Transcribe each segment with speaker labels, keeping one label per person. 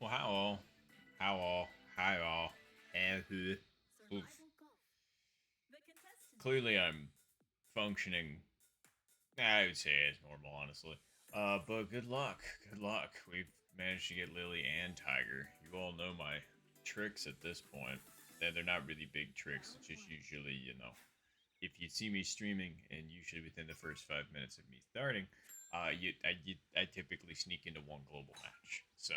Speaker 1: Well, how all, hi all, and who? Oof. Clearly, I'm functioning. I would say it's normal, honestly. But good luck, good luck. We've managed to get Lily and Tiger. You all know my tricks at this point. They're not really big tricks. It's just usually, if you see me streaming, and usually within the first 5 minutes of me starting, I typically sneak into one global match. So,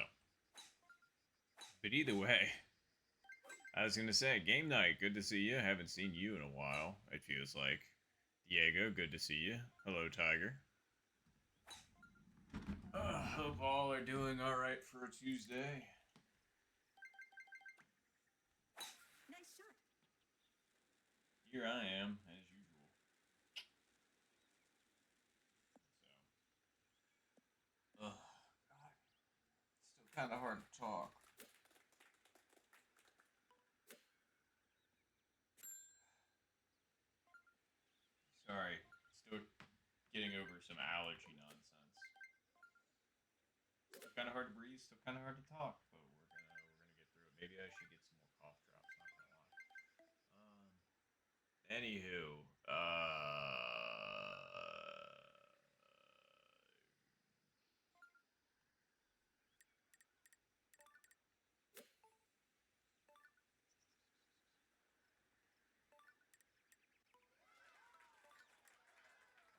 Speaker 1: but either way, I was gonna say, game night. Good to see you. Haven't seen you in a while. It feels like. Diego, good to see you. Hello, Tiger. Hope all are doing all right for a Tuesday. Here I am, as usual. So, God, still kind of hard to talk. Sorry, still getting over some allergy nonsense. Still kind of hard to breathe. Still kind of hard to talk, but we're gonna get through it. Maybe I should get some more cough drops. Not gonna lie. Anywho,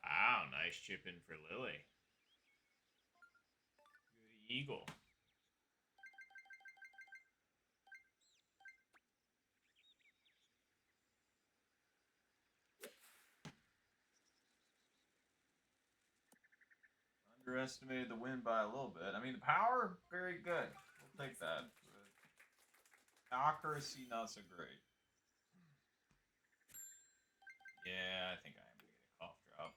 Speaker 1: wow, nice chip in for Lily. Good eagle. Underestimated the win by a little bit. I mean, the power, very good. We'll take that. But accuracy, not so great. Yeah, I think I am going to get a cough drop.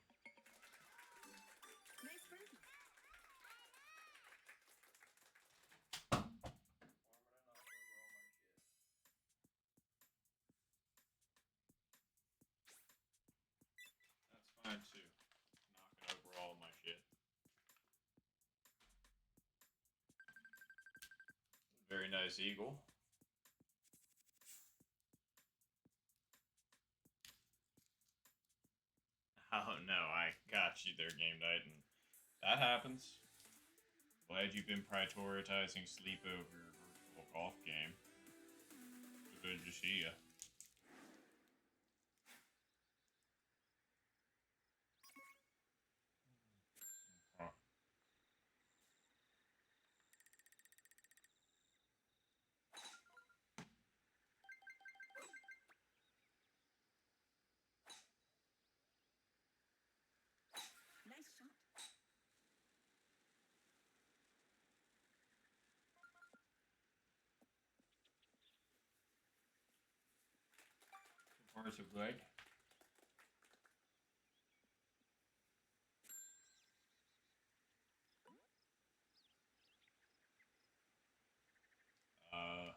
Speaker 1: That's fine too. Knocking over all of my shit. Very nice eagle. Oh no, I got you there, game night, and that happens. Glad you've been prioritizing sleep over your virtual golf game. Good to see you. Huh. So far, so good. Uh,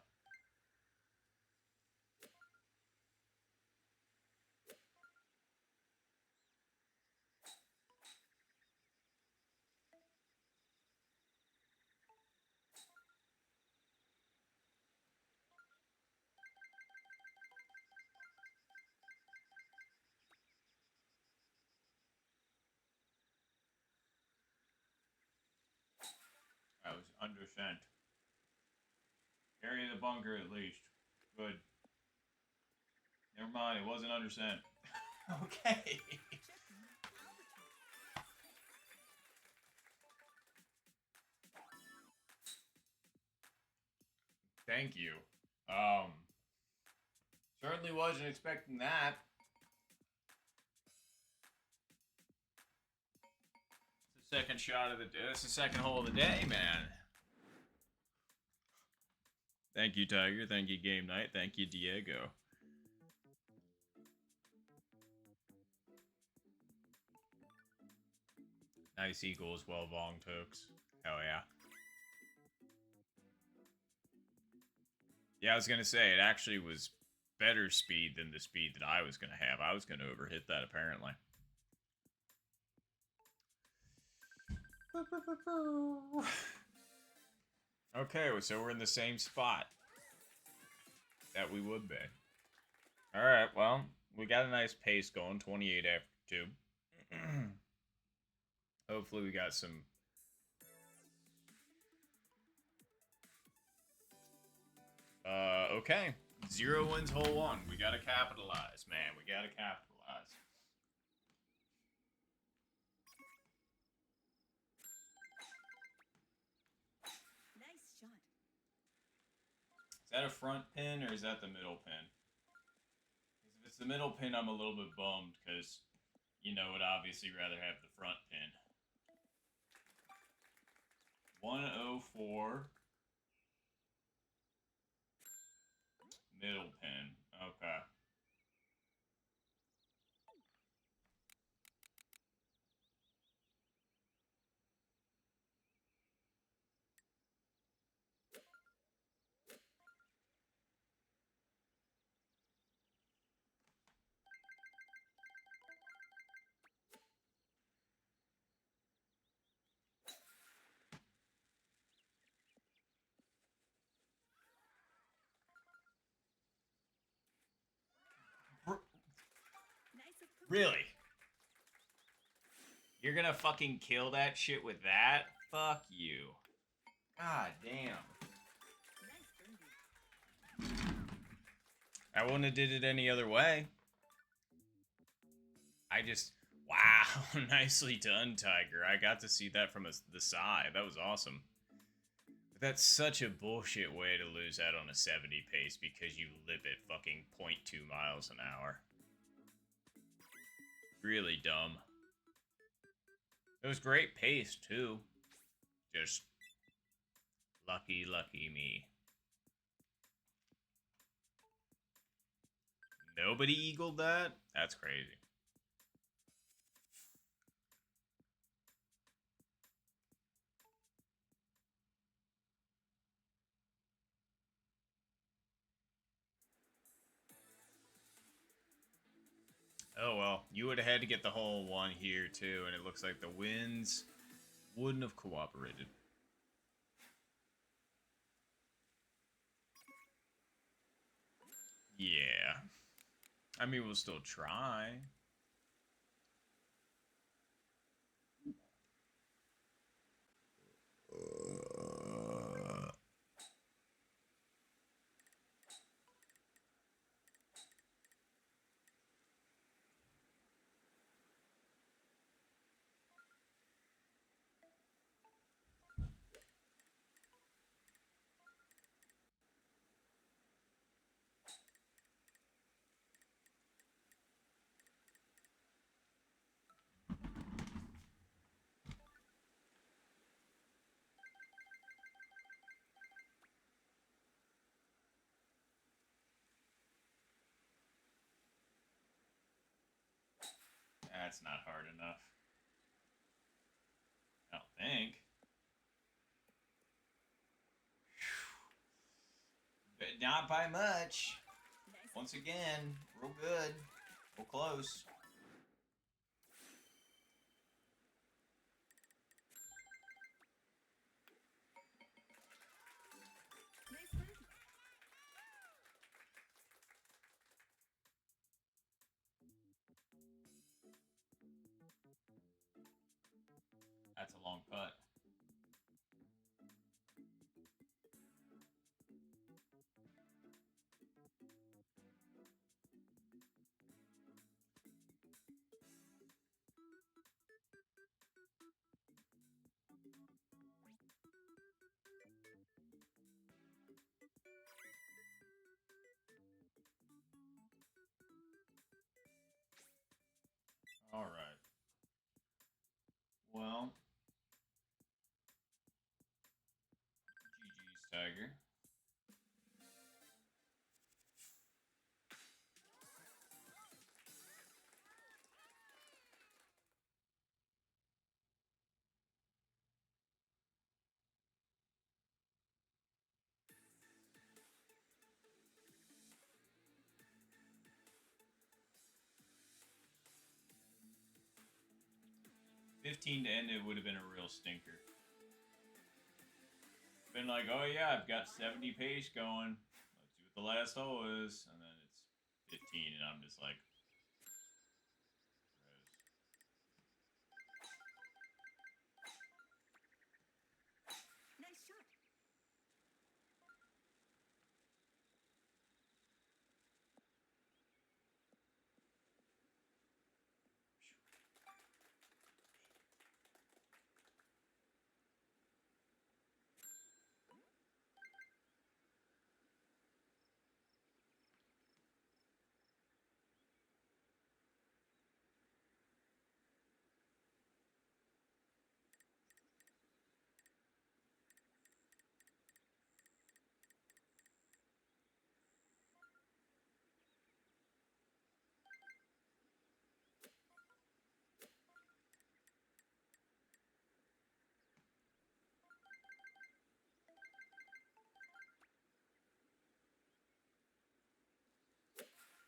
Speaker 1: I was undersent. Carry the bunker at least. Good. Never mind, it wasn't undersent. Okay. Thank you. Um, Certainly wasn't expecting that. It's the second shot of the day. It's the second hole of the day, man. Thank you, Tiger. Thank you, Game Night. Thank you, Diego. Nice eagle as well, Vong Tokes. Hell yeah. Yeah, I was gonna say it actually was better speed than the speed that I was gonna have. I was gonna overhit that apparently. Okay, so we're in the same spot that we would be. Alright, well, we got a nice pace going, 28 after 2. Hopefully we got some... okay. 0 wins, hole 1. We gotta capitalize, man. We gotta capitalize.
Speaker 2: Nice shot.
Speaker 1: Is that a front pin or is that the middle pin? Because if it's the middle pin, I'm a little bit bummed because, you know, would obviously rather have the front pin. 104. Middle pin. Okay.
Speaker 2: Nice approach.
Speaker 1: Really? You're gonna fucking kill that shit with that? Fuck you. God damn.
Speaker 2: Nice birdie.
Speaker 1: I wouldn't have did it any other way. I just... Wow, nicely done, Tiger. I got to see that from the side. That was awesome. But that's such a bullshit way to lose out on a 70 pace because you lip at fucking 0.2 miles an hour. Really dumb. It was great pace, too. Just... lucky, lucky me. Nobody eagled that? That's crazy. Oh well, you would have had to get the hole 1 here too, and it looks like the winds wouldn't have cooperated. Yeah. I mean, we'll still try. That's not hard enough. I don't think. But not by much.
Speaker 2: Nice.
Speaker 1: Once again, real good. Real close.
Speaker 2: Nice birdie.
Speaker 1: That's a long putt. All right. Well, GG's, Tiger. $15 to end it would have been a real stinker. been like, oh yeah, I've got 70 pace going. Let's see what the last hole is, and then it's 15, and I'm just like,
Speaker 2: Nice shot.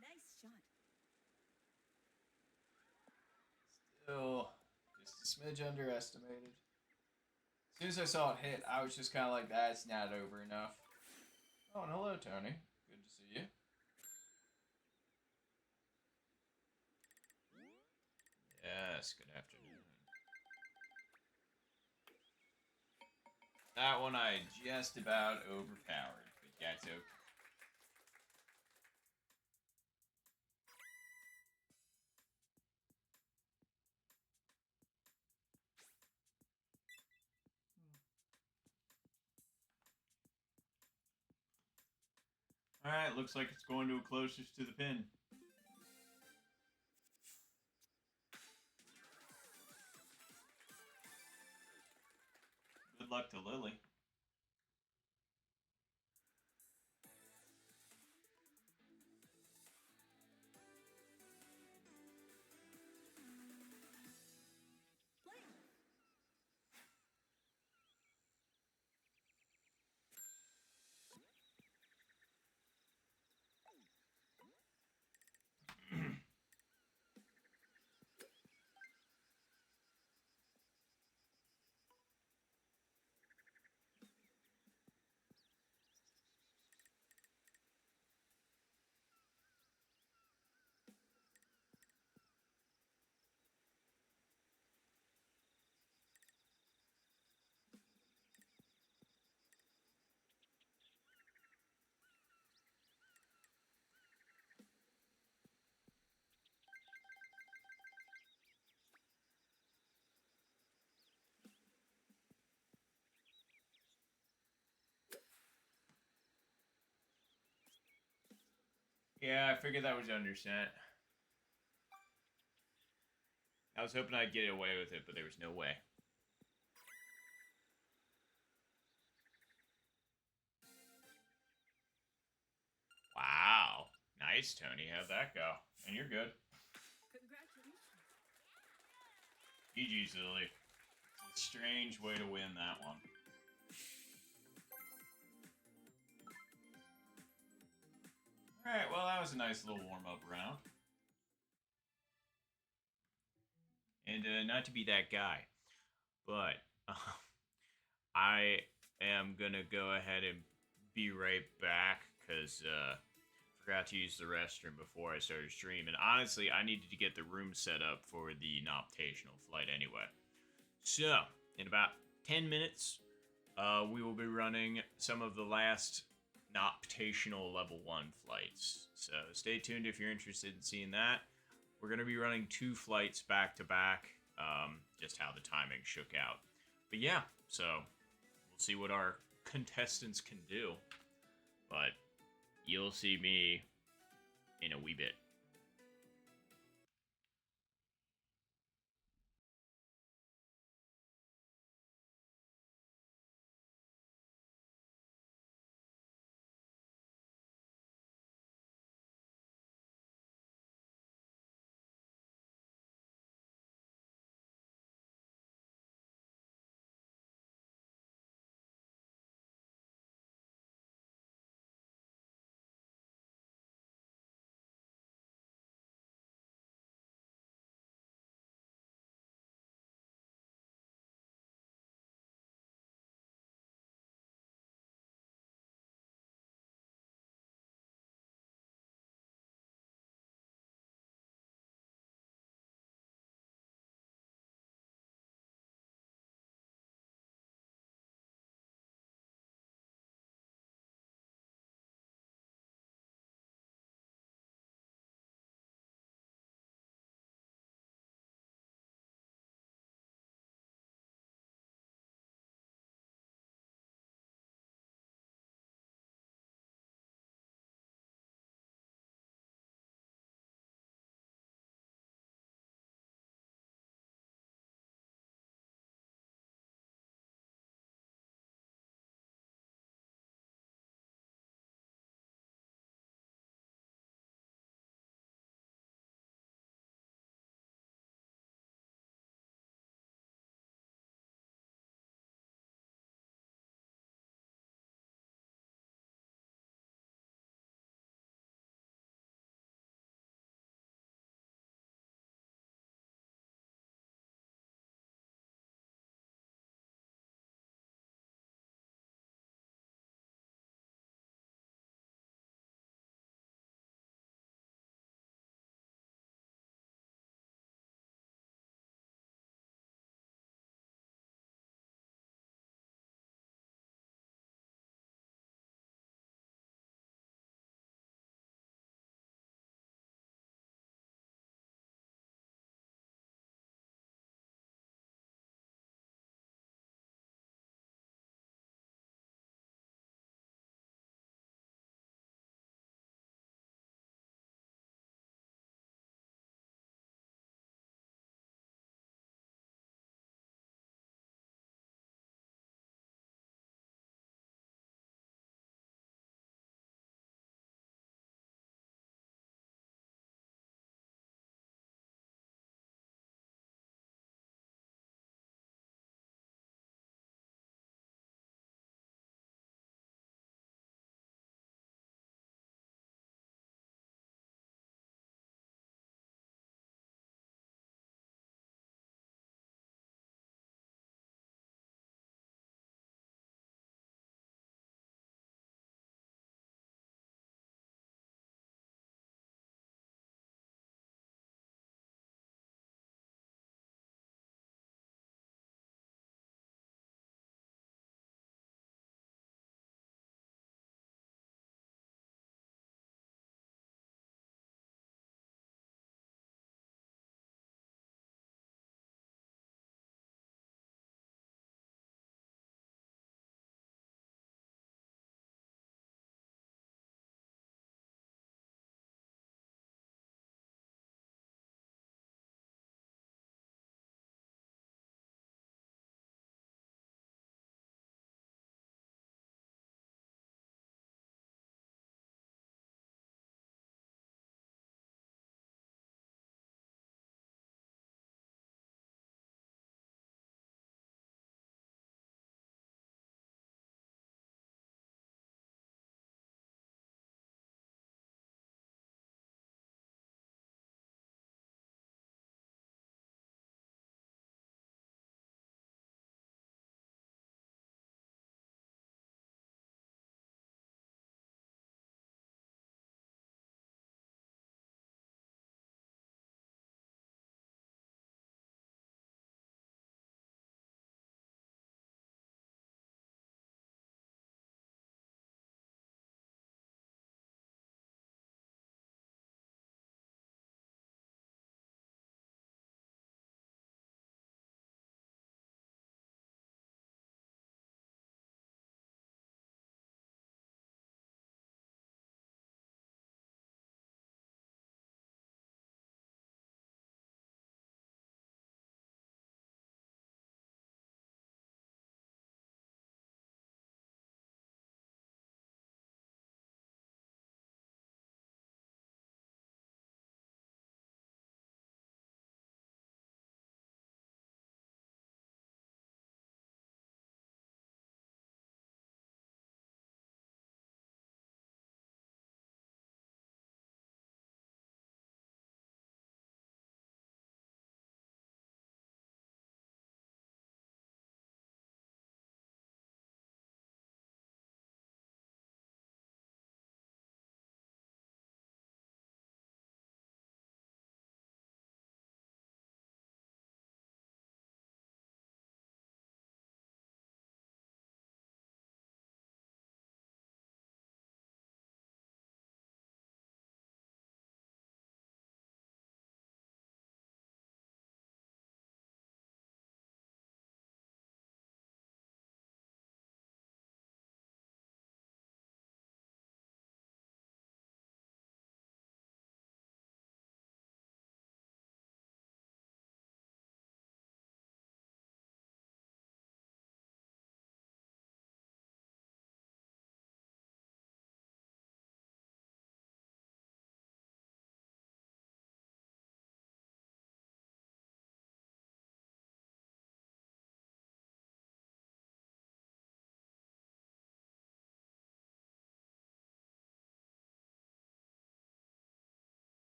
Speaker 2: Nice shot.
Speaker 3: Still, just a smidge underestimated. As soon as I saw it hit, I was just kind of like, that's not over enough. Oh, and hello, Tony. Good to see you.
Speaker 1: yes, good afternoon. That one I just about overpowered, but that's okay. Alright, looks like it's going to a closest to the pin. Good luck to Lily.
Speaker 2: Play.
Speaker 1: Yeah, I figured that was undersent. I was hoping I'd get away with it, but there was no way. Wow. Nice, Tony. How'd that go? And you're good.
Speaker 2: Congratulations.
Speaker 1: GG's, Lily. It's a strange way to win that one. Alright, well, that was a nice little warm-up round. And not to be that guy, but I am going to go ahead and be right back because forgot to use the restroom before I started streaming. Honestly, I needed to get the room set up for the Noptational flight anyway. So, in about 10 minutes, we will be running some of the last Noptational Level 1 flights. So, stay tuned if you're interested in seeing that. We're going to be running 2 flights back to back, just how the timing shook out. But yeah, so we'll see what our contestants can do. But you'll see me in a wee bit.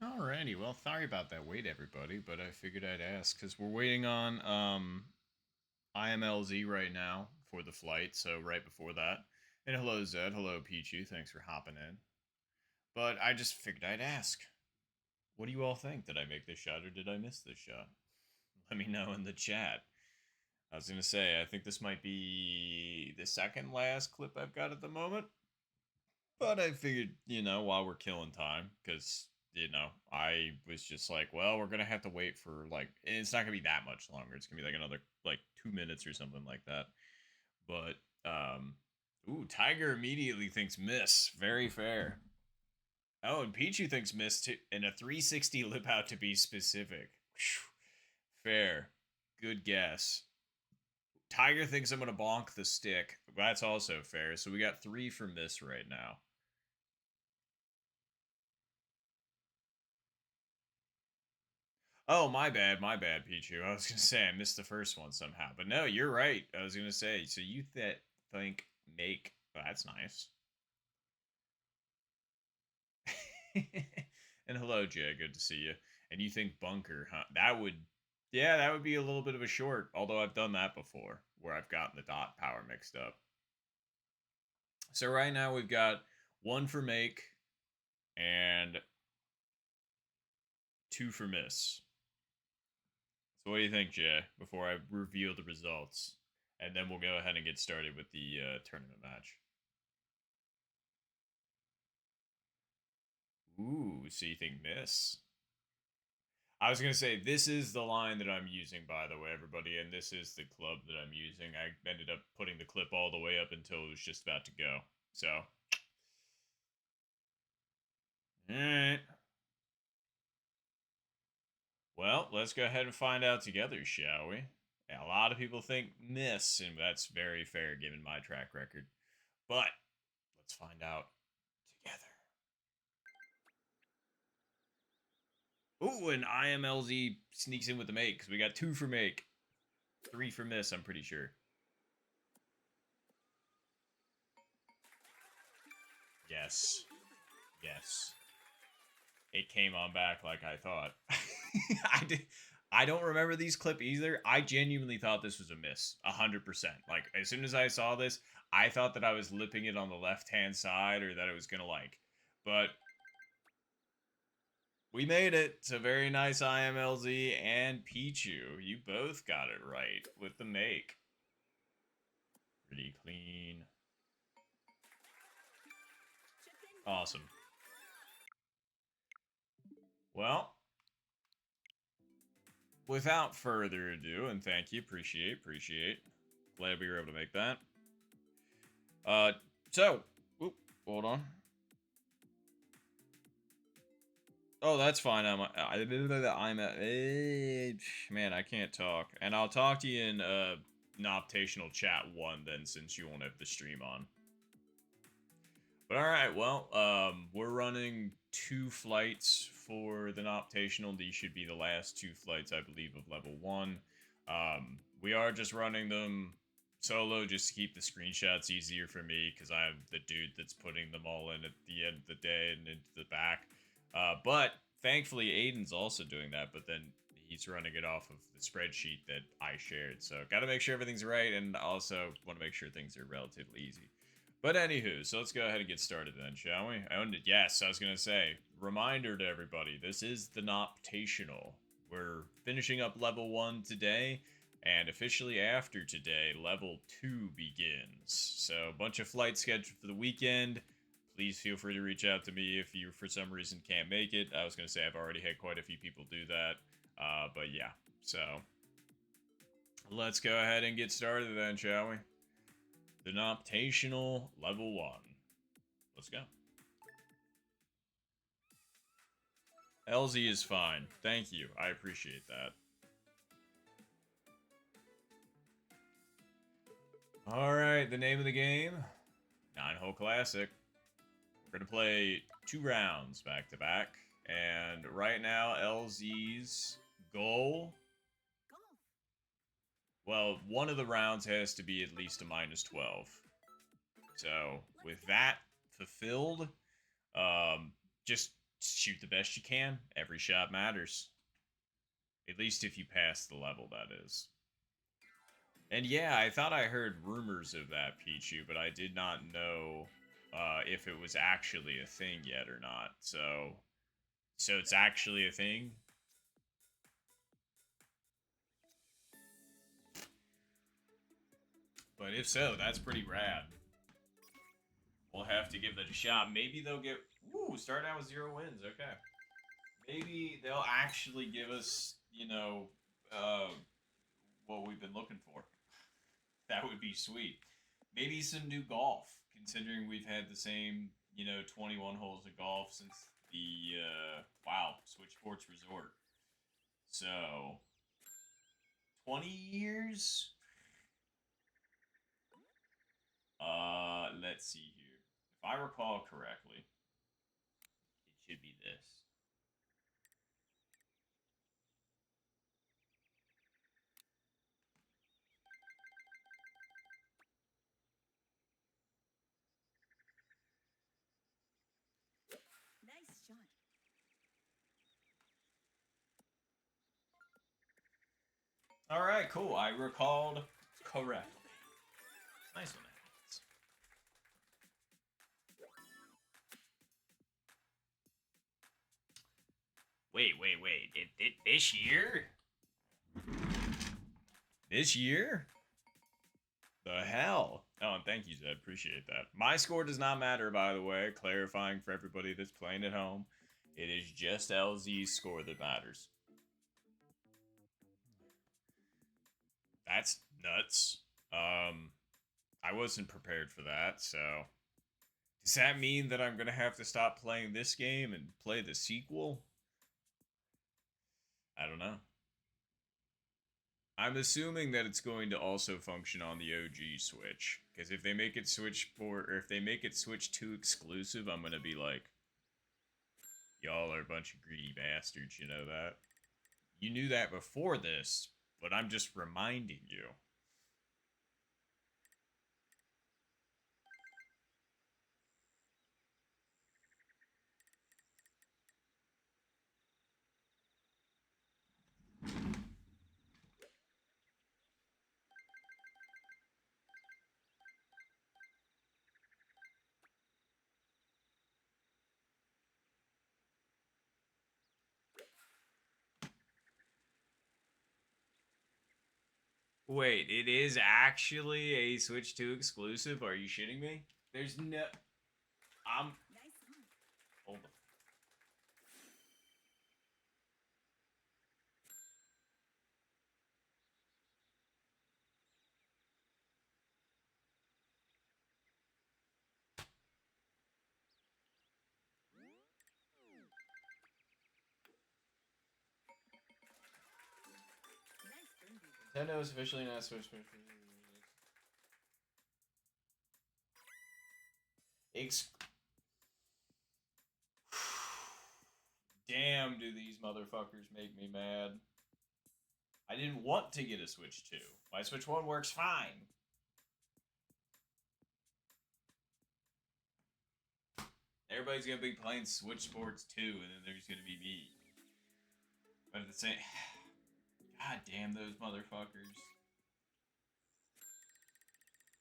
Speaker 1: Alrighty, well, sorry about that wait, everybody, but I figured I'd ask because we're waiting on IMLZ right now for the flight, so right before that. And hello, Zed. Hello, Pichu. Thanks for hopping in. But I just figured I'd ask. What do you all think? Did I make this shot or did I miss this shot? Let me know in the chat. I was going to say, I think this might be the second last clip I've got at the moment. But I figured, while we're killing time, because, I was just like, well, we're going to have to wait for, and it's not going to be that much longer. It's going to be another, 2 minutes or something like that. But, ooh, Tiger immediately thinks miss. Very fair. Oh, and Pichu thinks miss too, and a 360 lip out to be specific. Whew. Fair. Good guess. Tiger thinks I'm going to bonk the stick. That's also fair. So we got 3 for miss right now. Oh, my bad, Pichu. I was gonna say I missed the first one somehow, but no, you're right. I was gonna say, so you think make? Well, that's nice. And hello, Jay. Good to see you. And you think bunker? Huh? Yeah, that would be a little bit of a short. Although I've done that before, where I've gotten the dot power mixed up. So right now we've got 1 for make and 2 for miss. So what do you think, Jay, before I reveal the results? And then we'll go ahead and get started with the tournament match. Ooh, so you think miss? I was going to say, this is the line that I'm using, by the way, everybody, and this is the club that I'm using. I ended up putting the clip all the way up until it was just about to go. So, alright. Well, let's go ahead and find out together, shall we? Yeah, a lot of people think miss, and that's very fair given my track record. But let's find out together. Ooh, and IMLZ sneaks in with the make because we got 2 for make, 3 for miss, I'm pretty sure. Yes. Yes. It came on back like I thought. I don't remember these clip either. I genuinely thought this was a miss. 100%. Like, as soon as I saw this, I thought that I was lipping it on the left-hand side or that it was gonna but we made it. It's a very nice IMLZ and Pichu. You both got it right with the make. Pretty clean. Awesome. Well, without further ado, and thank you, appreciate. Glad we were able to make that. So, hold on. Oh, that's fine. I'm man, I can't talk, and I'll talk to you in Noptational Chat 1 then, since you won't have the stream on. But all right, well, we're running 2 flights for the Noptational. These should be the last 2 flights, I believe, of level 1. We are just running them solo just to keep the screenshots easier for me because I'm the dude that's putting them all in at the end of the day and into the back. But thankfully, Aiden's also doing that, but then he's running it off of the spreadsheet that I shared. So got to make sure everything's right, and also want to make sure things are relatively easy. But anywho, so let's go ahead and get started then, shall we? Yes, I was going to say, reminder to everybody, this is the Noptational. We're finishing up level 1 today, and officially after today, level 2 begins. So a bunch of flights scheduled for the weekend. Please feel free to reach out to me if you, for some reason, can't make it. I was going to say I've already had quite a few people do that. But yeah, so let's go ahead and get started then, shall we? The Noptational Level 1. Let's go. LZ is fine. Thank you. I appreciate that. Alright, the name of the game? 9-hole classic. We're going to play 2 rounds back to back. And right now, LZ's goal... Well, one of the rounds has to be at least a -12. So, with that fulfilled, just shoot the best you can. Every shot matters. At least if you pass the level, that is. And yeah, I thought I heard rumors of that, Pichu, but I did not know if it was actually a thing yet or not. So it's actually a thing? But if so, that's pretty rad. We'll have to give that a shot. Maybe they'll get... Ooh, start out with 0 wins. Okay. Maybe they'll actually give us, what we've been looking for. That would be sweet. Maybe some new golf, considering we've had the same, 21 holes of golf since the, Switch Sports Resort. So, 20 years? Let's see here. If I recall correctly, it should be this.
Speaker 2: Nice shot.
Speaker 1: All right, cool. I recalled correctly. Nice one. Wait. This year? This year? The hell? Oh, and thank you, Zed. Appreciate that. My score does not matter, by the way. Clarifying for everybody that's playing at home. It is just LZ's score that matters. That's nuts. I wasn't prepared for that, so... Does that mean that I'm going to have to stop playing this game and play the sequel? I don't know. I'm assuming that it's going to also function on the OG Switch, because if they make it Switch 2 exclusive, I'm gonna be like, y'all are a bunch of greedy bastards, you know that? You knew that before this, but I'm just reminding you. Wait, it is actually a Switch 2 exclusive? Are you shitting me? There's no...
Speaker 2: Nice one.
Speaker 1: Hold on.
Speaker 2: Nice birdie.
Speaker 3: Nintendo is officially not Switch. Damn, do these motherfuckers make me mad. I didn't want to get a Switch 2. My Switch 1 works fine. Everybody's gonna be playing Switch Sports 2, and then there's gonna be me. But at the same... God damn those motherfuckers.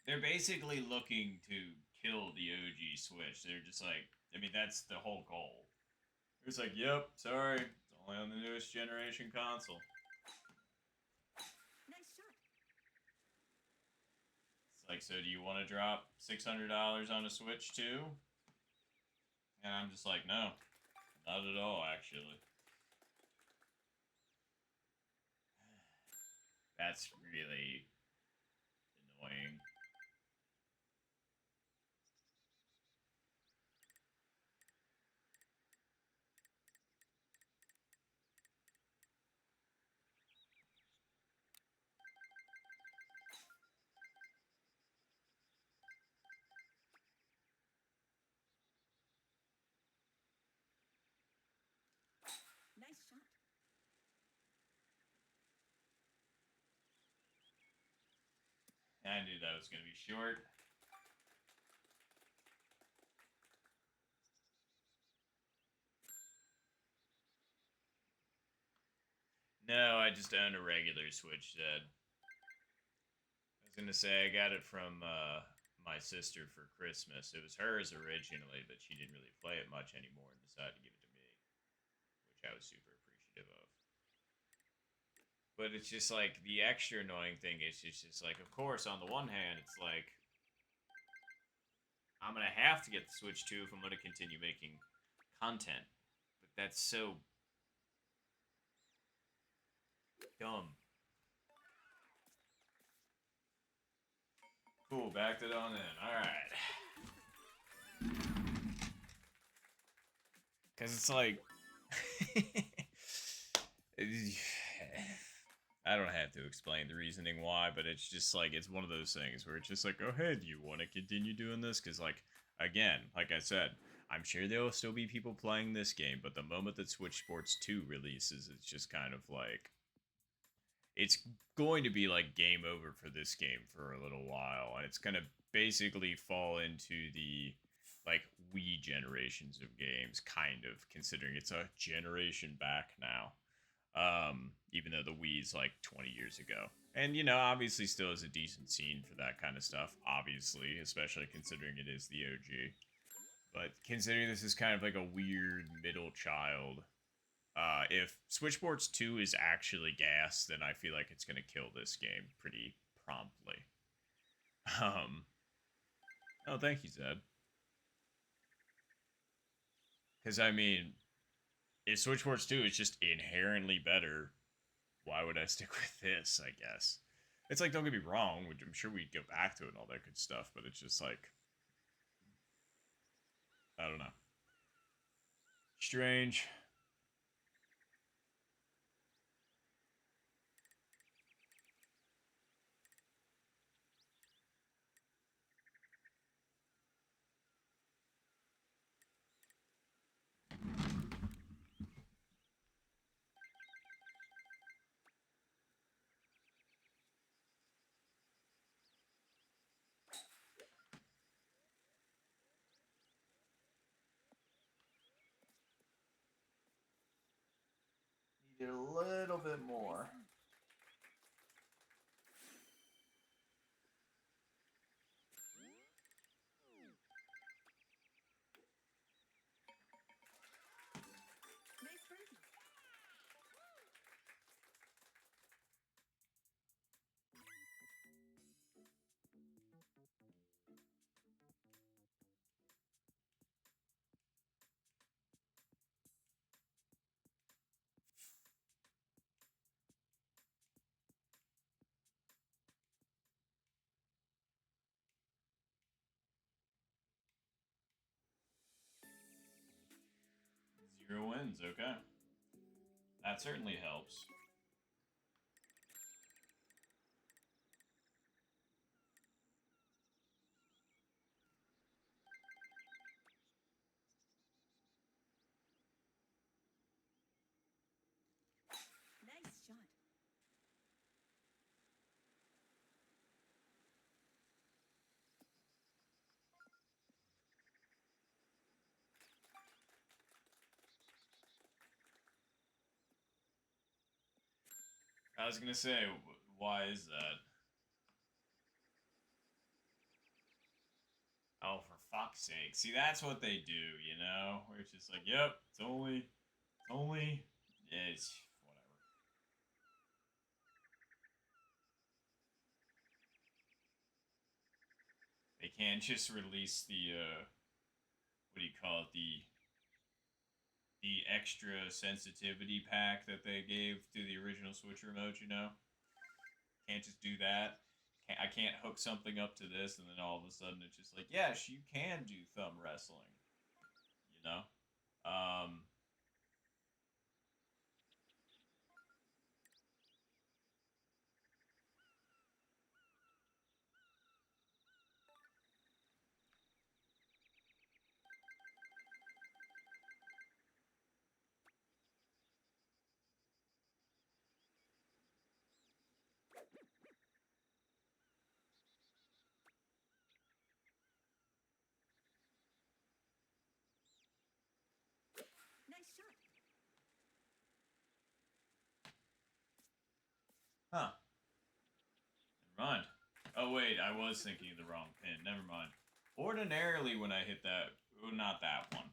Speaker 3: They're basically looking to kill the OG Switch. They're just like... I mean, that's the whole goal. It's like, yep, sorry. It's only on the newest generation console.
Speaker 2: Nice shot.
Speaker 1: It's like, so do you want to drop $600 on a Switch too? And I'm just like, no. Not at all, actually. That's really annoying.
Speaker 2: Nice shot.
Speaker 1: I knew that was going to be short. No, I just own a regular Switch, Zed. I was gonna say I got it from my sister for Christmas. It was hers originally, but she didn't really play it much anymore and decided to give it to me, which I was super appreciative of. But it's just like the extra annoying thing is it's just like, of course, on the one hand, it's like I'm gonna have to get the Switch 2 if I'm gonna continue making content. But that's so dumb. Cool, backed it on in. Alright. Because it's like. I don't have to explain the reasoning why, but it's just like, it's one of those things where it's just like, oh, hey, do you want to continue doing this? Because, like, again, like I said, I'm sure there will still be people playing this game, but the moment that Switch Sports 2 releases, it's just kind of like, it's going to be like game over for this game for a little while, and it's going to basically fall into the like Wii generations of games, kind of, considering it's a generation back now. Even though the Wii's like 20 years ago. And, you know, obviously still is a decent scene for that kind of stuff, obviously, especially considering it is the OG. But considering this is kind of like a weird middle child, if Switchboards 2 is actually gas, then I feel like it's going to kill this game pretty promptly. Um, oh, thank you, Zed. Because, I mean, if Switchboards 2 is just inherently better, why would I stick with this, I guess? It's like, don't get me wrong, I'm sure we'd go back to it and all that good stuff, but it's just like, I don't know. Strange.
Speaker 3: Needed a little bit more.
Speaker 2: Nice birdie.
Speaker 1: 0 wins, okay. That certainly helps.
Speaker 2: Nice shot.
Speaker 1: I was gonna say, why is that? Oh, for fuck's sake. See, that's what they do, you know? Where it's just like, yep, yeah, it's whatever. They can't just release the, what do you call it, the extra sensitivity pack that they gave to the original Switch remote, you know? Can't just do that. I can't hook something up to this and then all of a sudden it's just like, yes, you can do thumb wrestling, you know? Um, Huh. Never mind. Oh wait, I was thinking of the wrong pin. Never mind. Ordinarily, when I hit that, well, not that one.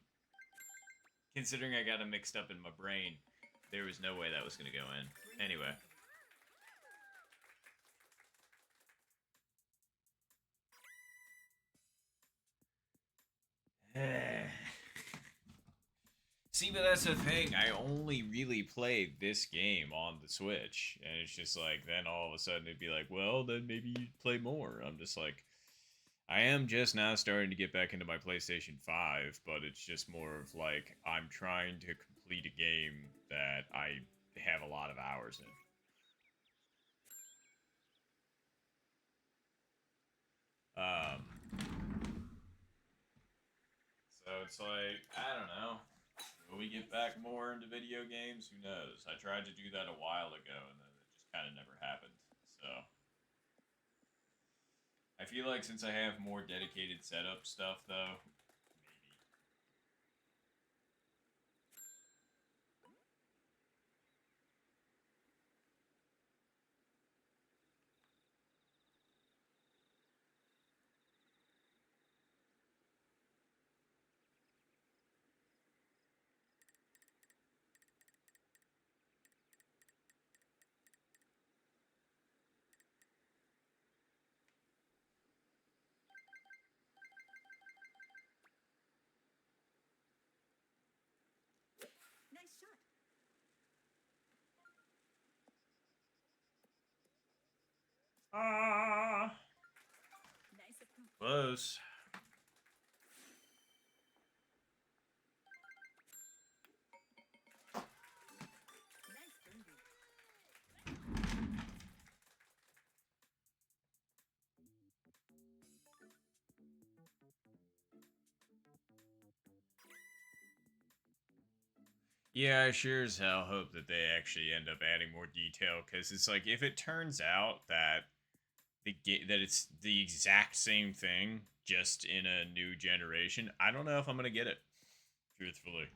Speaker 1: Considering I got it mixed up in my brain, there was no way that was gonna go in. Anyway. See, but that's the thing. I only really played this game on the Switch, and it's just like then all of a sudden it'd be like, well, then maybe you'd play more. I'm just like, I am just now starting to get back into my PlayStation 5, but it's just more of like I'm trying to complete a game that I have a lot of hours in. So it's like, I don't know. Will we get back more into video games? Who knows? I tried to do that a while ago, and then it just kind of never happened. So I feel like since I have more dedicated setup stuff, though, maybe.
Speaker 2: Nice shot.
Speaker 1: Ah,
Speaker 2: Nice approach.
Speaker 1: close.
Speaker 2: Nice birdie.
Speaker 1: Yeah, I sure as hell hope that they actually end up adding more detail, because it's like if it turns out that that it's the exact same thing just in a new generation, I don't know if I'm gonna get it. Truthfully,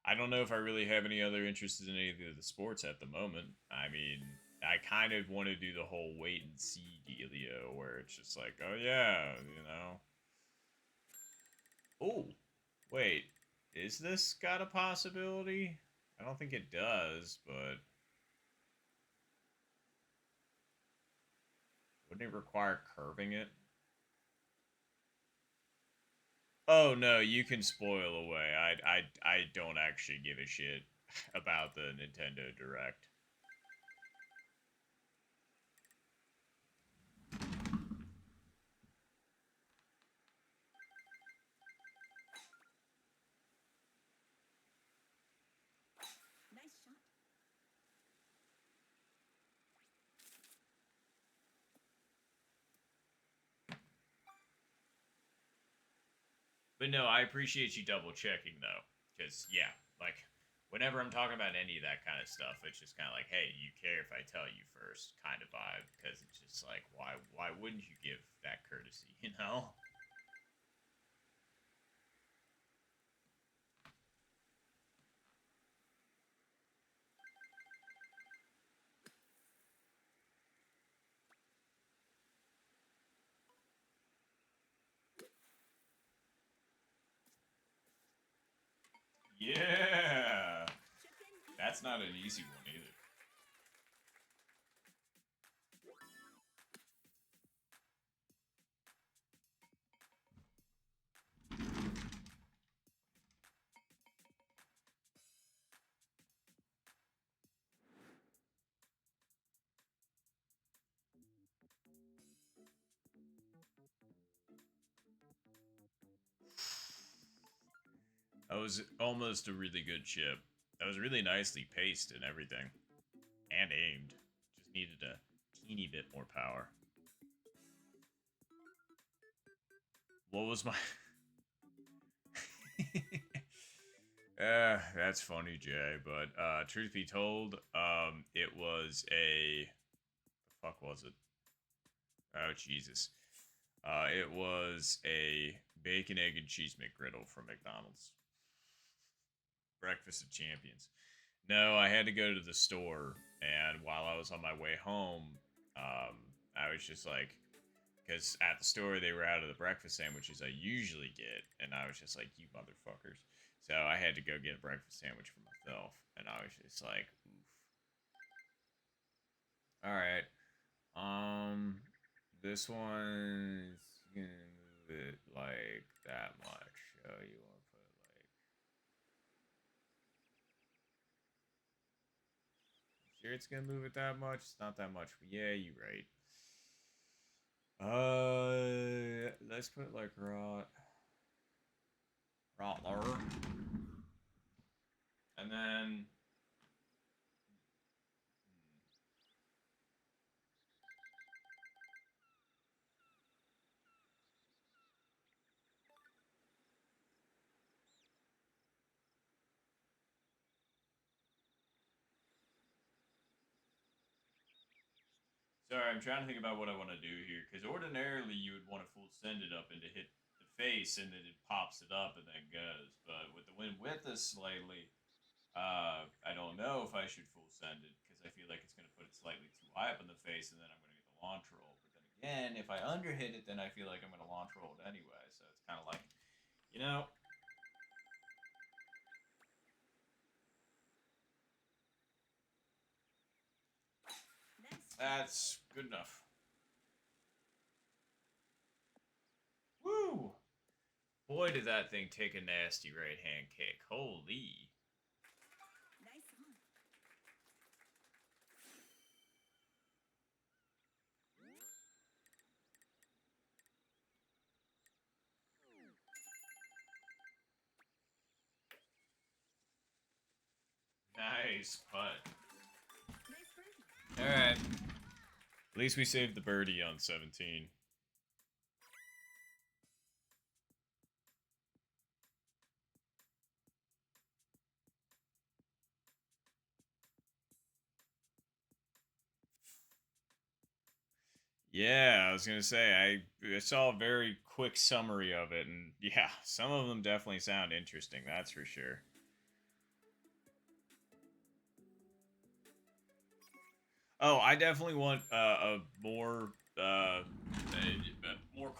Speaker 1: I don't know if I really have any other interests in any of the sports at the moment. I mean, I kind of want to do the whole wait and see dealio where it's just like, oh yeah, you know. Oh, wait, is this got a possibility? I don't think it does, but wouldn't it require curving it? Oh no, you can spoil away. I don't actually give a shit about the Nintendo Direct.
Speaker 2: Nice shot.
Speaker 1: But no, I appreciate you double checking though, because yeah, like whenever I'm talking about any of that kind of stuff, it's just kind of like, hey, you care if I tell you first, kind of vibe, because it's just like, why wouldn't you give that courtesy, you know? Yeah,
Speaker 2: Chip in.
Speaker 1: that's not an easy one either. That was almost a really good chip. That was really nicely paced and everything, and aimed. Just needed a teeny bit more power. What was my? That's funny, Jay. But truth be told, it was a. The fuck was it? Oh Jesus! It was a bacon, egg, and cheese McGriddle from McDonald's. Breakfast of Champions. No, I had to go to the store And while I was on my way home, I was just like, because at the store they were out of the breakfast sandwiches I usually get, and I was just like, you motherfuckers. So I had to go get a breakfast sandwich for myself, and I was just like, oof. All right. This one's gonna move it like that much. So you want to put like, sure it's gonna move it that much? It's not that much, but yeah, you're right. Let's put like right there, and then. Sorry, I'm trying to think about what I want to do here, because ordinarily you would want to full send it up and to hit the face, and then it pops it up and then goes. But with the wind with us slightly, I don't know if I should full send it, because I feel like it's going to put it slightly too high up in the face, and then I'm going to get the launch roll. But then again, if I underhit it, then I feel like I'm going to launch roll it anyway. So it's kind of like, you know,
Speaker 2: Nice shot.
Speaker 1: that's good enough. Woo! Boy, did that thing take a nasty right hand kick. Holy.
Speaker 2: Nice on.
Speaker 1: Nice putt.
Speaker 2: Nice birdie.
Speaker 1: Alright. At least we saved the birdie on 17. Yeah, I was gonna say I saw a very quick summary of it, and yeah, some of them definitely sound interesting. That's for sure. Oh, I definitely want a more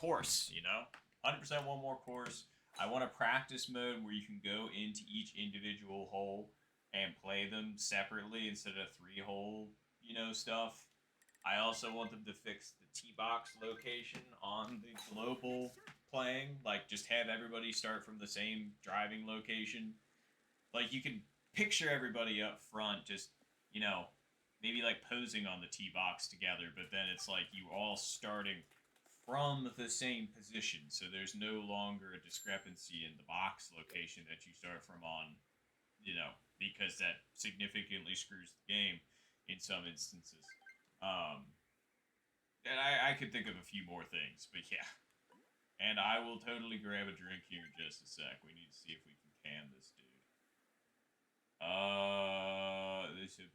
Speaker 1: course. 100% want more course. I want a practice mode where you can go into each individual hole and play them separately instead of three hole stuff. I also want them to fix the tee box location on the global playing. Like, just have everybody start from the same driving location. Like, you can picture everybody up front, just you know, maybe like posing on the tee box together, but then it's like you all starting from the same position, so there's no longer a discrepancy in the box location that you start from on, because that significantly screws the game in some instances. Um, and I could think of a few more things, but yeah. And I will totally grab a drink here in just a sec. We need to see if we can this dude. This is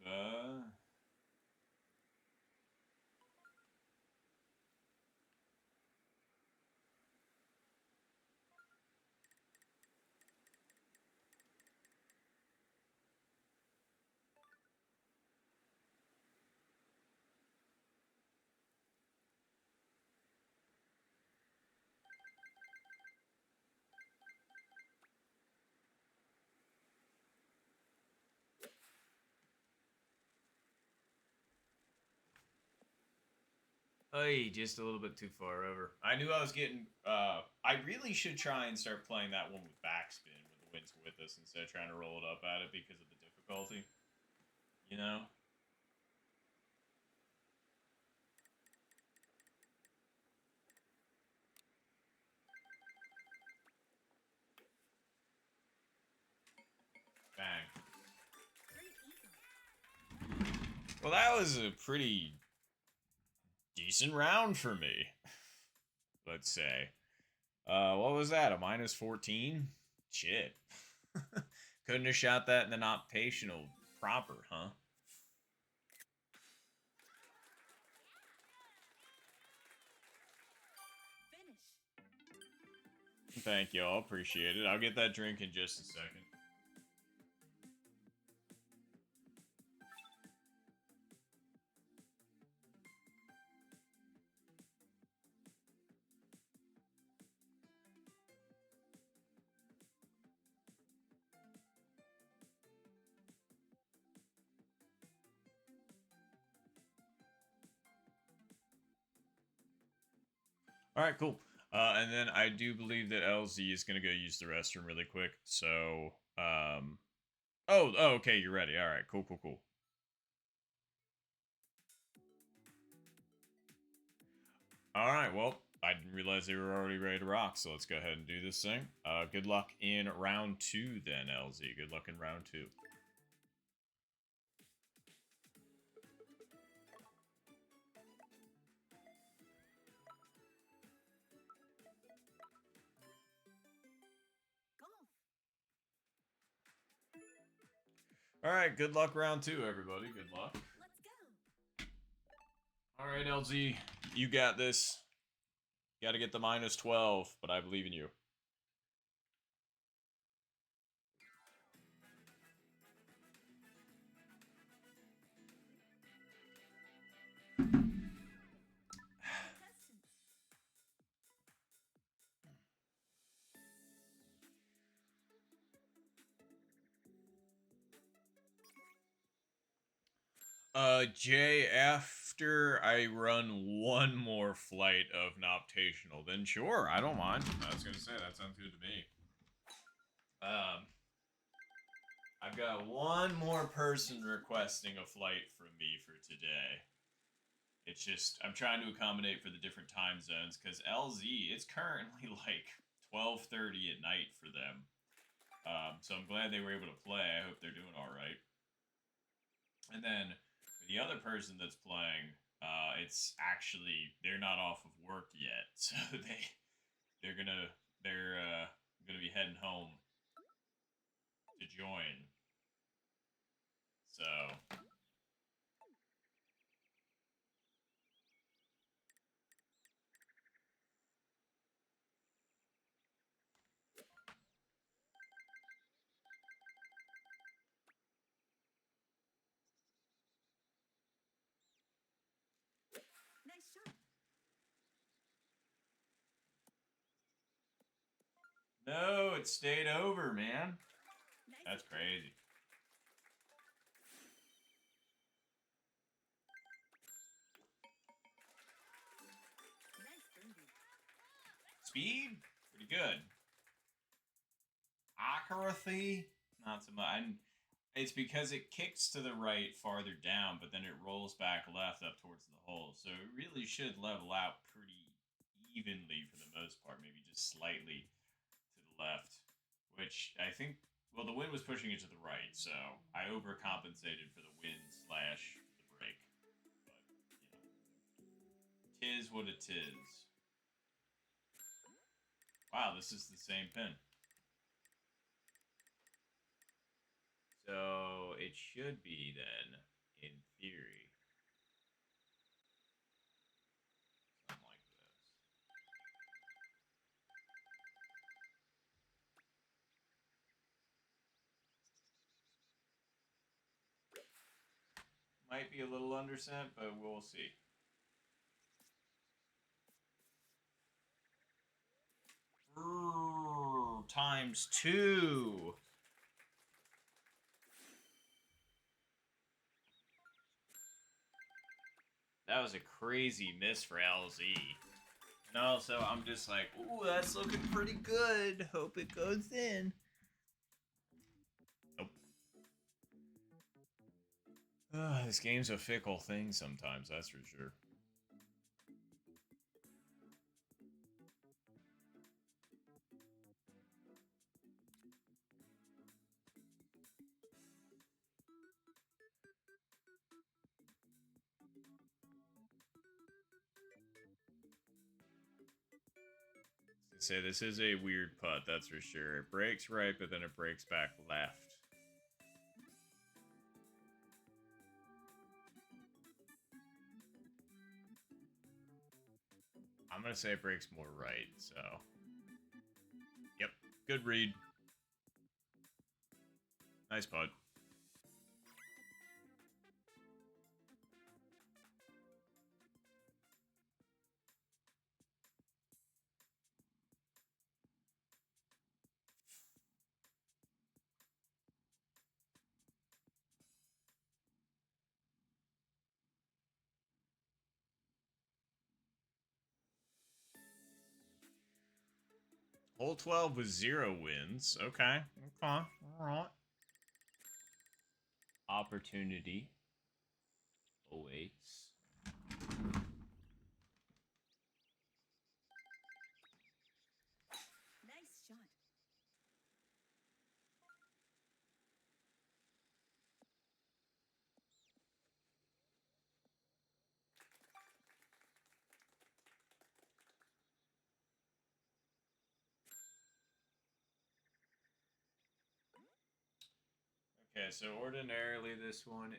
Speaker 1: Hey, just a little bit too far over. I knew I was getting. I really should try and start playing that one with backspin when the wind's with us instead of trying to roll it up at it because of the difficulty. You know? Bang.
Speaker 2: Great eagle.
Speaker 1: Well, that was a pretty decent round for me. Let's say. What was that? A minus 14? Shit. Couldn't have shot that in the Noptational proper, huh?
Speaker 2: Finish.
Speaker 1: Thank y'all. Appreciate it. I'll get that drink in just a second. All right, cool. And then I do believe that LZ is gonna go use the restroom really quick. So, oh, okay, you're ready. All right, cool, cool, cool. All right, well, I didn't realize they were already ready to rock, so let's go ahead and do this thing. Good luck in round 2, then, LZ. Good luck in round 2.
Speaker 2: Golf.
Speaker 1: All right, good luck round 2, everybody. Good luck.
Speaker 2: Let's go.
Speaker 1: All right, LZ, you got this. You got to get the minus 12, but I believe in you.
Speaker 2: Contestants.
Speaker 1: Jay, after I run one more flight of Noptational, then sure, I don't mind. I was gonna say, that sounds good to me. I've got one more person requesting a flight from me for today. It's just, I'm trying to accommodate for the different time zones, because LZ, it's currently like 12:30 at night for them. So I'm glad they were able to play. I hope they're doing all right. And then for the other person that's playing, it's actually they're not off of work yet, so they're gonna they're gonna be heading home to join. So
Speaker 2: Nice shot.
Speaker 1: no, it stayed over, man.
Speaker 2: Nice.
Speaker 1: That's crazy.
Speaker 2: Nice birdie.
Speaker 1: Speed, pretty good. Accuracy, not so much. It's because it kicks to the right farther down, but then it rolls back left up towards the hole. So it really should level out pretty evenly for the most part, maybe just slightly to the left, which I think, well, the wind was pushing it to the right, so I overcompensated for the wind slash the break. But, tis what it is. Wow, this is the same pin. So it should be then, in theory, something like this. Might be a little undersent, but we'll see. Times 2. That was a crazy miss for LZ. And also, I'm just like, ooh, that's looking pretty good. Hope it goes in. Nope. This game's a fickle thing sometimes, that's for sure. Say this is a weird putt, that's for sure. It breaks right, but then it breaks back left. I'm gonna say it breaks more right, so. Yep, good read. Nice putt. Hole 12 was 0 wins. Okay. Okay. Alright. Opportunity awaits.
Speaker 2: Nice shot.
Speaker 1: Okay, so ordinarily this one is...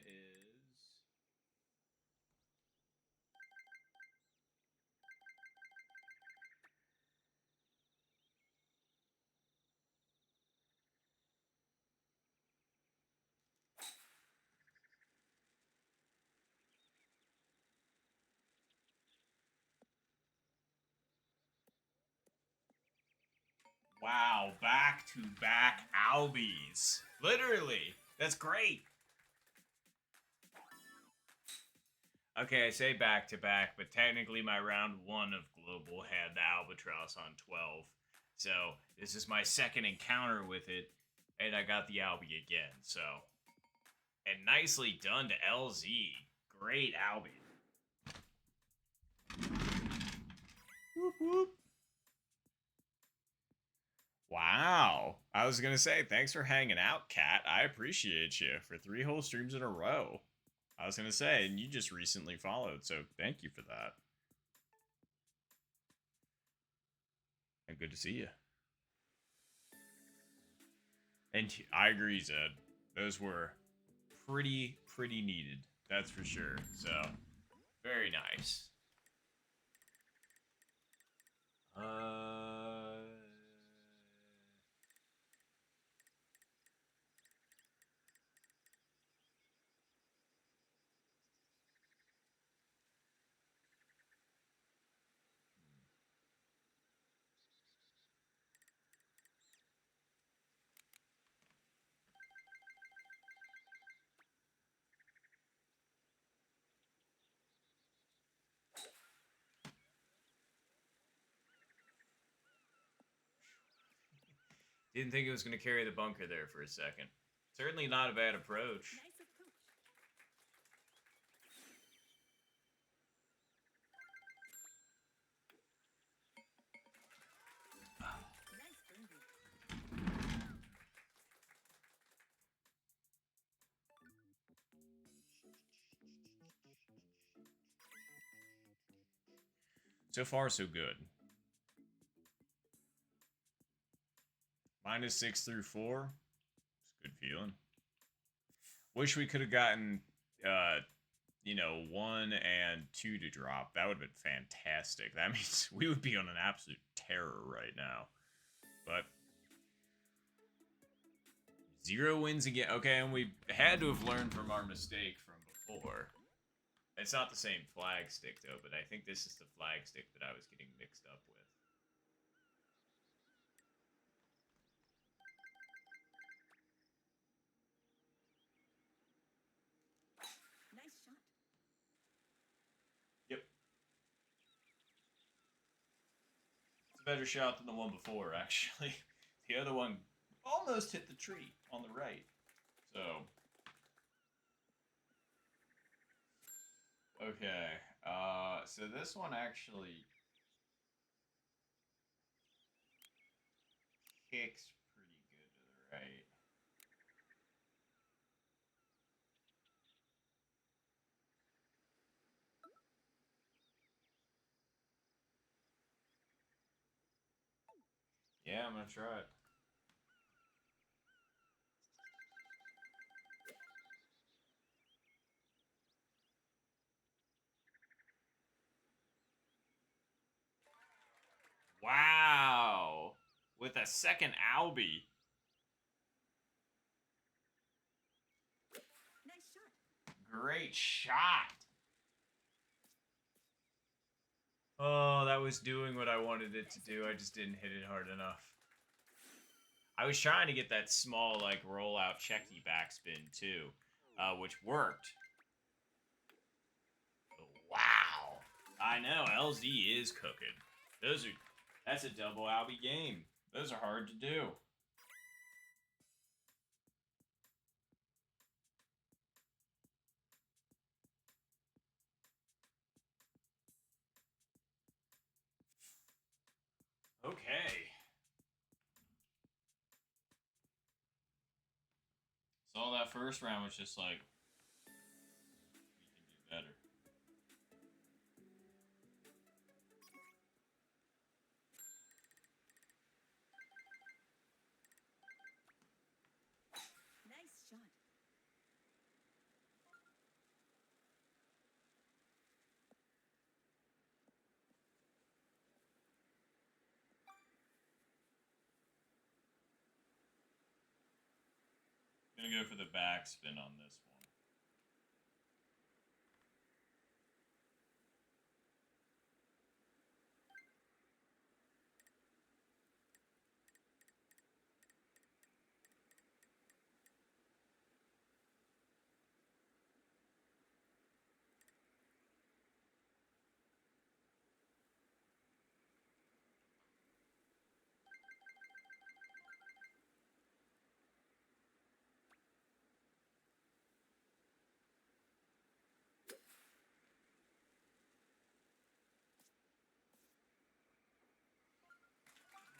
Speaker 1: Wow, back-to-back Albies. Literally. That's great. Okay, I say back-to-back, but technically my round 1 of Global had the Albatross on 12. So, this is my second encounter with it, and I got the Albie again, so... And nicely done to LZ. Great Albie. Whoop whoop. Wow. I was going to say, thanks for hanging out, Kat. I appreciate you for 3 whole streams in a row. I was going to say, and you just recently followed, so thank you for that. And good to see you. And I agree, Zed. Those were pretty needed. That's for sure. So, very nice. Didn't think it was going to carry the bunker there for a second. Certainly not a bad approach.
Speaker 2: Nice approach. Nice birdie.
Speaker 1: So far, so good. -6 through 4. It's a good feeling. Wish we could have gotten, you know, 1 and 2 to drop. That would have been fantastic. That means we would be on an absolute terror right now. But 0 wins again. Okay, and we had to have learned from our mistake from before. It's not the same flag stick, though, but I think this is the flag stick that I was getting mixed up with.
Speaker 2: Nice shot.
Speaker 1: Yep. It's a better shot than the one before, actually. The other one almost hit the tree on the right. So... Okay, so this one actually kicks pretty good to the right. Yeah, I'm gonna try it. Wow! With a second Albie.
Speaker 2: Nice shot.
Speaker 1: Great shot! Oh, that was doing what I wanted it to do. I just didn't hit it hard enough. I was trying to get that small, like, rollout checky backspin, too, which worked. Wow. I know, LZ is cooking. That's a double Albie game.
Speaker 3: Those are hard to do. Okay. So that first round was just like, we can do better.
Speaker 2: Nice shot.
Speaker 3: Gonna go for the backspin on this one.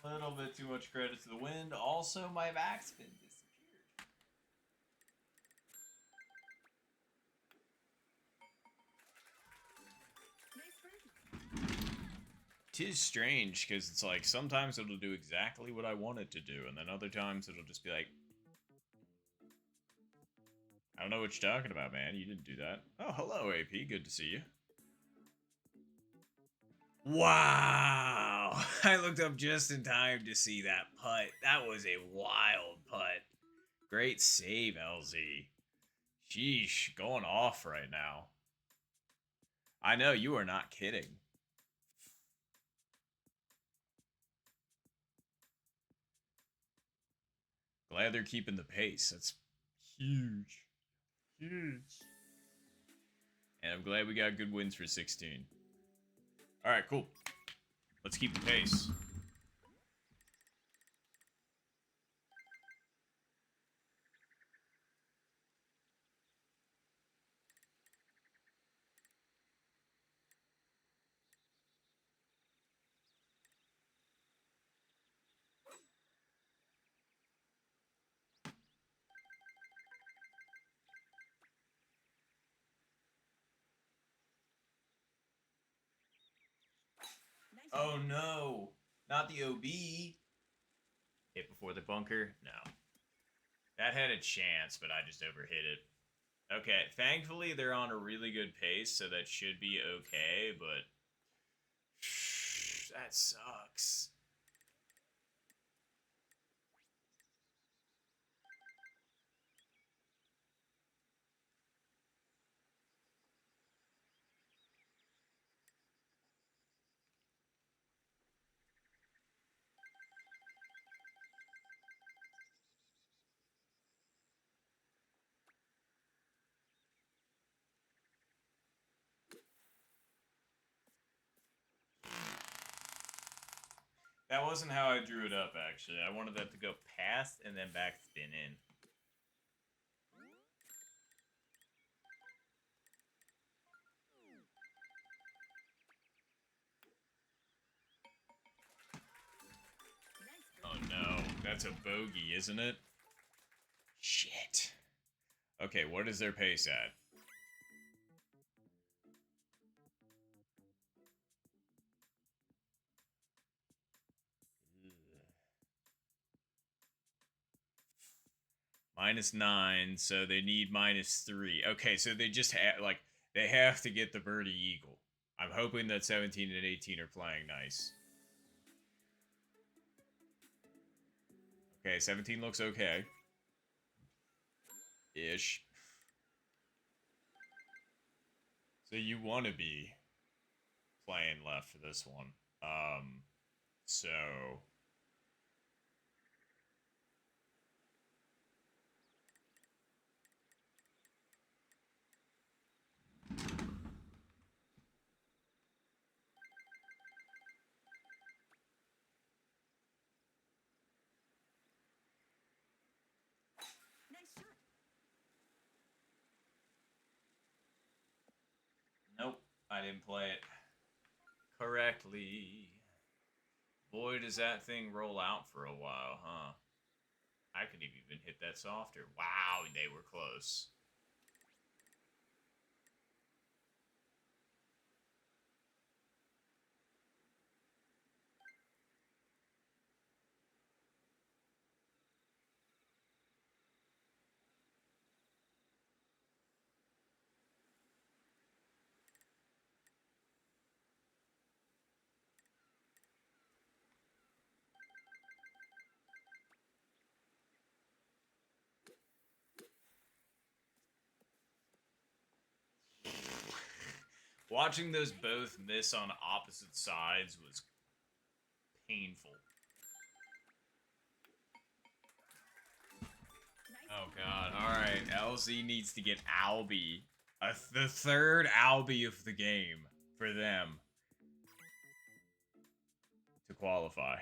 Speaker 3: A little bit too much credit to the wind. Also, my backspin disappeared.
Speaker 2: Nice birdie.
Speaker 1: Tis strange because it's like sometimes it'll do exactly what I want it to do, and then other times it'll just be like, I don't know what you're talking about, man. You didn't do that. Oh, hello, AP. Good to see you. Wow! I looked up just in time to see that putt. That was a wild putt. Great save, LZ. Sheesh, going off right now. I know, you are not kidding. Glad they're keeping the pace. That's huge. Huge. And I'm glad we got good wins for 16. Alright, cool. Let's keep the pace.
Speaker 2: Nice
Speaker 3: Oh
Speaker 2: shot.
Speaker 3: no! Not the OB.
Speaker 1: Hit before the bunker? No. That had a chance, but I just overhit it. Okay, thankfully they're on a really good pace, so that should be okay, but that sucks.
Speaker 3: That wasn't how I drew it up, actually. I wanted that to go past and then backspin in.
Speaker 2: Nice
Speaker 1: Oh
Speaker 2: birdie.
Speaker 1: no, that's a bogey, isn't it? Shit. Okay, what is their pace at? -9, so they need -3. Okay, so they just have like they have to get the birdie eagle. I'm hoping that 17 and 18 are playing nice. Okay, 17 looks okay. Ish. So you want to be playing left for this one. So I didn't play it correctly. Boy, does that thing roll out for a while, huh? I could have even hit that softer. Wow, they were close. Watching those both miss on opposite sides was painful.
Speaker 2: Nice
Speaker 1: Oh
Speaker 2: one.
Speaker 1: god, alright. LZ needs to get Albie. The third Albie of the game for them to qualify.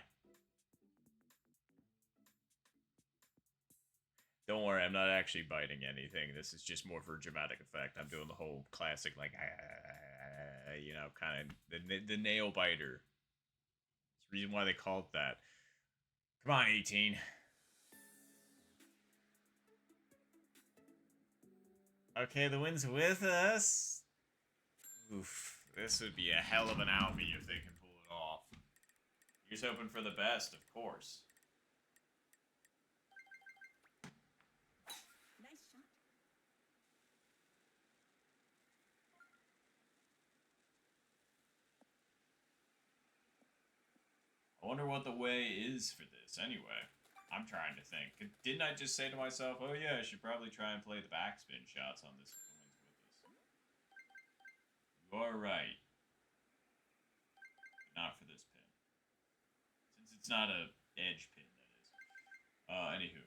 Speaker 1: Don't worry, I'm not actually biting anything. This is just more for dramatic effect. I'm doing the whole classic, like, you know, kind of the nail biter. It's the reason why they call it that. Come on, 18. Okay, the win's with us. Oof, this would be a hell of an Albie if they can pull it off. Here's hoping for the best, of course.
Speaker 2: Nice shot.
Speaker 1: I wonder what the way is for this anyway. I'm trying to think. Didn't I just say to myself, oh yeah, I should probably try and play the backspin shots on this if the wind's with us. You are right. But not for this pin. Since it's not a edge pin, that is. Anywho.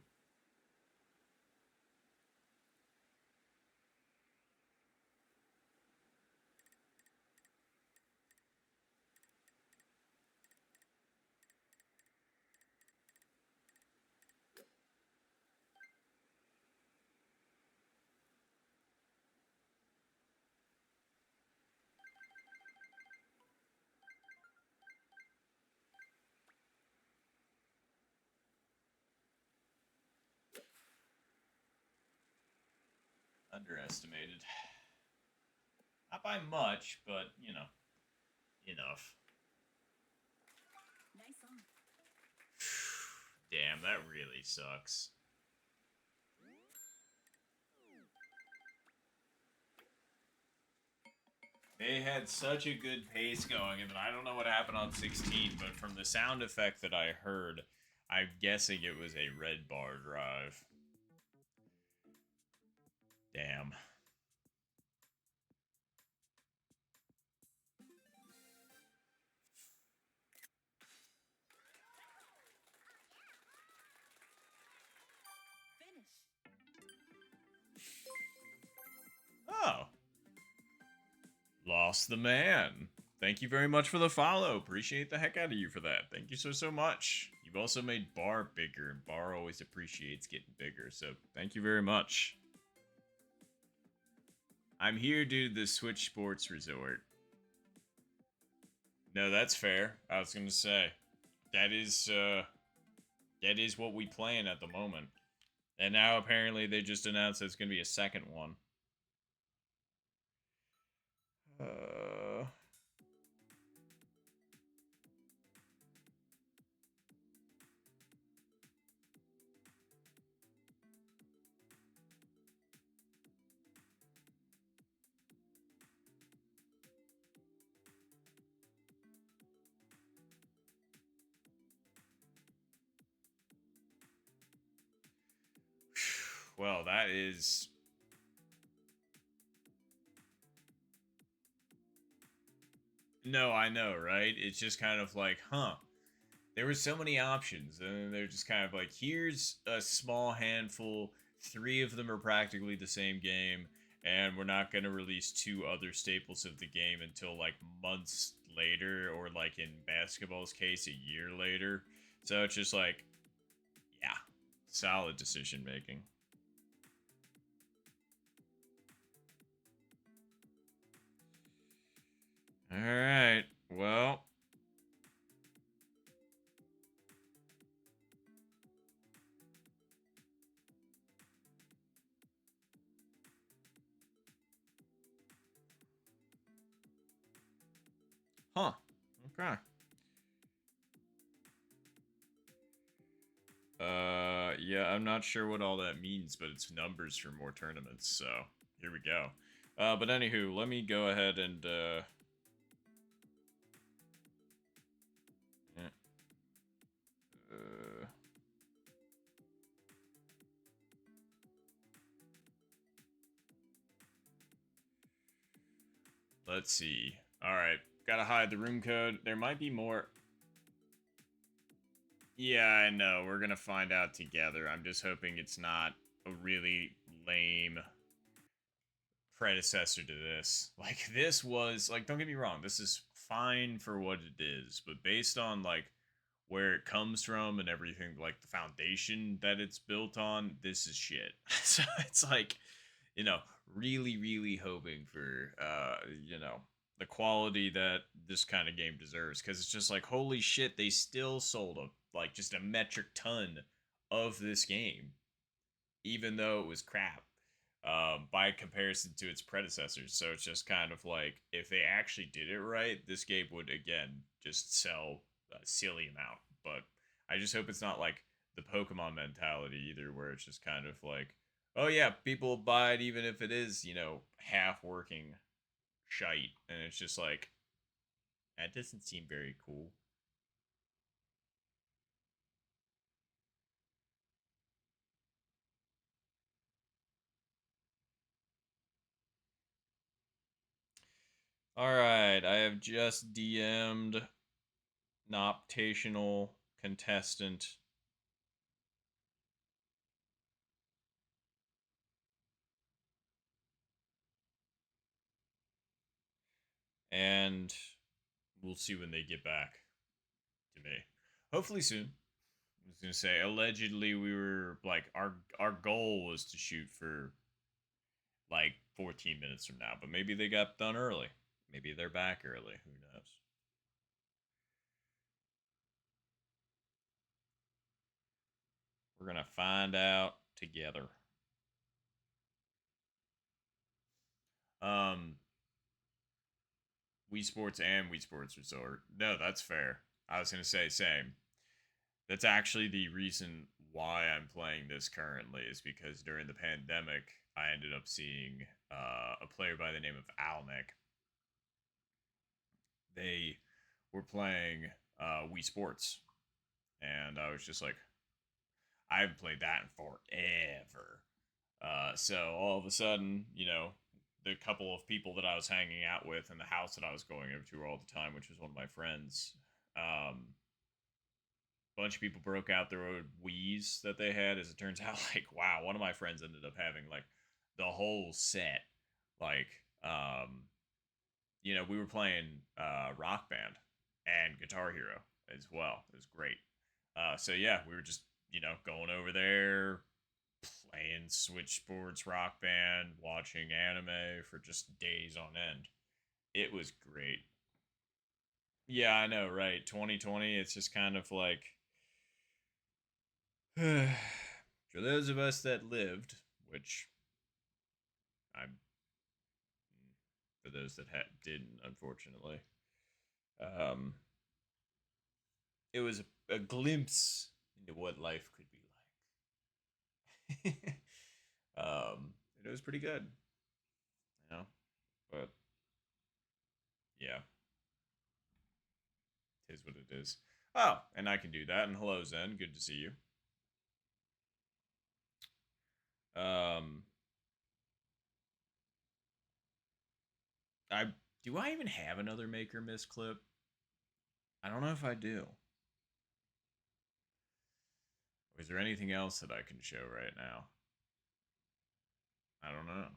Speaker 1: Underestimated. Not by much, but, you know, enough.
Speaker 2: Nice on.
Speaker 1: Damn, that really sucks. They had such a good pace going, and I don't know what happened on 16, but from the sound effect that I heard, I'm guessing it was a red bar drive. Damn.
Speaker 2: Finish.
Speaker 1: Oh. Lost the man. Thank you very much for the follow. Appreciate the heck out of you for that. Thank you so much. You've also made Bar bigger, and Bar always appreciates getting bigger, so thank you very much. I'm here due to the Switch Sports Resort. No, that's fair. I was gonna say. That is what we plan at the moment. And now apparently they just announced there's gonna be a second one. Well, that is... No, I know, right? It's just kind of like, huh. There were so many options, and they're just kind of like, here's a small handful, 3 of them are practically the same game, and we're not going to release 2 other staples of the game until, like, months later, or, like, in basketball's case, a year later. So it's just like, yeah, solid decision making. All right. Well. Huh. Okay. Yeah, I'm not sure what all that means, but it's numbers for more tournaments, so here we go. But anywho, let me go ahead and, eh, uh, let's see. Alright, gotta hide the room code. There might be more. Yeah, I know. We're gonna find out together. I'm just hoping it's not a really lame predecessor to this. Like, this was, like, don't get me wrong, this is fine for what it is, but based on, like, where it comes from and everything, like, the foundation that it's built on, this is shit. So it's like, you know, really, really hoping for, the quality that this kind of game deserves. Because it's just like, holy shit, they still sold like, just a metric ton of this game even though it was crap by comparison to its predecessors. So it's just kind of like if they actually did it right, this game would again just sell a silly amount. But I just hope it's not like the Pokemon mentality either, where it's just kind of like, oh yeah, people buy it even if it is half working shite, and it's just like that doesn't seem very cool. All right, I have just DM'd Noptational contestant. And we'll see when they get back to me. Hopefully soon. I was gonna say, allegedly, we were like our goal was to shoot for like 14 minutes from now, but maybe they got done early. Maybe they're back early. Who knows? We're gonna find out together. Um, Wii Sports and Wii Sports Resort. No, that's fair. I was gonna say same. That's actually the reason why I'm playing this currently is because during the pandemic, I ended up seeing a player by the name of Almec. They were playing Wii Sports, and I was just like, I haven't played that in forever. So all of a sudden, the couple of people that I was hanging out with in the house that I was going over to all the time, which was one of my friends, bunch of people broke out their own Wii's that they had. As it turns out, like wow, one of my friends ended up having like the whole set. Like, we were playing Rock Band and Guitar Hero as well. It was great. So yeah, we were just going over there, playing Switch Sports Rock Band, watching anime for just days on end. It was great. Yeah, I know, right? 2020, it's just kind of like for those of us that lived, which I'm for those that didn't, unfortunately, um, it was a glimpse into what life could be like. It was pretty good, you know. But yeah, it is what it is. Oh, and I can do that. And hello, Zen. Good to see you. Um, I do I even have another Maker Miss clip? I don't know if I do. Is there anything else that I can show right now? I don't know.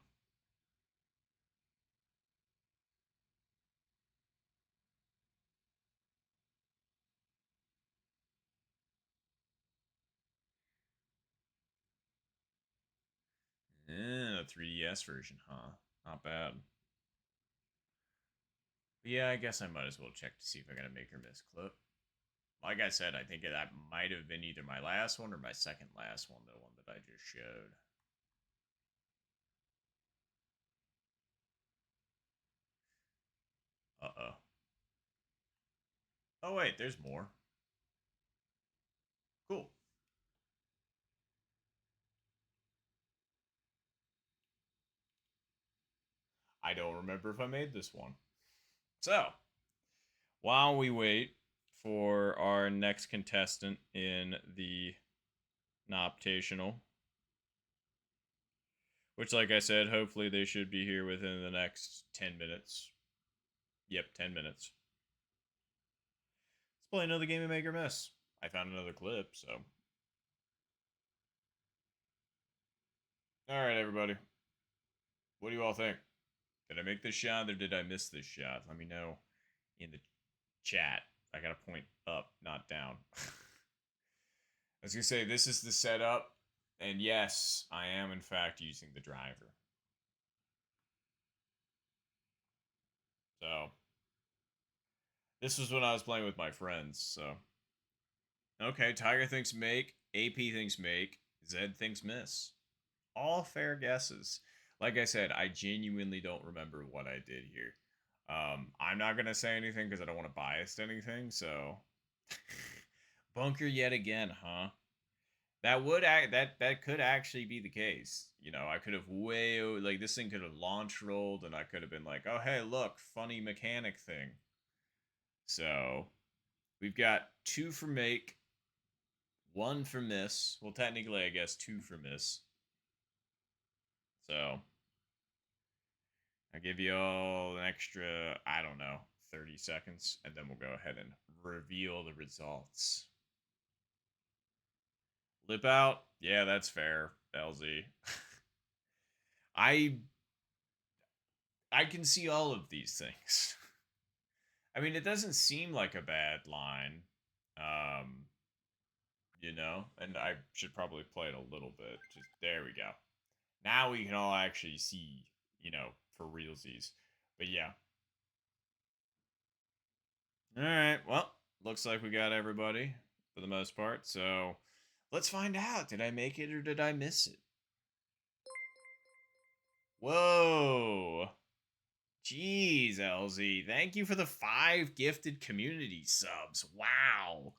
Speaker 1: Yeah, 3DS version, huh? Not bad. Yeah, I guess I might as well check to see if I got a make or miss clip. Like I said, I think that might have been either my last one or my second last one, the one that I just showed. Uh-oh. Oh, wait, there's more. Cool. I don't remember if I made this one. So, while we wait for our next contestant in the Noptational, which, like I said, hopefully they should be here within the next 10 minutes. Yep, 10 minutes. Let's play another game of Make or Miss. I found another clip, so. Alright, everybody. What do you all think? Did I make this shot or did I miss this shot? Let me know in the chat. I gotta point up, not down. I was gonna say, this is the setup, and yes, I am in fact using the driver. So, this was when I was playing with my friends, so. Okay, Tiger thinks make, AP thinks make, Zed thinks miss. All fair guesses. Like I said, I genuinely don't remember what I did here. I'm not gonna say anything because I don't want to bias anything. So, bunker yet again, huh? That would that could actually be the case. You know, I could have like this thing could have launch rolled, and I could have been like, oh hey, look, funny mechanic thing. So we've got 2 for make, 1 for miss. Well, technically, I guess 2 for miss. So I'll give you all an extra, I don't know, 30 seconds, and then we'll go ahead and reveal the results. Lip out? Yeah, that's fair, LZ. I can see all of these things. I mean, it doesn't seem like a bad line. You know, and I should probably play it a little bit. Just there we go. Now we can all actually see, you know, for realsies. But yeah. All right. Well, looks like we got everybody for the most part. So let's find out. Did I make it or did I miss it? Whoa. Jeez, LZ. Thank you for the 5 gifted community subs. Wow.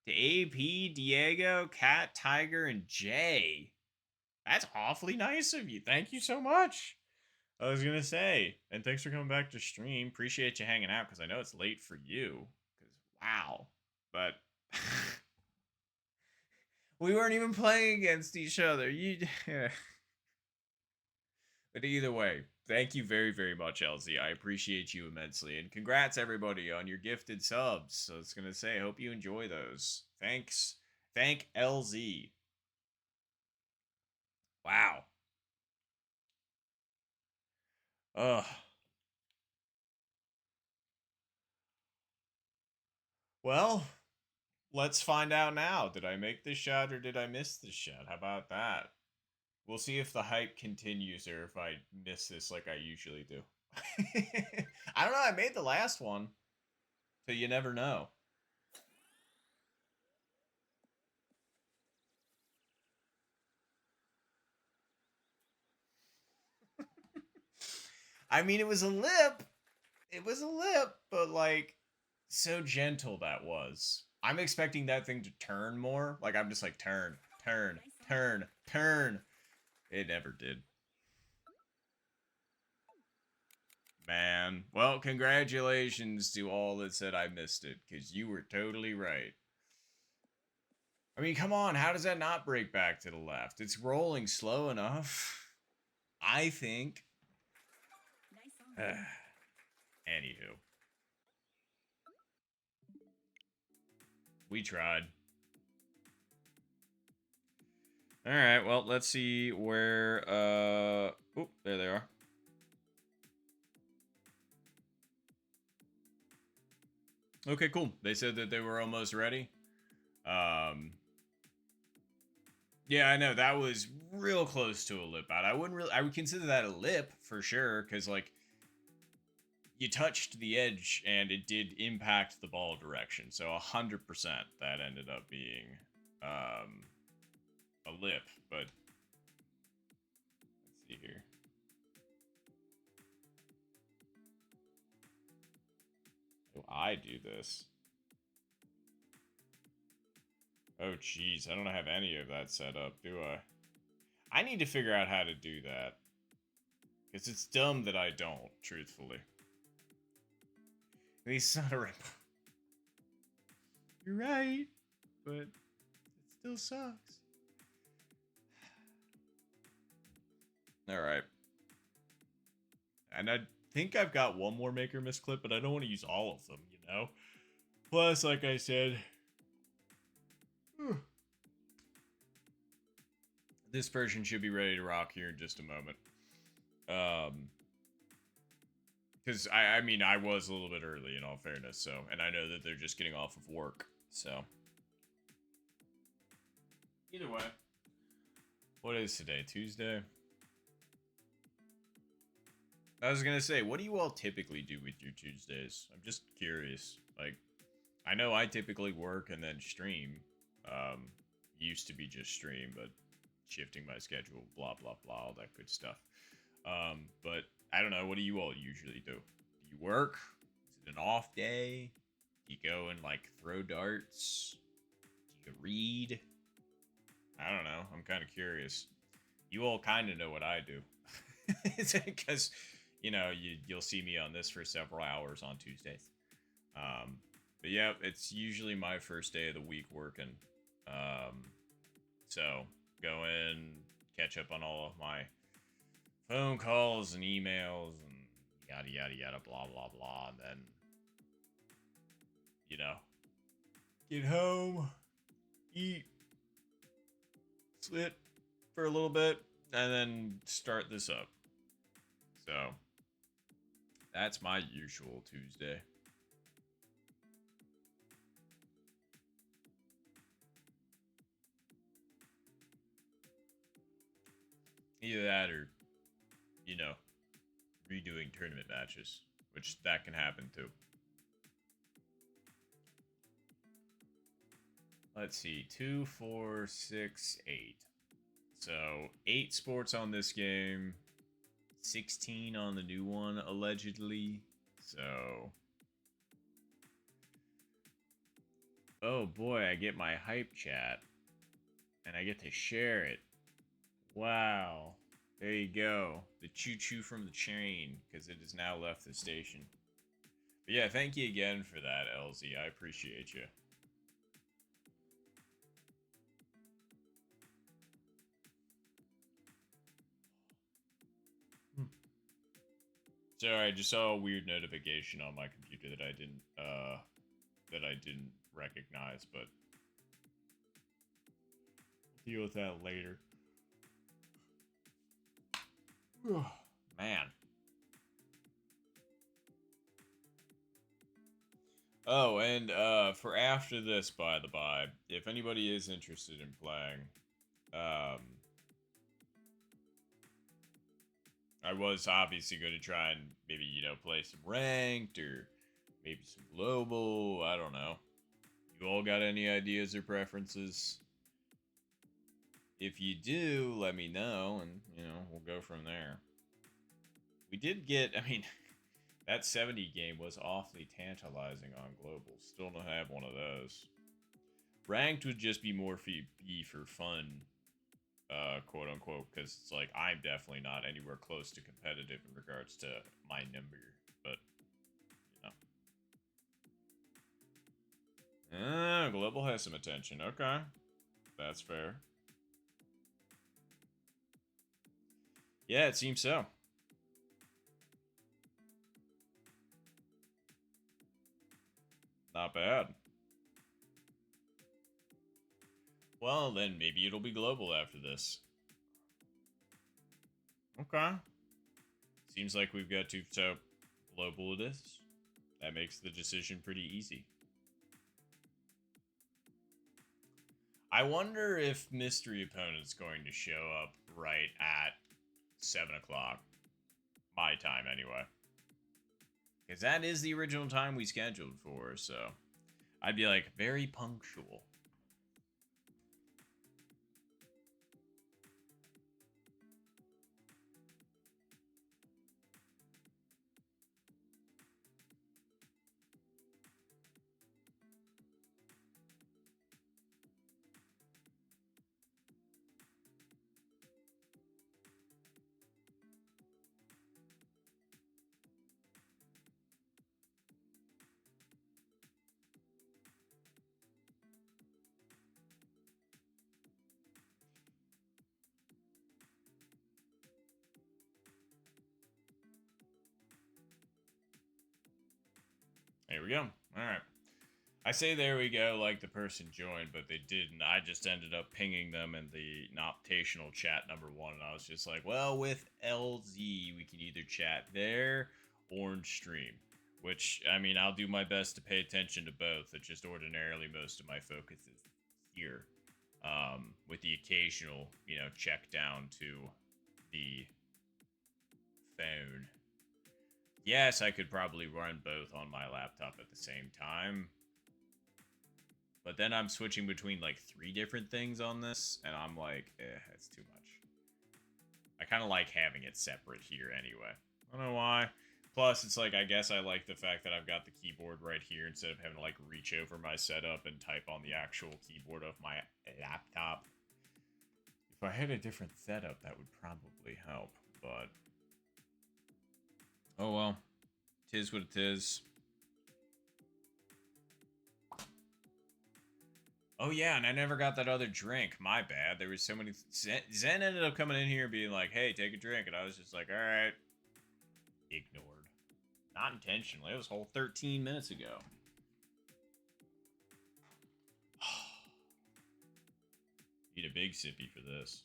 Speaker 1: To AP, Diego, Cat, Tiger, and Jay. That's awfully nice of you. Thank you so much. I was going to say, and thanks for coming back to stream. Appreciate you hanging out because I know it's late for you. Because, wow. But we weren't even playing against each other. But either way, thank you very, very much, LZ. I appreciate you immensely. And congrats, everybody, on your gifted subs. So it's going to say, hope you enjoy those. Thanks. Thank LZ. Wow. Ugh. Well, let's find out now. Did I make this shot or did I miss this shot? How about that? We'll see if the hype continues or if I miss this like I usually do. I don't know. I made the last one. So you never know. I mean, it was a lip. It was a lip, but like so gentle that was. I'm expecting that thing to turn more. Like I'm just like turn, turn, turn, turn. It never did. Man. Well, congratulations to all that said I missed it, because you were totally right. I mean, come on, how does that not break back to the left? It's rolling slow enough. I think.
Speaker 2: Nice on.
Speaker 1: Anywho. We tried. Alright, well, let's see where, oh, there they are. Okay, cool. They said that they were almost ready. Yeah, I know that was real close to a lip out. I would consider that a lip for sure, because like, you touched the edge and it did impact the ball direction. So 100% that ended up being a lip. But let's see here. Do I do this? Oh, jeez. I don't have any of that set up, do I? I need to figure out how to do that. Because it's dumb that I don't, truthfully. At least it's not a rainbow. You're right, but it still sucks. Alright. And I think I've got one more Maker Miss clip, but I don't want to use all of them, you know? Plus, like I said... this version should be ready to rock here in just a moment. Because, I mean, I was a little bit early, in all fairness, so... And I know that they're just getting off of work, so... Either way. What is today? Tuesday? I was gonna say, what do you all typically do with your Tuesdays? I'm just curious. Like, I know I typically work and then stream. Used to be just stream, but shifting my schedule, blah, blah, blah, all that good stuff. But I don't know, what do you all usually do? Do you work? Is it an off day? Do you go and, like, throw darts? Do you read? I don't know. I'm kind of curious. You all kind of know what I do. Because, you know, you'll see me on this for several hours on Tuesdays. But yeah, it's usually my first day of the week working. So go in, catch up on all of my phone calls and emails and yada, yada, yada, blah, blah, blah. And then, you know, get home, eat, sleep for a little bit, and then start this up. So that's my usual Tuesday. Either that or, you know, redoing tournament matches, which that can happen too. Let's see, 2, 4, 6, 8. So 8 sports on this game, 16 on the new one, allegedly. So, oh boy, I get my hype chat, and I get to share it. Wow. There you go. The choo-choo from the train, because it has now left the station. But yeah, thank you again for that, LZ. I appreciate you. Sorry, I just saw a weird notification on my computer that I didn't recognize, but deal with that later. Man. Oh, and for after this, by the by, if anybody is interested in playing, I was obviously going to try and maybe, you know, play some ranked or maybe some global. I don't know. You all got any ideas or preferences? If you do, let me know, and, you know, we'll go from there. We did get, I mean, that 70 game was awfully tantalizing on global. Still don't have one of those. Ranked would just be more for fun, quote unquote, because it's like, I'm definitely not anywhere close to competitive in regards to my number, but, you know. Global has some attention. Okay. That's fair. Yeah, it seems so. Not bad. Well, then maybe it'll be global after this. Okay. Seems like we've got to, so global it is. That makes the decision pretty easy. I wonder if mystery opponent's going to show up right at 7 o'clock. My time, anyway. Because that is the original time we scheduled for, so I'd be like very punctual. There we go. All right. I say there we go like the person joined, but they didn't. I just ended up pinging them in the Noptational chat #1, and I was just like, well, with LZ, we can either chat there or in stream. Which, I mean, I'll do my best to pay attention to both. It's just ordinarily most of my focus is here. With the occasional, check down to the phone. Yes, I could probably run both on my laptop at the same time. But then I'm switching between like 3 different things on this, and I'm like, that's too much. I kind of like having it separate here anyway. I don't know why. Plus, it's like, I guess I like the fact that I've got the keyboard right here instead of having to like reach over my setup and type on the actual keyboard of my laptop. If I had a different setup, that would probably help, but oh well. Tis what it is. Oh yeah, and I never got that other drink. My bad. There was so many. Zen ended up coming in here and being like, "Hey, take a drink," and I was just like, "All right." Ignored. Not intentionally. It was a whole 13 minutes ago. Need a big sippy for this.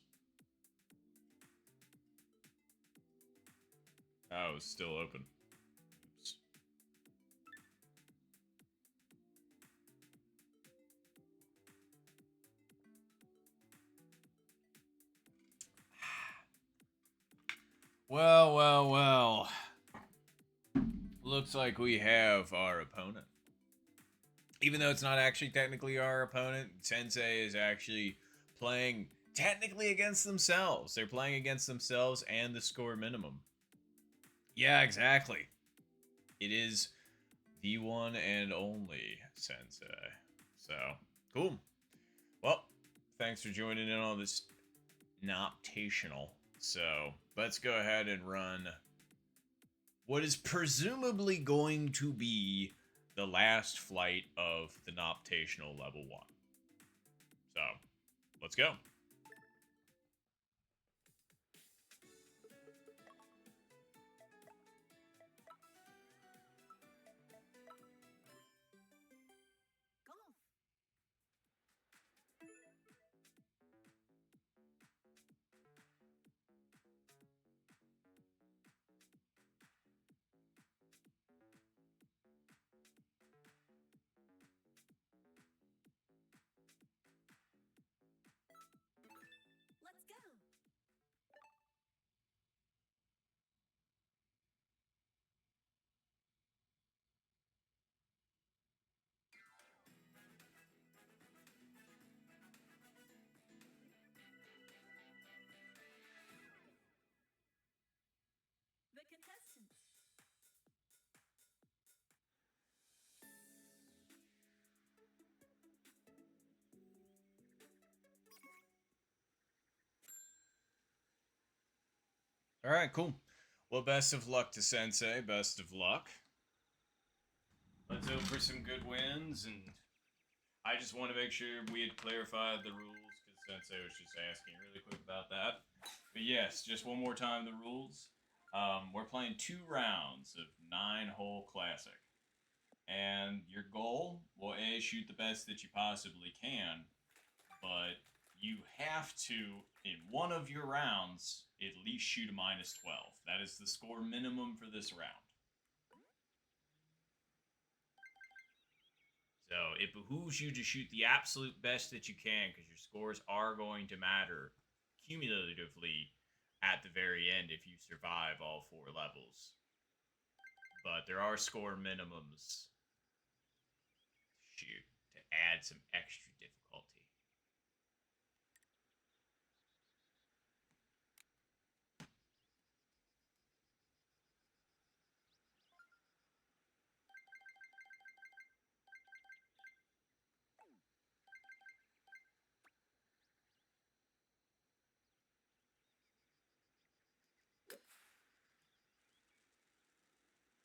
Speaker 1: Oh, it's still open. Oops. Well, well, well. Looks like we have our opponent. Even though it's not actually technically our opponent, Sensei is actually playing technically against themselves. They're playing against themselves and the score minimum. Yeah, exactly. It is the one and only Sensei. So, cool. Well, thanks for joining in on this Noptational. So, let's go ahead and run what is presumably going to be the last flight of the Noptational Level 1. So, let's go.
Speaker 2: Golf. Let's go. The contestants.
Speaker 1: All right, cool. Well, best of luck to Sensei. Best of luck. Let's hope for some good wins. And I just want to make sure we had clarified the rules because Sensei was just asking really quick about that. But yes, just one more time the rules. We're playing 2 rounds of 9-hole classic. And your goal will A, shoot the best that you possibly can, but you have to, in one of your rounds, at least shoot a -12. That is the score minimum for this round. So it behooves you to shoot the absolute best that you can because your scores are going to matter cumulatively at the very end if you survive all 4 levels. but there are score minimums. Shoot, to add some extra difficulty.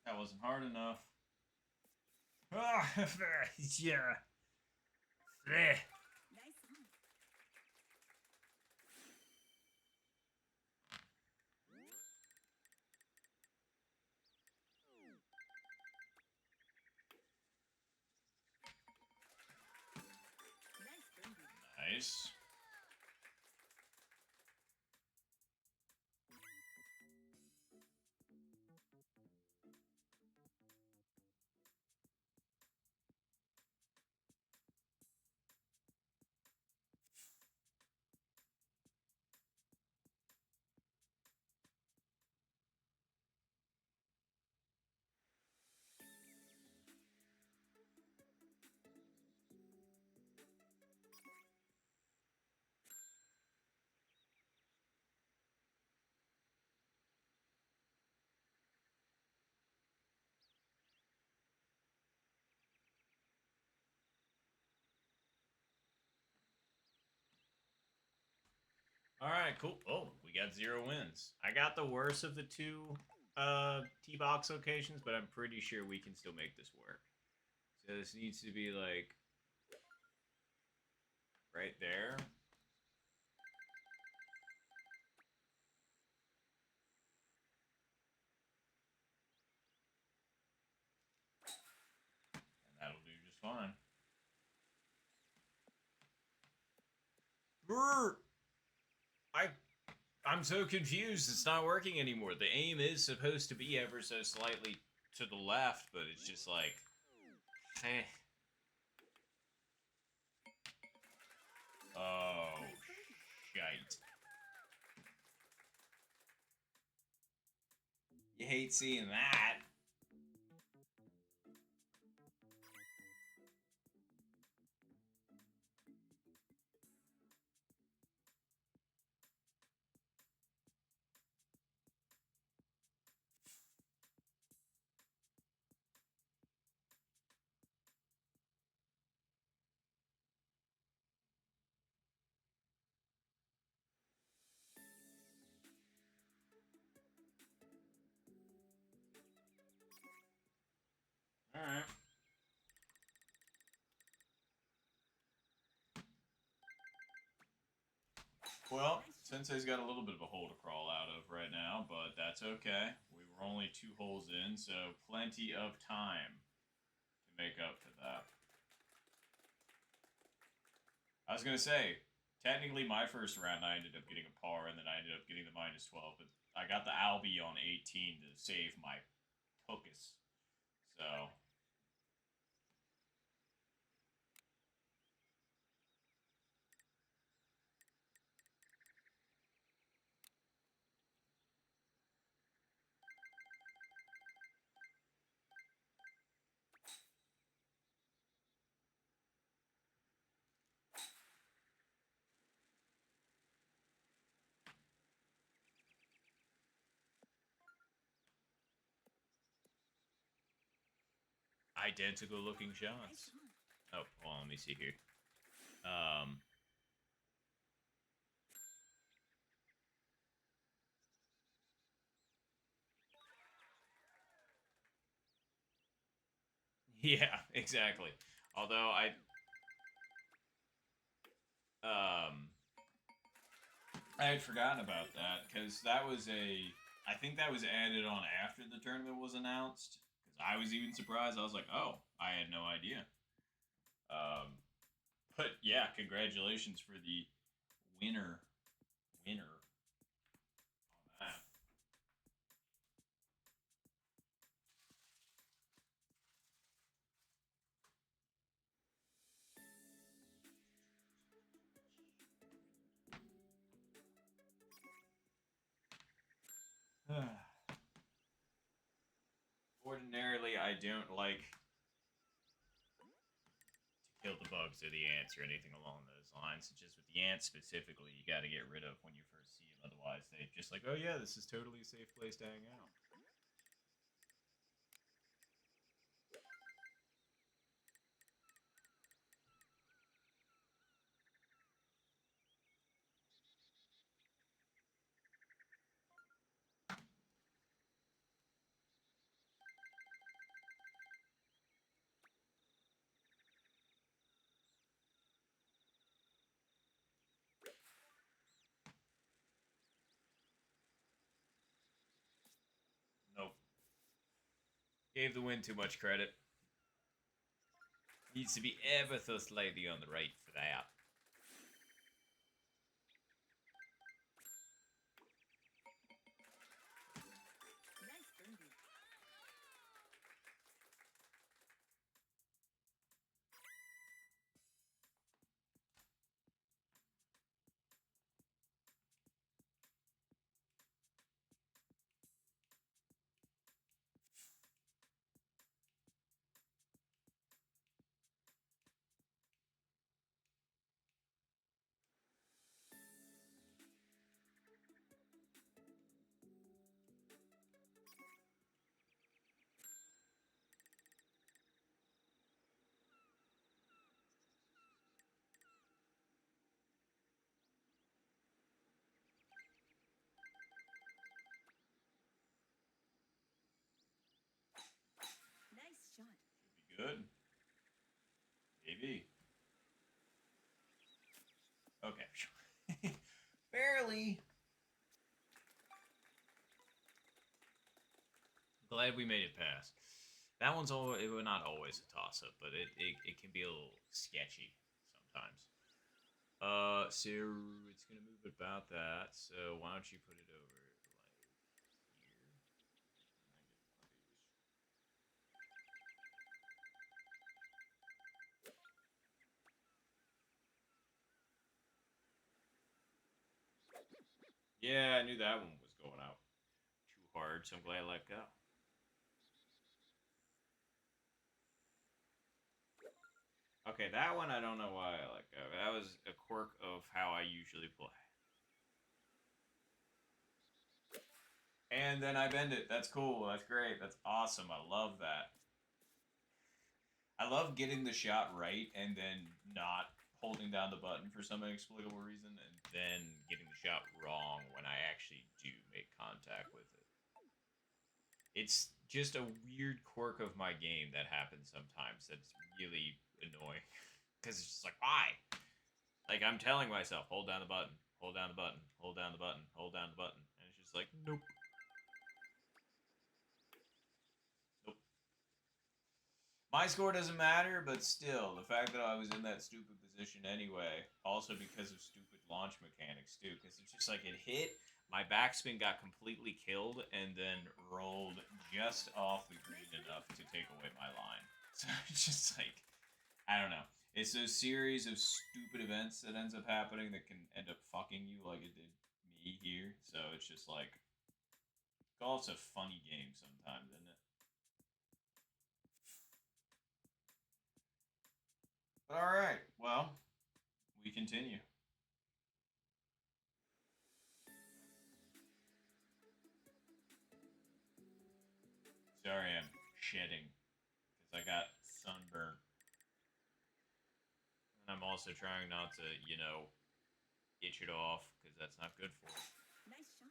Speaker 1: That wasn't hard enough. Ah, yeah.
Speaker 2: Nice one. Nice burger.
Speaker 1: Nice. All right, cool. Oh, we got 0 wins. I got the worst of the two T-box locations, but I'm pretty sure we can still make this work. So this needs to be like right there. And that'll do just fine. Brr! I'm so confused. It's not working anymore. The aim is supposed to be ever so slightly to the left, but it's just like, eh. Oh, shite. You hate seeing that. Alright. Well, Sensei's got a little bit of a hole to crawl out of right now, but that's okay. We were only 2 holes in, so plenty of time to make up for that. I was gonna say, technically my first round I ended up getting a par, and then I ended up getting the -12, but I got the Albie on 18 to save my focus. So identical looking shots.
Speaker 2: Nice one.
Speaker 1: Oh, well, let me see here. Um, yeah, exactly. Although um, I had forgotten about that because that was I think that was added on after the tournament was announced. Because I was even surprised. I was like, oh, I had no idea. Um, but yeah, congratulations for the winner, winner on that. ordinarily I don't like to kill the bugs or the ants or anything along those lines. It's just with the ants specifically, you got to get rid of when you first see them. Otherwise, they just like, oh yeah, this is totally a safe place to hang out. Nope. Gave the wind too much credit. Needs to be ever so slightly on the right for that.
Speaker 2: Nice birdie. Nice shot.
Speaker 1: Should be good. Maybe. Okay. Barely. Glad we made it past. That one's always, well, not always a toss up, but it can be a little sketchy sometimes. So it's gonna move about that. So why don't you put it over like here? Yeah, I knew that one was going out too hard, so I'm glad I let go. Okay, that one I don't know why I let go. That was a quirk of how I usually play. And then I bend it. That's cool. That's great. That's awesome. I love that. I love getting the shot right and then not holding down the button for some inexplicable reason and then getting the shot wrong when I actually do make contact with it. It's just a weird quirk of my game that happens sometimes that's really annoying. Because it's just like, why? Like, I'm telling myself, hold down the button, hold down the button, hold down the button, hold down the button. And it's just like, nope. Nope. My score doesn't matter, but still, the fact that I was in that stupid position anyway, also because of stupid launch mechanics too, because it's just like it hit, my backspin got completely killed, and then rolled just off the green enough to take away my line. So it's just like, I don't know. It's those series of stupid events that ends up happening that can end up fucking you like it did me here. So it's just like, golf's a funny game sometimes, isn't it? But all right, well, we continue. Sorry, I'm shedding because I got sunburn, and I'm also trying not to, itch it off because that's not good for it.
Speaker 2: Nice shot.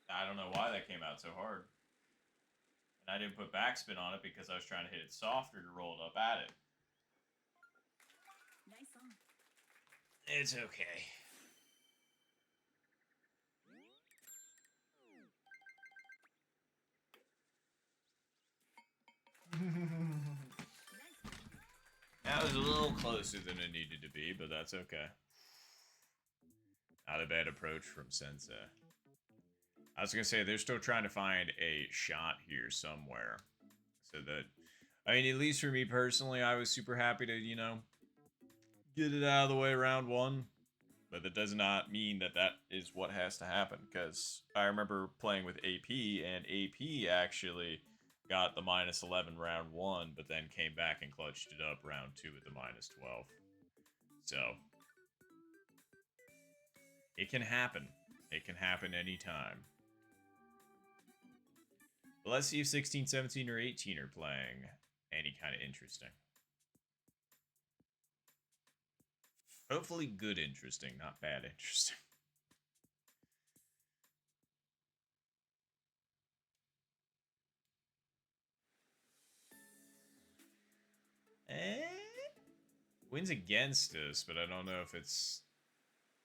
Speaker 1: I don't know why that came out so hard. And I didn't put backspin on it because I was trying to hit it softer to roll it up at it.
Speaker 2: Nice on.
Speaker 1: It's okay. was a little closer than it needed to be, but that's okay. Not a bad approach from Sensei. I was gonna say they're still trying to find a shot here somewhere, so that I mean, at least for me personally, I was super happy to get it out of the way round one. But that does not mean that that is what has to happen, because I remember playing with AP, and AP actually got the -11 round one, but then came back and clutched it up round two with the -12. So it can happen. It can happen anytime. But let's see if 16, 17, or 18 are playing any kind of interesting. Hopefully good interesting, not bad interesting. Wins against us, but I don't know if it's...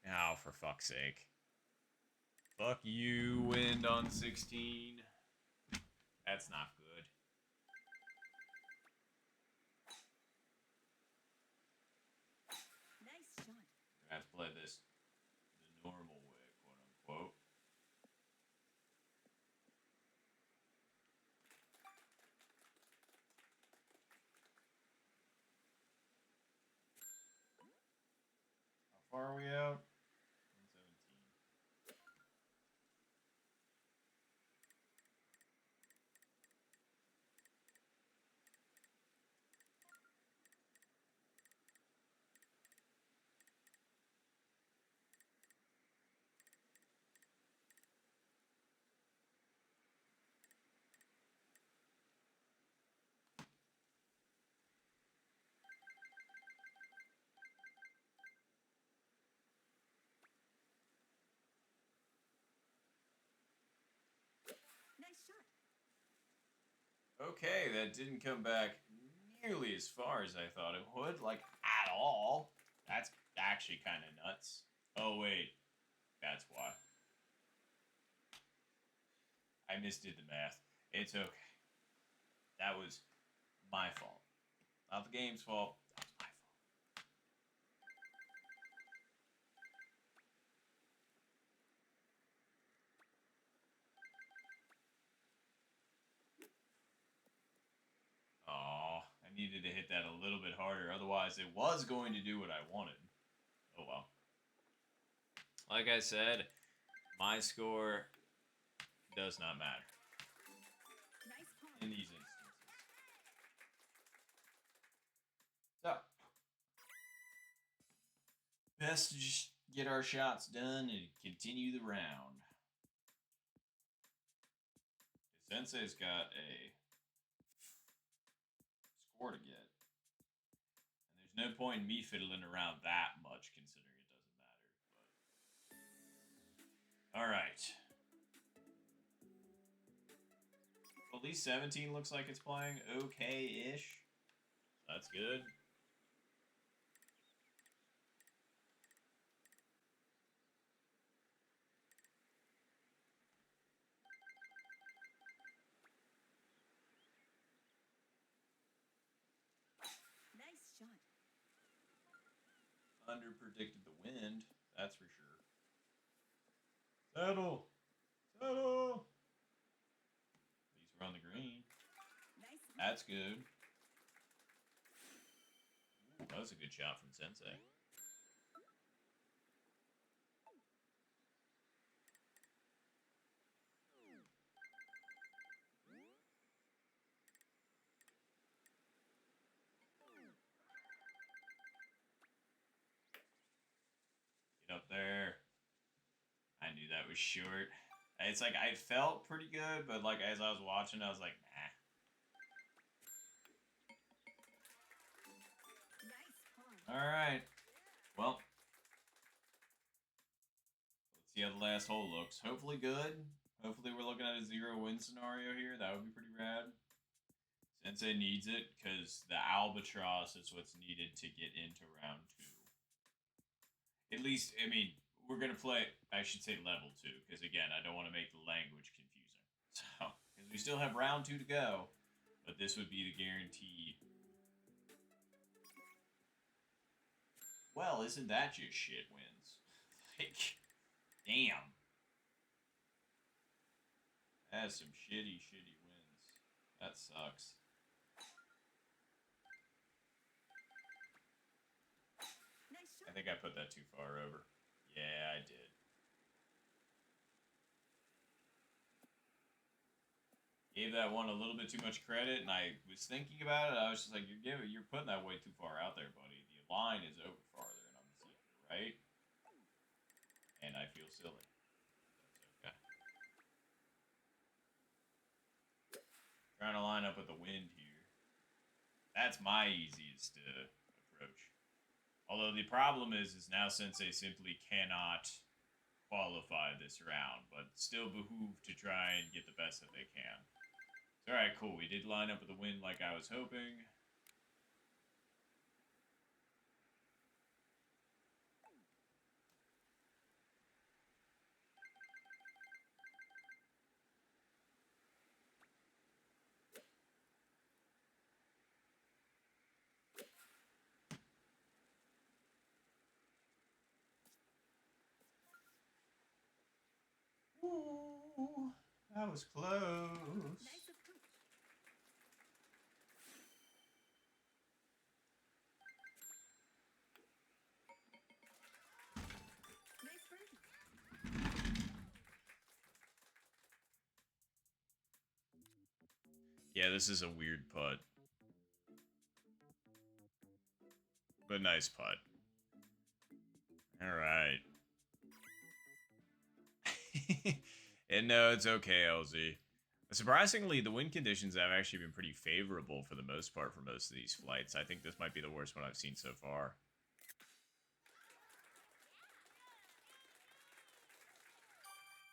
Speaker 1: Oh, for fuck's sake. Fuck you, wind on 16. That's not good.
Speaker 2: Nice shot.
Speaker 1: I have to play this the normal way, quote unquote. How far are we out? 117.
Speaker 2: Nice shot.
Speaker 1: Okay, that didn't come back nearly as far as I thought it would, like at all. That's actually kind of nuts. Oh, wait. That's why. I misdid the math. It's okay. That was my fault. Not the game's fault. That was my fault. Aw, I needed to hit that a little bit harder. Otherwise, it was going to do what I wanted. Oh well. Like I said, my score does not matter
Speaker 2: Nice pawn.
Speaker 1: in these instances. So, best to just get our shots done and continue the round. Sensei's got a score to get. And there's no point in me fiddling around that much considering it doesn't matter. But alright. At least 17 looks like it's playing okay-ish. That's good.
Speaker 2: Nice shot.
Speaker 1: Under-predicted the wind, that's for sure. Settle! Settle! At least we're on the green.
Speaker 2: Nice.
Speaker 1: That's good. Ooh, that was a good shot from Sensei. Get up there. I knew that was short. It's like I felt pretty good, but like as I was watching, I was like, nah.
Speaker 2: Nice pawn.
Speaker 1: All right. Well, let's see how the last hole looks. Hopefully good. Hopefully we're looking at a 0-win scenario here. That would be pretty rad. Sensei needs it because the albatross is what's needed to get into round two. At least, I mean, we're going to play, I should say level two, because again, I don't want to make the language confusing. So, because we still have round two to go, but this would be the guarantee well, isn't that just shit wins? Like, damn. That's some shitty wins. That sucks.
Speaker 2: Nice
Speaker 1: I
Speaker 2: shot.
Speaker 1: think I put that too far over. Yeah, I did. Gave that one a little bit too much credit, and I was thinking about it. I was just like, you're putting that way too far out there, buddy. The line is over farther, and I'm seeing the right, and I feel silly. That's okay. Trying to line up with the wind here. That's my easiest approach. Although the problem is now Sensei simply cannot qualify this round, but still behoove to try and get the best that they can. Alright, cool. We did line up with the wind like I was hoping. Ooh, that was close.
Speaker 2: Nice approach. Nice birdie.
Speaker 1: Yeah, this is a weird putt. But nice putt. Alright. And no, it's okay, LZ. Surprisingly, the wind conditions have actually been pretty favorable for the most part for most of these flights. I think this might be the worst one I've seen so far.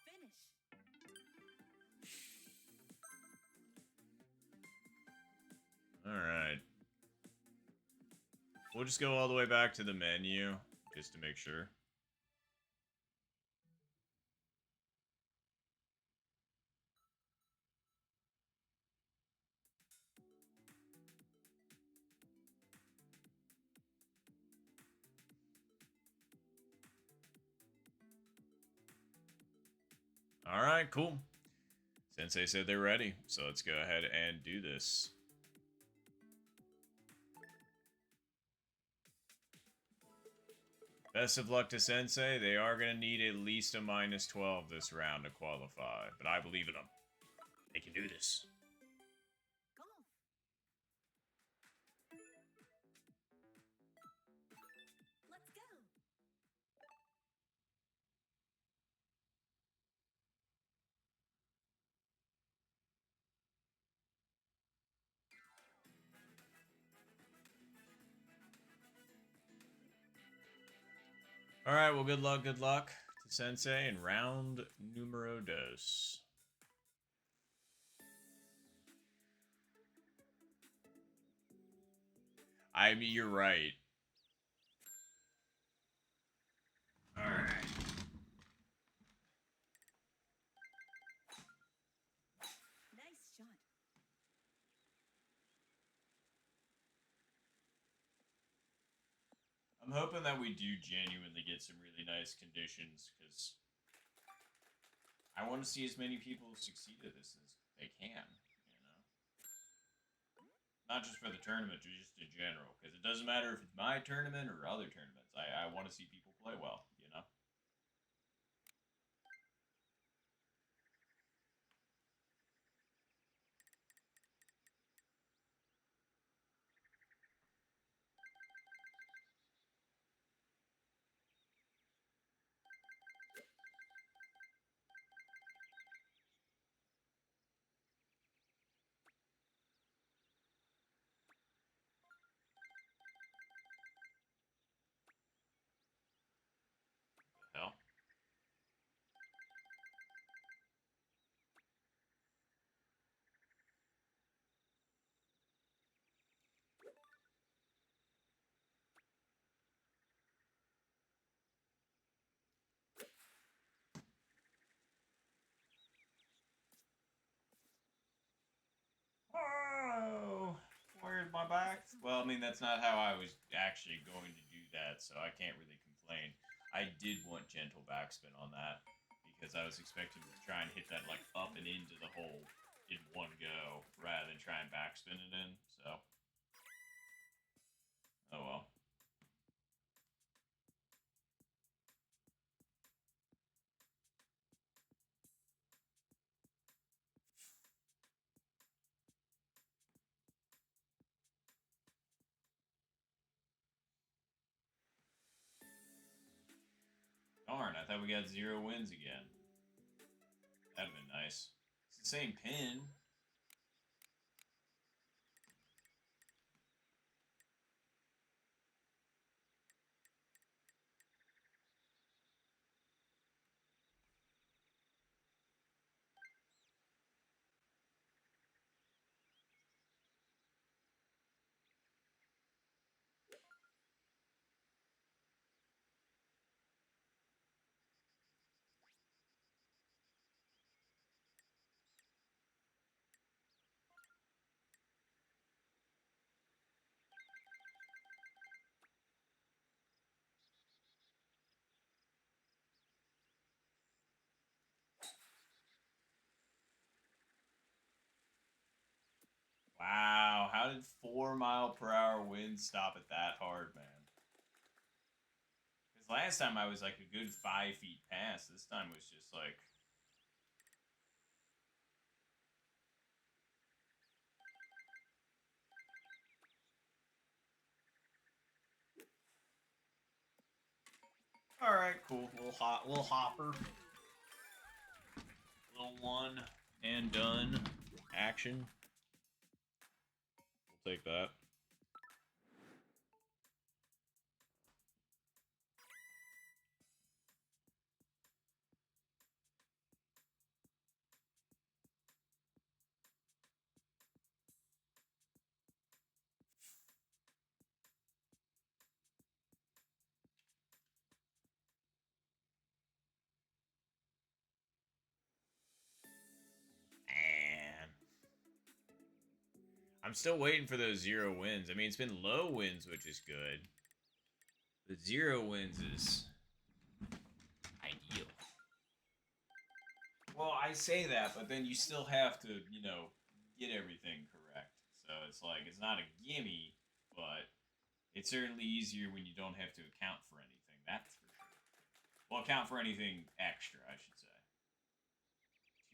Speaker 2: Finish.
Speaker 1: Alright. We'll just go all the way back to the menu, just to make sure. Alright, cool. Sensei said they're ready, so let's go ahead and do this. Best of luck to Sensei. They are going to need at least a -12 this round to qualify, but I believe in them. They can do this.
Speaker 2: Golf. Let's go.
Speaker 1: Alright, well, good luck to Sensei in round numero dos. I mean, you're right. Alright.
Speaker 2: Nice shot.
Speaker 1: I'm hoping that we do genuinely get some really nice conditions, because I want to see as many people succeed at this as they can, you know? Not just for the tournament, but just in general, because it doesn't matter if it's my tournament or other tournaments. I want to see people play well, you know? Hell. Oh, where's my back? Well, I mean, that's not how I was actually going to do that, so I can't really complain. I did want gentle backspin on that because I was expecting to try and hit that like up and into the hole in one go rather than try and backspin it in. So, oh well. Darn, I thought we got 0 wins again. That'd been nice. It's the same pin. Wow, how did 4 mile per hour winds stop it that hard, man? Because last time I was like a good 5 feet past. This time was just like. All right, cool. Little hopper. Little one and done action. We'll take that. Man. I'm still waiting for those 0 wins. I mean, it's been low wins, which is good. The 0 wins is ideal. Well, I say that, but then you still have to, get everything correct. So it's like, it's not a gimme, but it's certainly easier when you don't have to account for anything. That's for sure. Well, account for anything extra, I should say.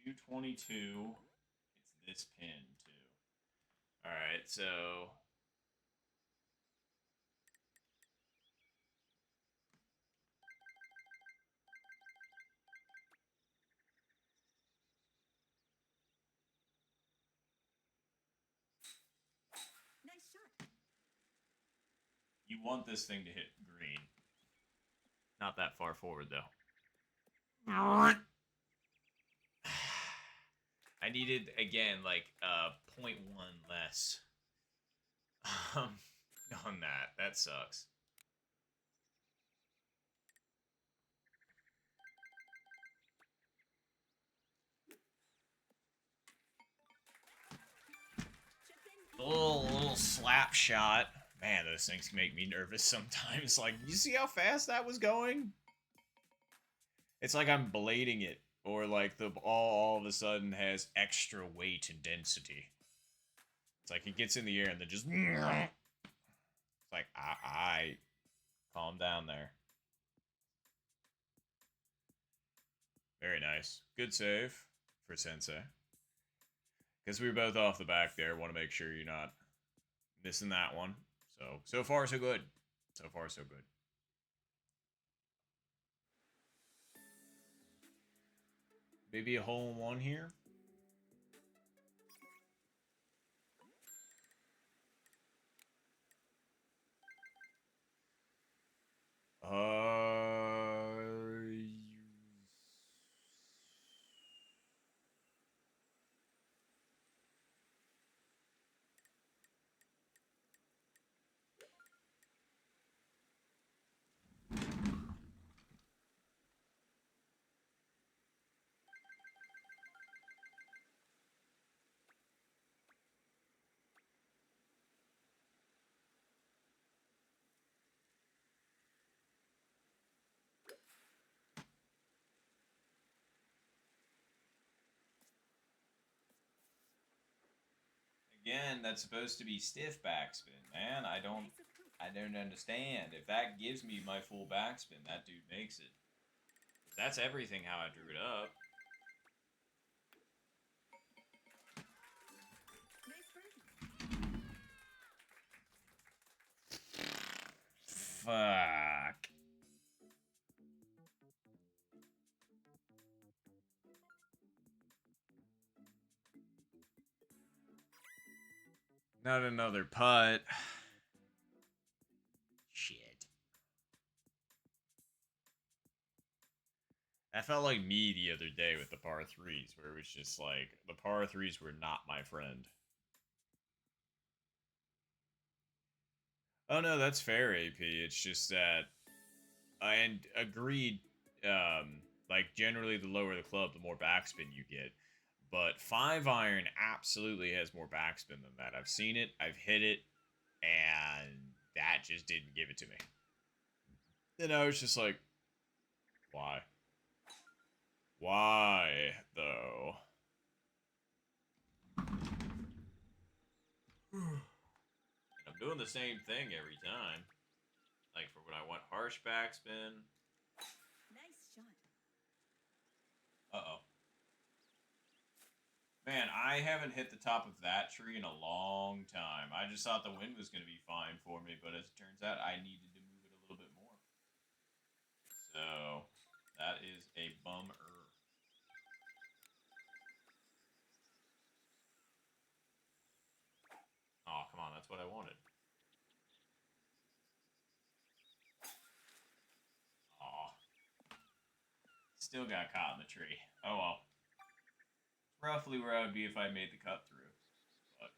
Speaker 1: 222. It's this pin, too. Alright, so.
Speaker 2: Nice shot.
Speaker 1: You want this thing to hit green. Not that far forward, though. I needed, again, like, 0.1 less. On that. That sucks. A little slap shot. Man, those things can make me nervous sometimes. Like, you see how fast that was going? It's like I'm blading it, or like the ball all of a sudden has extra weight and density. It's like it gets in the air and then just. It's like, I calm down there. Very nice. Good save for Sensei. Because we were both off the back there. Want to make sure you're not missing that one. So far, so good. So far, so good. Maybe a hole in one here.
Speaker 3: Again, that's supposed to be stiff backspin, man. I don't understand. If that gives me my full backspin, that dude makes it. That's everything how I drew it up. Fuck. Not another putt. Shit. That felt like me the other day with the par threes, where it was just like the par threes were not my friend. Oh no, that's fair, AP. It's just that and agreed. Like generally, the lower the club, the more backspin you get. But 5-iron absolutely has more backspin than that. I've seen it, I've hit it, and that just didn't give it to me. And I was just like, why? Why, though? I'm doing the same thing every time. Like for when I want harsh backspin.
Speaker 2: Nice shot.
Speaker 3: Uh-oh. Man, I haven't hit the top of that tree in a long time. I just thought the wind was going to be fine for me, but as it turns out, I needed to move it a little bit more. So, that is a bummer. Oh, come on, that's what I wanted. Aw. Still got caught in the tree. Oh well. Roughly where I would be if I made the cut through. But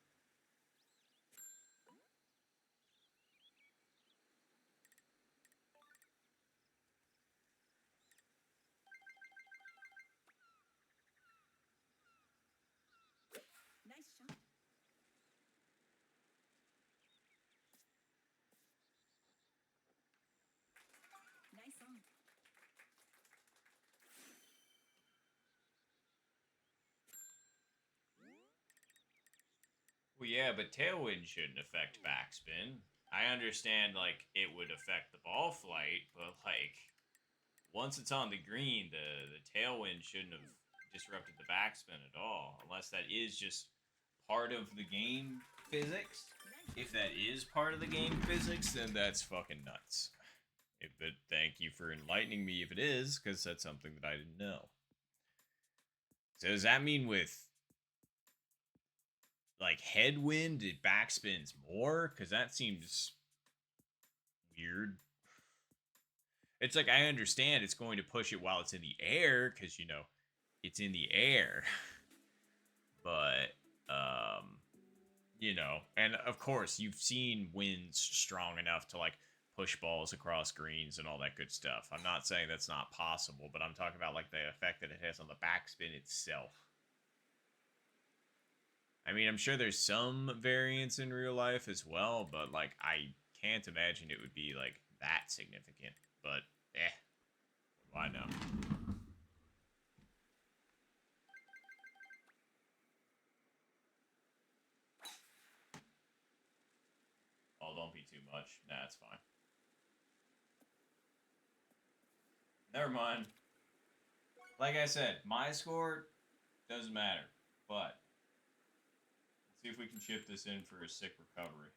Speaker 2: Nice shot. Nice on.
Speaker 3: well, yeah, but tailwind shouldn't affect backspin. I understand, like, it would affect the ball flight, but, like, once it's on the green, the tailwind shouldn't have disrupted the backspin at all, unless that is just part of the game physics. If that is part of the game physics, then that's fucking nuts. But thank you for enlightening me if it is, because that's something that I didn't know. So does that mean with like headwind it backspins more? Because that seems weird. It's like I understand it's going to push it while it's in the air, because you know it's in the air. But you know, and of course you've seen winds strong enough to like push balls across greens and all that good stuff. I'm not saying that's not possible, but I'm talking about like the effect that it has on the backspin itself. I mean, I'm sure there's some variance in real life as well, but like I can't imagine it would be like that significant. But what do I know? Oh, don't be too much. Nah, it's fine. Never mind. Like I said, my score doesn't matter. But let's see if we can chip this in for a sick recovery.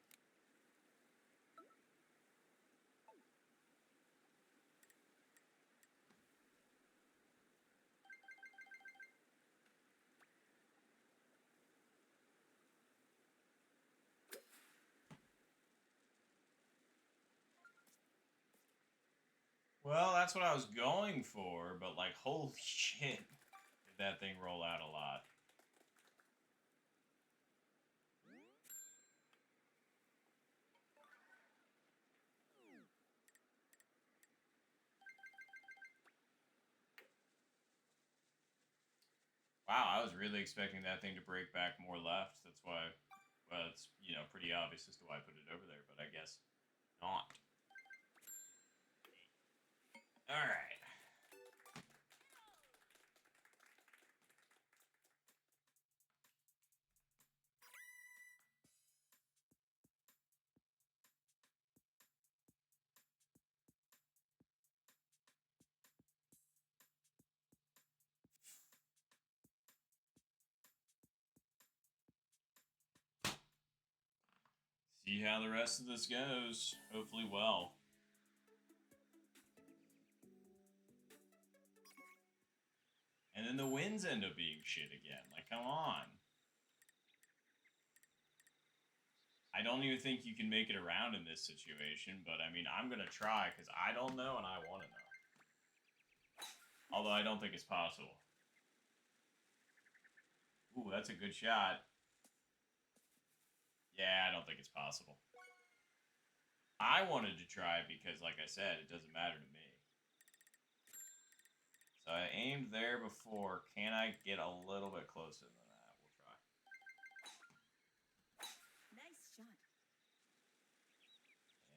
Speaker 3: Well, that's what I was going for, but like, holy shit, did that thing roll out a lot. Wow, I was really expecting that thing to break back more left. That's why, well, it's, you know, pretty obvious as to why I put it over there, but I guess not. Alright. See how the rest of this goes. Hopefully well. And then the winds end up being shit again. Like, come on. I don't even think you can make it around in this situation, but I mean, I'm going to try because I don't know and I want to know. Although I don't think it's possible. Ooh, that's a good shot. Yeah, I don't think it's possible. I wanted to try because, like I said, it doesn't matter to me. So I aimed there before. Can I get a little bit closer than that? We'll try.
Speaker 2: Nice shot.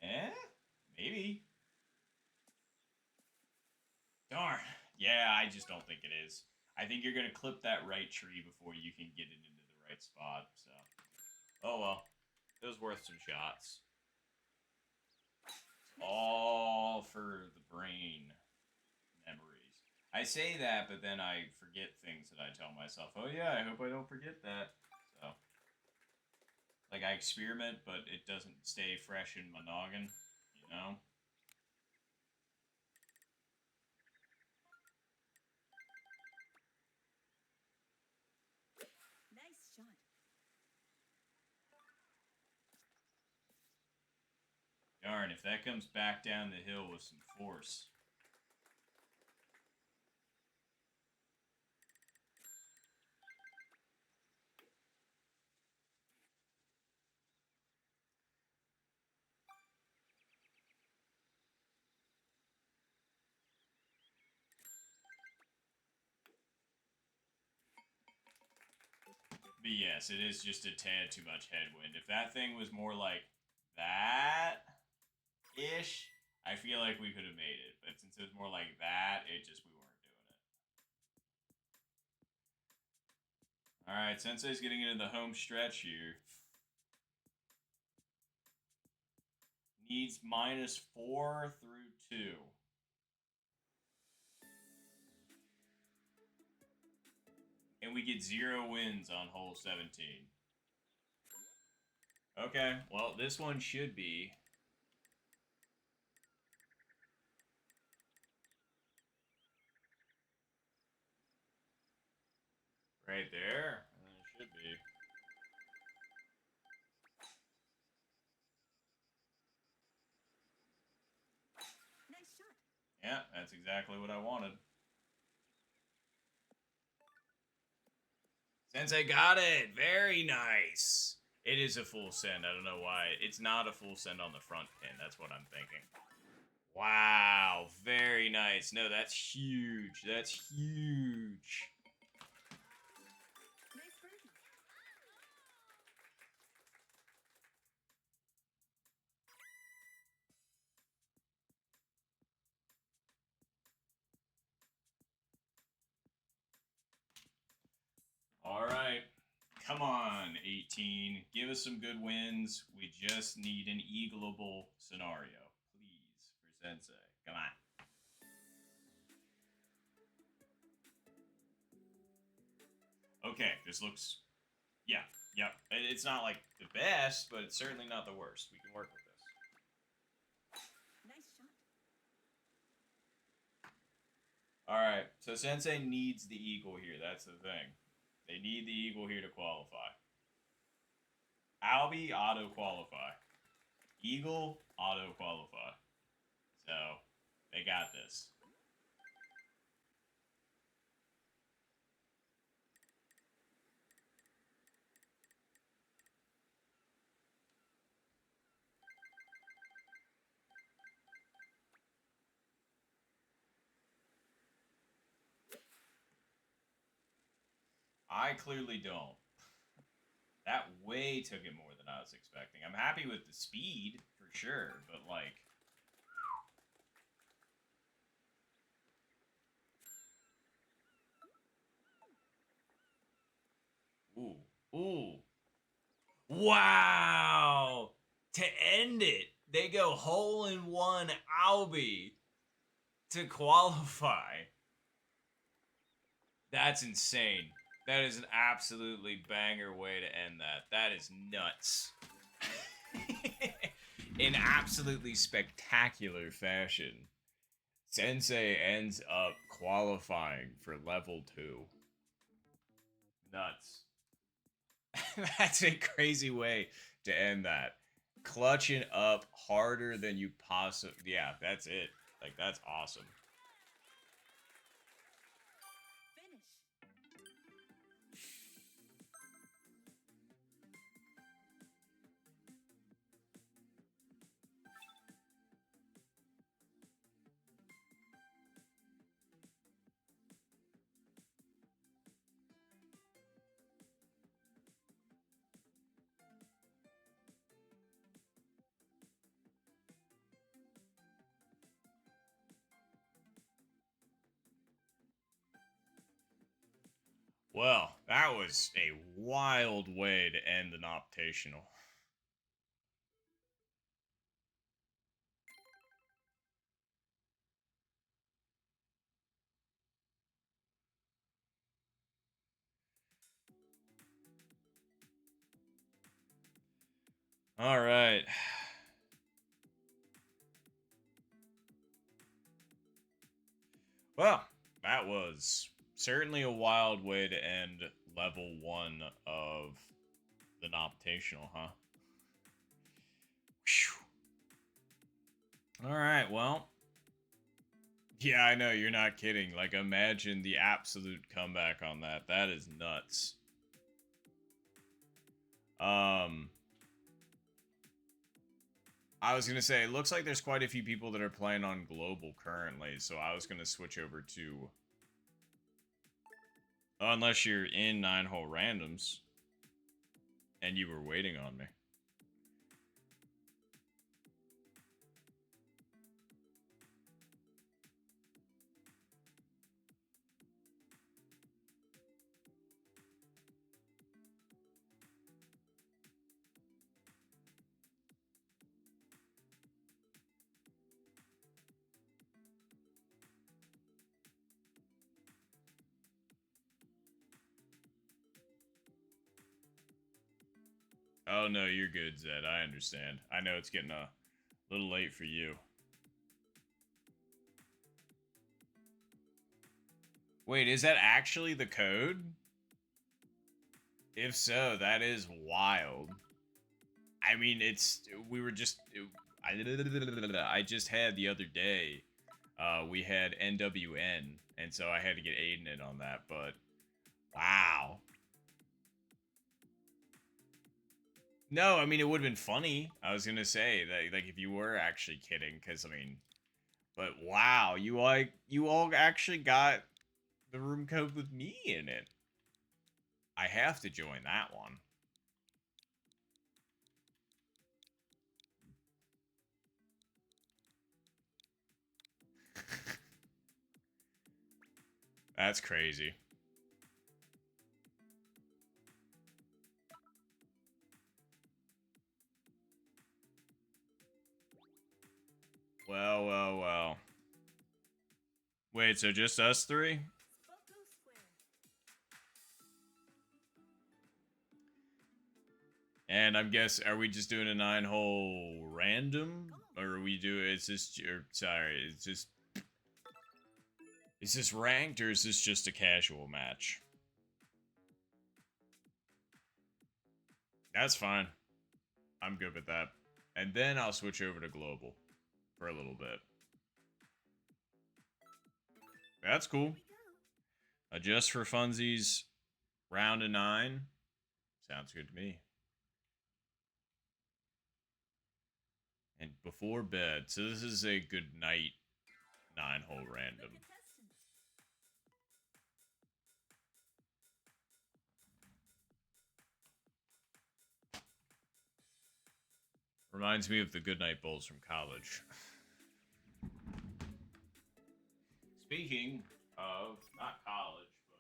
Speaker 3: Eh? Maybe. Darn. Yeah, I just don't think it is. I think you're going to clip that right tree before you can get it into the right spot. So, oh well. It was worth some shots. All for the brain memories. I say that, but then I forget things that I tell myself. Oh yeah, I hope I don't forget that. So, like I experiment, but it doesn't stay fresh in my noggin, you know?
Speaker 2: Nice shot.
Speaker 3: Darn, if that comes back down the hill with some force. But yes, it is just a tad too much headwind. If that thing was more like that ish, I feel like we could have made it. But since it was more like that, we weren't doing it. Alright, Sensei's getting into the home stretch here. Needs -4 through 2. And we get 0 wins on hole 17. Okay, well, this one should be. Right there. It should be.
Speaker 2: Nice shot.
Speaker 3: Yeah, that's exactly what I wanted. Sensei got it. Very nice. It is a full send. I don't know why. It's not a full send on the front pin. That's what I'm thinking. Wow. Very nice. No, that's huge. That's huge.
Speaker 2: Nice birdie.
Speaker 3: All right. Come on, 18. Give us some good wins. We just need an eagleable scenario. Please, for Sensei. Come on. Okay, this looks. Yeah, yep. It's not like the best, but it's certainly not the worst. We can work with this.
Speaker 2: Nice shot.
Speaker 3: Alright, so Sensei needs the eagle here. That's the thing. They need the eagle here to qualify. Albie, auto qualify. Eagle, auto qualify. So, they got this. I clearly don't. That way took it more than I was expecting. I'm happy with the speed, for sure, but like... Ooh. Ooh. Wow! To end it, they go hole in one Albie to qualify. That's insane. That is an absolutely banger way to end that. That is nuts.
Speaker 1: In absolutely spectacular fashion, Sensei ends up qualifying for level 2. Nuts. That's a crazy way to end that. Clutching up harder than you possibly. Yeah, that's it. Like, that's awesome.
Speaker 2: Finish.
Speaker 1: Well, that was a wild way to end the Noptational. All right. Well, that was certainly a wild way to end level 1 of the Noptational, huh? Whew. All right, well. Yeah, I know, you're not kidding. Like, imagine the absolute comeback on that. That is nuts. Um, I was gonna say, it looks like there's quite a few people that are playing on global currently, so I was gonna switch over to, unless you're in 9-hole randoms and you were waiting on me. Oh no, you're good, Zed. I understand. I know it's getting a little late for you. Wait, is that actually the code? If so, that is wild. I mean, it's we were just I just had the other day. We had NWN, and so I had to get Aiden in on that. But wow, no, I mean it would have been funny. I was gonna say that like if you were actually kidding, because I mean, but wow, you all actually got the room code with me in it. I have to join that one. That's crazy. Well, well, well. Wait, so just us three?
Speaker 2: Spoko Square.
Speaker 1: And I'm guess are we just doing a 9-hole random,
Speaker 2: Go.
Speaker 1: or are we do is this or, sorry, is this ranked or is this just a casual match? That's fine. I'm good with that. And then I'll switch over to global for a little bit. That's
Speaker 2: Here
Speaker 1: cool.
Speaker 2: we go.
Speaker 1: Adjust for funsies, round of 9. Sounds good to me. And before bed. So this is a good night 9-hole
Speaker 2: The
Speaker 1: random.
Speaker 2: contestants.
Speaker 1: Reminds me of the Goodnight Bowls from college. Speaking of, not college, but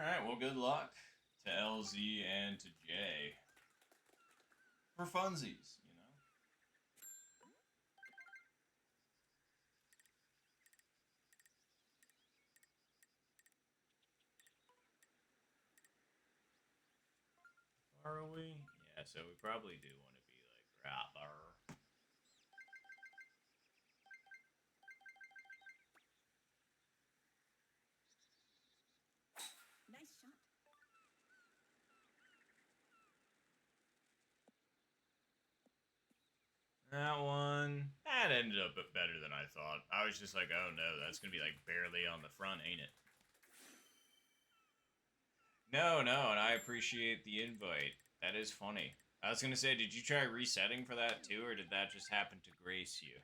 Speaker 3: Alright, well, good luck to LZ and to Jay. For funsies, you know? Are we? Yeah, so we probably do want to be like right there.
Speaker 2: Nice shot.
Speaker 3: That one, that ended up better than I thought. I was just like, oh no, that's gonna be like barely on the front, ain't it? No, no, and I appreciate the invite. That is funny. I was gonna say, did you try resetting for that too, or did that just happen to grace you?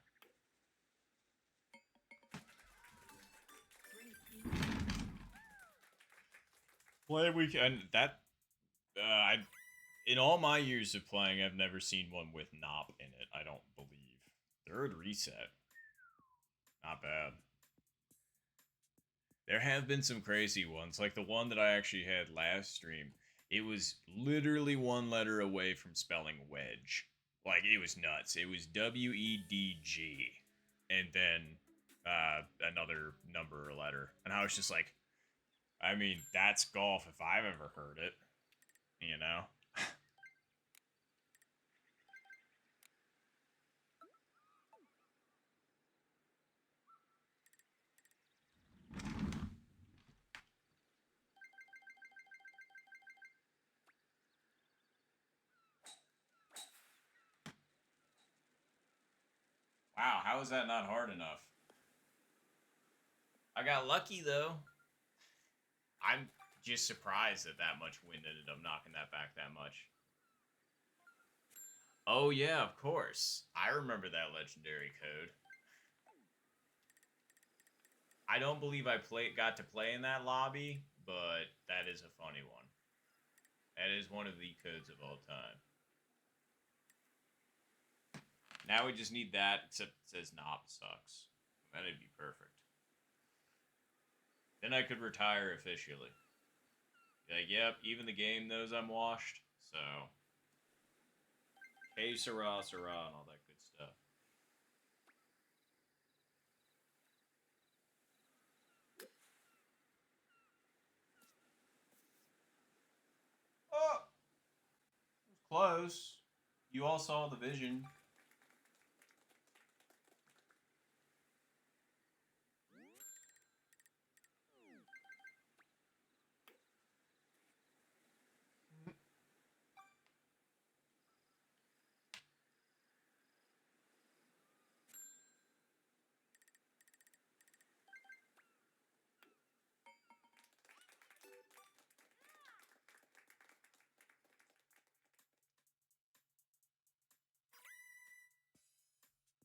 Speaker 3: Play weekend. That I in all my years of playing, I've never seen one with Nop in it. I don't believe. Third reset. Not bad. There have been some crazy ones, like the one that I actually had last stream. It was literally one letter away from spelling wedge. Like, it was nuts. It was WEDG. And then another number or letter. And I was just like, I mean, that's golf if I've ever heard it. You know? Wow, how is that not hard enough? I got lucky, though. I'm just surprised that that much wind ended up knocking that back that much. Oh, yeah, of course. I remember that legendary code. I don't believe I got to play in that lobby, but that is a funny one. That is one of the codes of all time. Now we just need that, except it says Nop sucks. That'd be perfect. Then I could retire officially. Be like, yep, even the game knows I'm washed, so... Hey, Sarah, Sarah, and all that good stuff. Oh! It was close. You all saw the vision.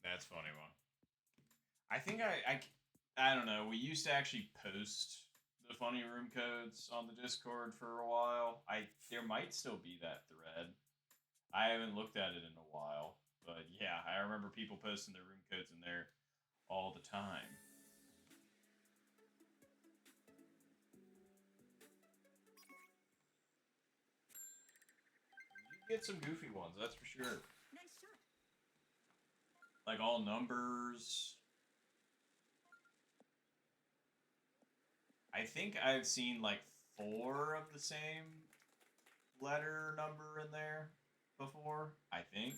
Speaker 3: That's a funny one. I think I don't know. We used to actually post the funny room codes on the Discord for a while. There might still be that thread. I haven't looked at it in a while, but yeah, I remember people posting their room codes in there all the time. You get some goofy ones, that's for sure.
Speaker 2: Nice shot.
Speaker 3: Like all numbers. I think I've seen like 4 of the same letter number in there before, I think.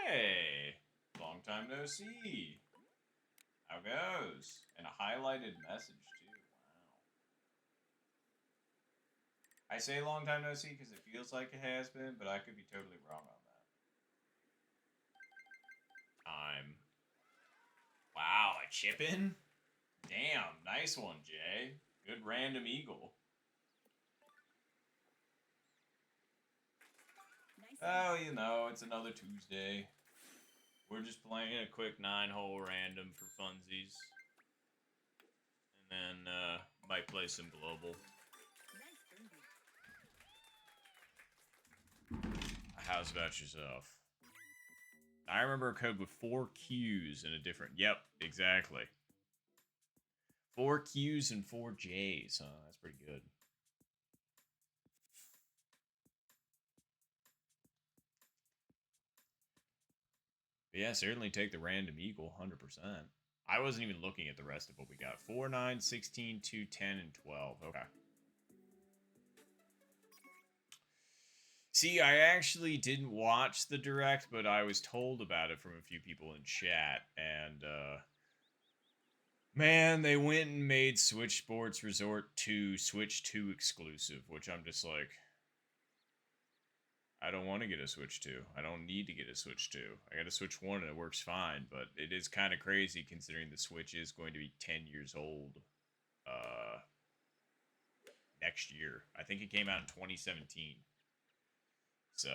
Speaker 3: Hey, long time no see. How goes? And a highlighted message too. Wow. I say long time no see because it feels like it has been, but I could be totally wrong on that. Time. Wow, a chip in? Damn, nice one, Jay. Good random eagle.
Speaker 2: Nice.
Speaker 3: Oh, you know, it's another Tuesday. We're just playing a quick 9-hole random for funsies. And then, might play some global.
Speaker 2: Nice birdie.
Speaker 3: How's about yourself? I remember a code with 4 Q's in a different... Yep, exactly.
Speaker 1: 4 Qs and 4 Js, huh? That's pretty good. But yeah, certainly take the random eagle, 100%. I wasn't even looking at the rest of what we got. 4, 9, 16, 2, 10, and 12. Okay. See, I actually didn't watch the direct, but I was told about it from a few people in chat, and man, they went and made Switch Sports Resort 2 Switch 2 exclusive, which I'm just like, I don't want to get a Switch 2. I don't need to get a Switch 2. I got a Switch 1 and it works fine, but it is kind of crazy considering the Switch is going to be 10 years old next year. I think it came out in 2017. So,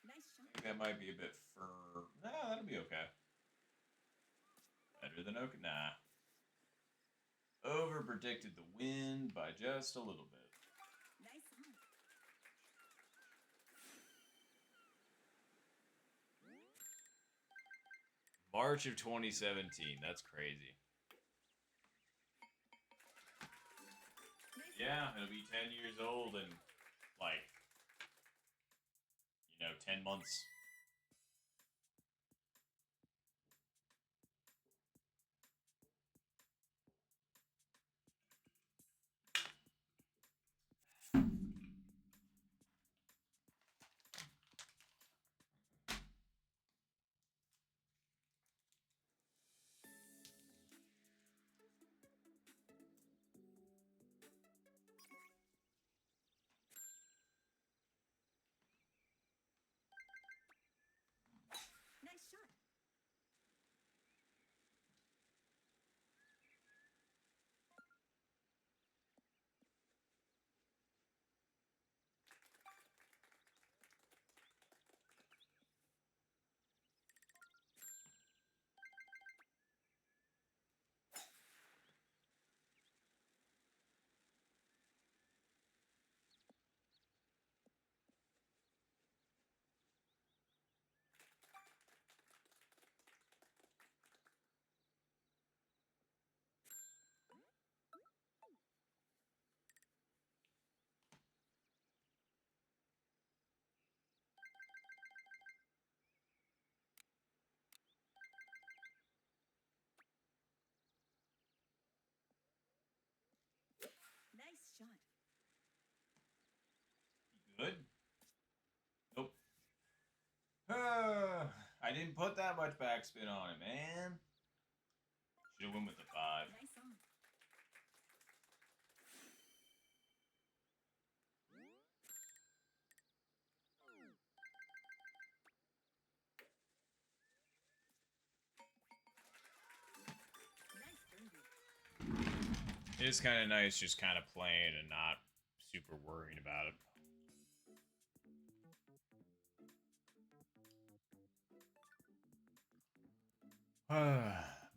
Speaker 2: Nice
Speaker 1: I
Speaker 2: shot.
Speaker 1: think that might be a bit firm. Nah, that'll be okay. Better than okay. Nah. Over predicted the win by just a little bit.
Speaker 2: Nice on.
Speaker 1: March of 2017. That's crazy.
Speaker 2: Nice.
Speaker 1: Yeah, it'll be 10 years old in, like, 10 months.
Speaker 2: Nice shot. Nice shot.
Speaker 1: Good? Nope. I didn't put that much backspin on it, man. Should have went with the 5.
Speaker 2: Nice on. Nice birdie.
Speaker 1: It is kind of nice just kind of playing and not super worrying about it.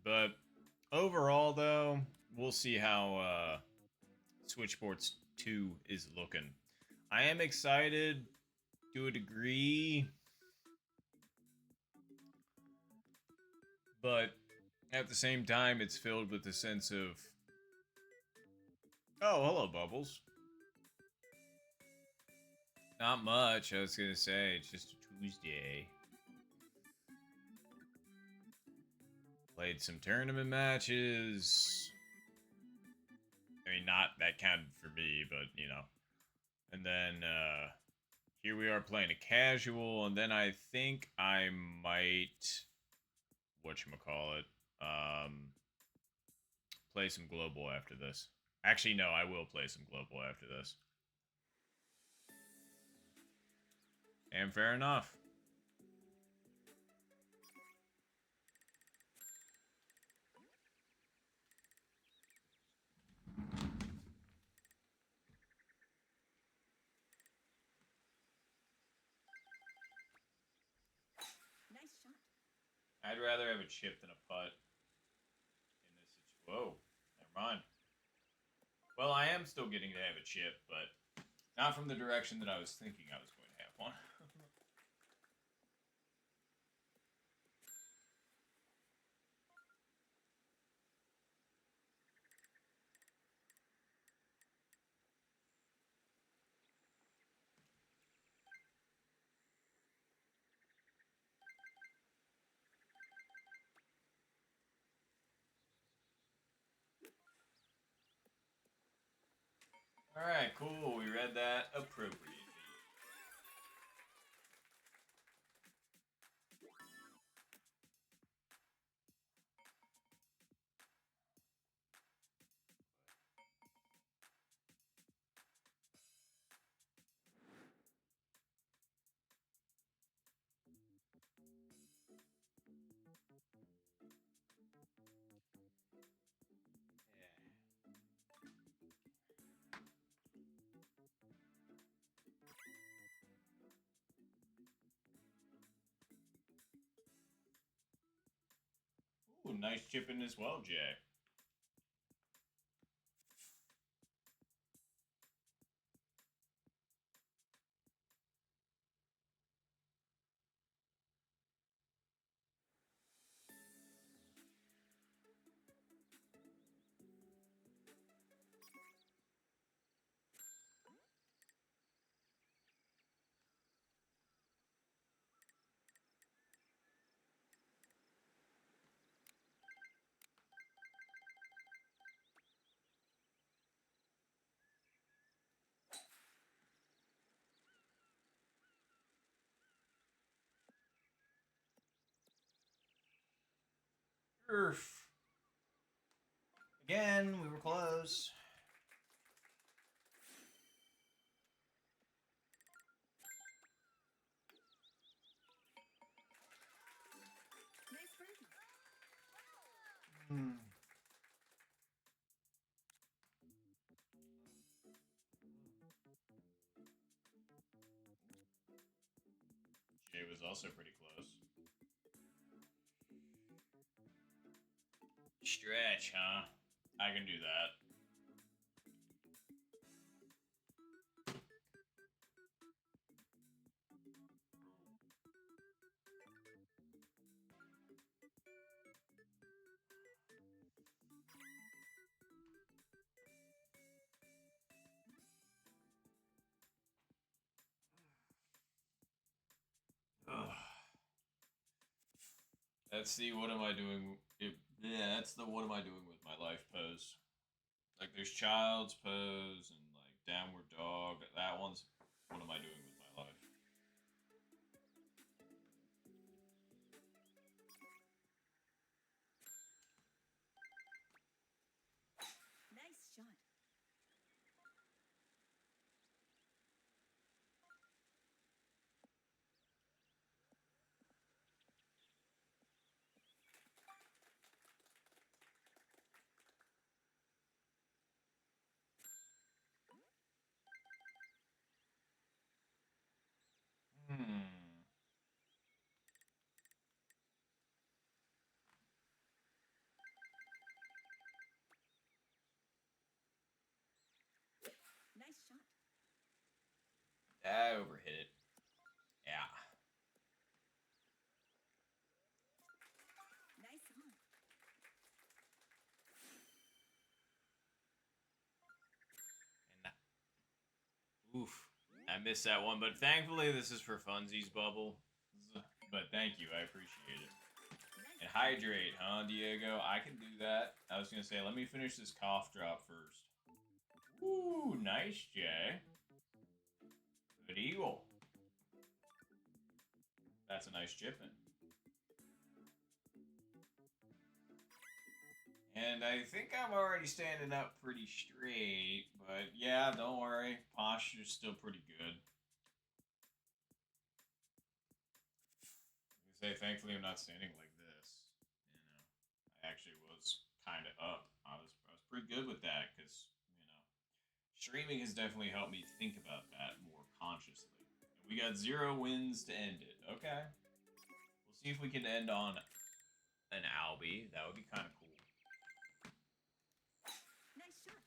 Speaker 1: But overall, though, we'll see how Switch Sports 2 is looking. I am excited to a degree, but at the same time, it's filled with a sense of, oh, hello, Bubbles. Not much, I was gonna say, it's just a Tuesday. Played some tournament matches. I mean, not that counted for me, but, And then, here we are playing a casual, and then I think I might, whatchamacallit, play some global after this. Actually, no, I will play some global after this. And fair enough.
Speaker 2: Nice shot.
Speaker 1: I'd rather have a chip than a putt in this situation. Whoa, never mind. Well, I am still getting to have a chip, but not from the direction that I was thinking I was going to have one. Alright, cool. We read that appropriately. Ooh, nice chipping as well, Jay. Earth. Again, we were close.
Speaker 2: Nice birdie.
Speaker 1: Hmm. Jay was also pretty close. Stretch, huh? I can do that. Ugh. That's the what am I doing? Yeah, that's the what am I doing with my life pose. Like there's child's pose and like downward dog. That one's what am I doing with my life?
Speaker 2: Nice shot.
Speaker 1: Hmm.
Speaker 2: Nice shot.
Speaker 1: I overhit it. Yeah.
Speaker 2: Nice on.
Speaker 1: And oof. I missed that one, but thankfully this is for funsies, Bubble. But thank you, I appreciate it.
Speaker 2: Nice
Speaker 1: And
Speaker 2: on.
Speaker 1: hydrate, huh, Diego? I can do that. I was gonna say, let me finish this cough drop first. Ooh, nice, Jay. Good eagle. That's a nice chipping. And I think I'm already standing up pretty straight, but yeah, don't worry. Posture's still pretty good. I say, thankfully, I'm not standing like this. I actually was kind of up. I was pretty good with that because streaming has definitely helped me think about that more consciously. And we got 0 wins to end it. Okay, we'll see if we can end on
Speaker 3: an Albie. That would be kind of cool.
Speaker 2: Nice shot.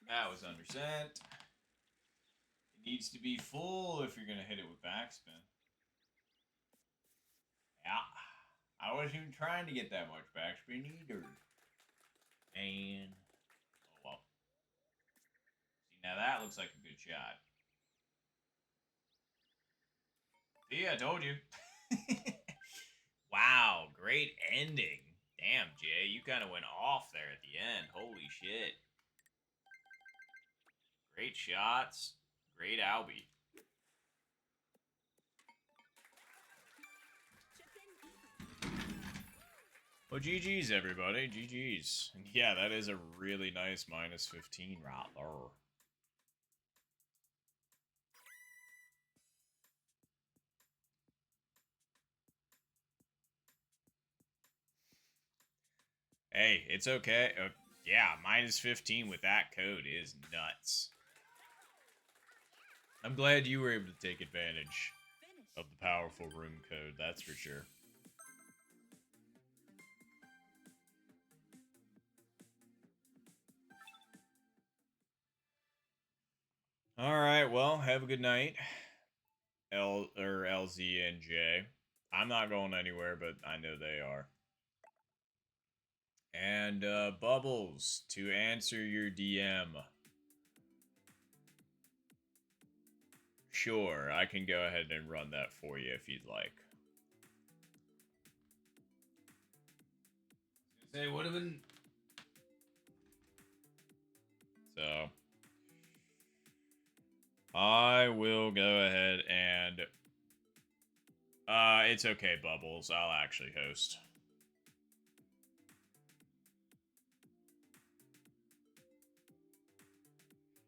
Speaker 3: That was undersent. It needs to be full if you're going to hit it with backspin. Yeah. I wasn't even trying to get that much backspin either. And, oh well. See, now that looks like a good shot. See, I told you. Wow, great ending. Damn, Jay, you kind of went off there at the end. Holy shit. Great shots. Great Albie.
Speaker 2: Chip in.
Speaker 1: Well, GG's, everybody. GG's. And yeah, that is a really nice minus 15 right there. Hey, it's okay. Yeah, minus 15 with that code is nuts. I'm glad you were able to take advantage
Speaker 2: Finish.
Speaker 1: of the powerful room code, that's for sure. Alright, well, have a good night. LZ and J. I'm not going anywhere, but I know they are. And Bubbles, to answer your DM. Sure, I can go ahead and run that for you if you'd like.
Speaker 3: Say, would have been.
Speaker 1: So, I will go ahead and... it's okay, Bubbles. I'll actually host.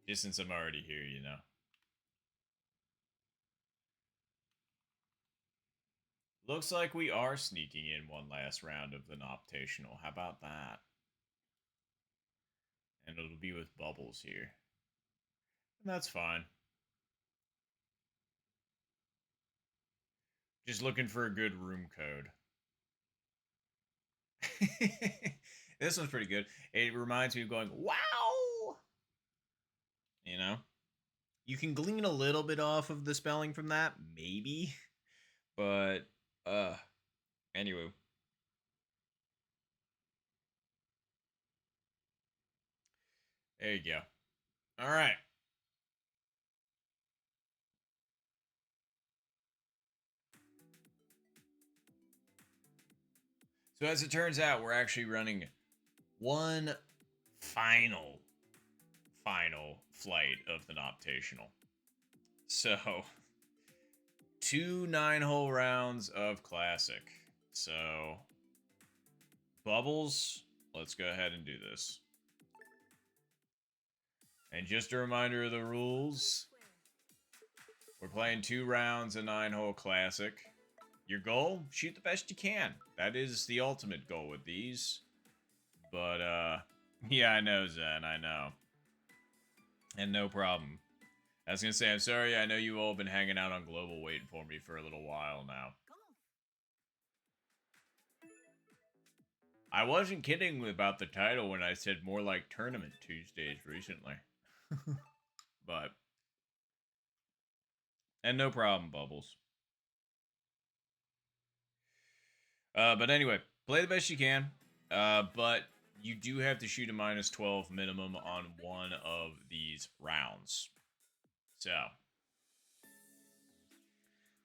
Speaker 1: Just since I'm already here, you know. Looks like we are sneaking in one last round of the Noptational. How about that? And it'll be with Bubbles here. And that's fine. Just looking for a good room code. This one's pretty good. It reminds me of going, wow! You know? You can glean a little bit off of the spelling from that, maybe. But, anyway. There you go. All right. So as it turns out, we're actually running one final flight of the Noptational. So, 2 9-hole rounds of Classic. So, Bubbles, let's go ahead and do this. And just a reminder of the rules. We're playing 2 rounds of 9-hole Classic. Your goal? Shoot the best you can. That is the ultimate goal with these. But, yeah, I know, Zen, I know. And no problem. I was gonna say, I'm sorry, I know you all been hanging out on Global waiting for me for a little while now. I wasn't kidding about the title when I said more like Tournament Tuesdays recently. But... And no problem, Bubbles. But anyway, play the best you can. But you do have to shoot a minus 12 minimum on one of these rounds. So,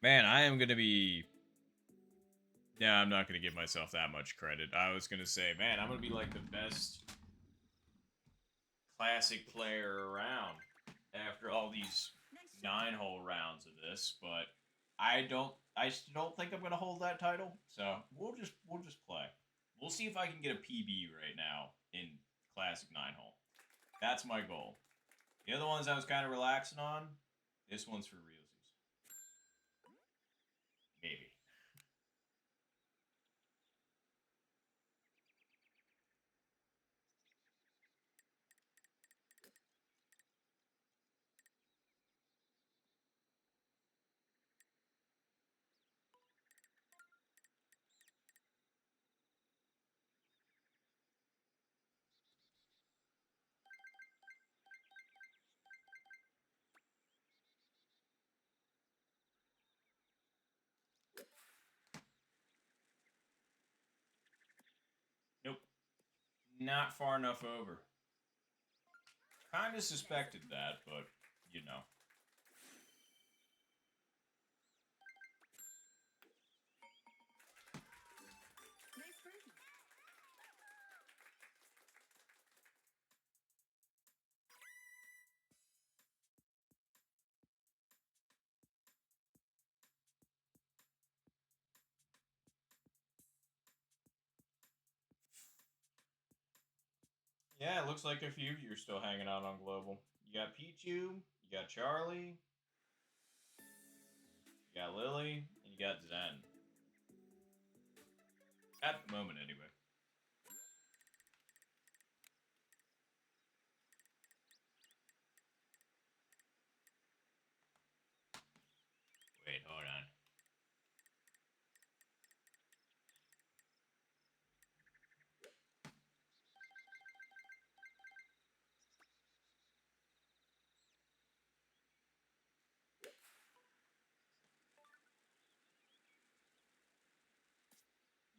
Speaker 1: man, I am going to be Yeah, I'm not gonna give myself that much credit. I was gonna say, man, I'm gonna be like the best classic player around after all these
Speaker 2: Nice shot.
Speaker 1: 9-hole rounds of this, but I still don't think I'm gonna hold that title. So we'll just play. We'll see if I can get a PB right now in classic 9-hole. That's my goal. The other ones I was kind of relaxing on. This one's for realsies. Maybe. Nope. Not far enough over. Kind of suspected that, but you know.
Speaker 2: Nice birdie.
Speaker 1: Yeah, it looks like a few of you are still hanging out on Global. You got Pichu, you got Charlie, you got Lily, and you got Zen. At the moment, anyway. Wait, hold on.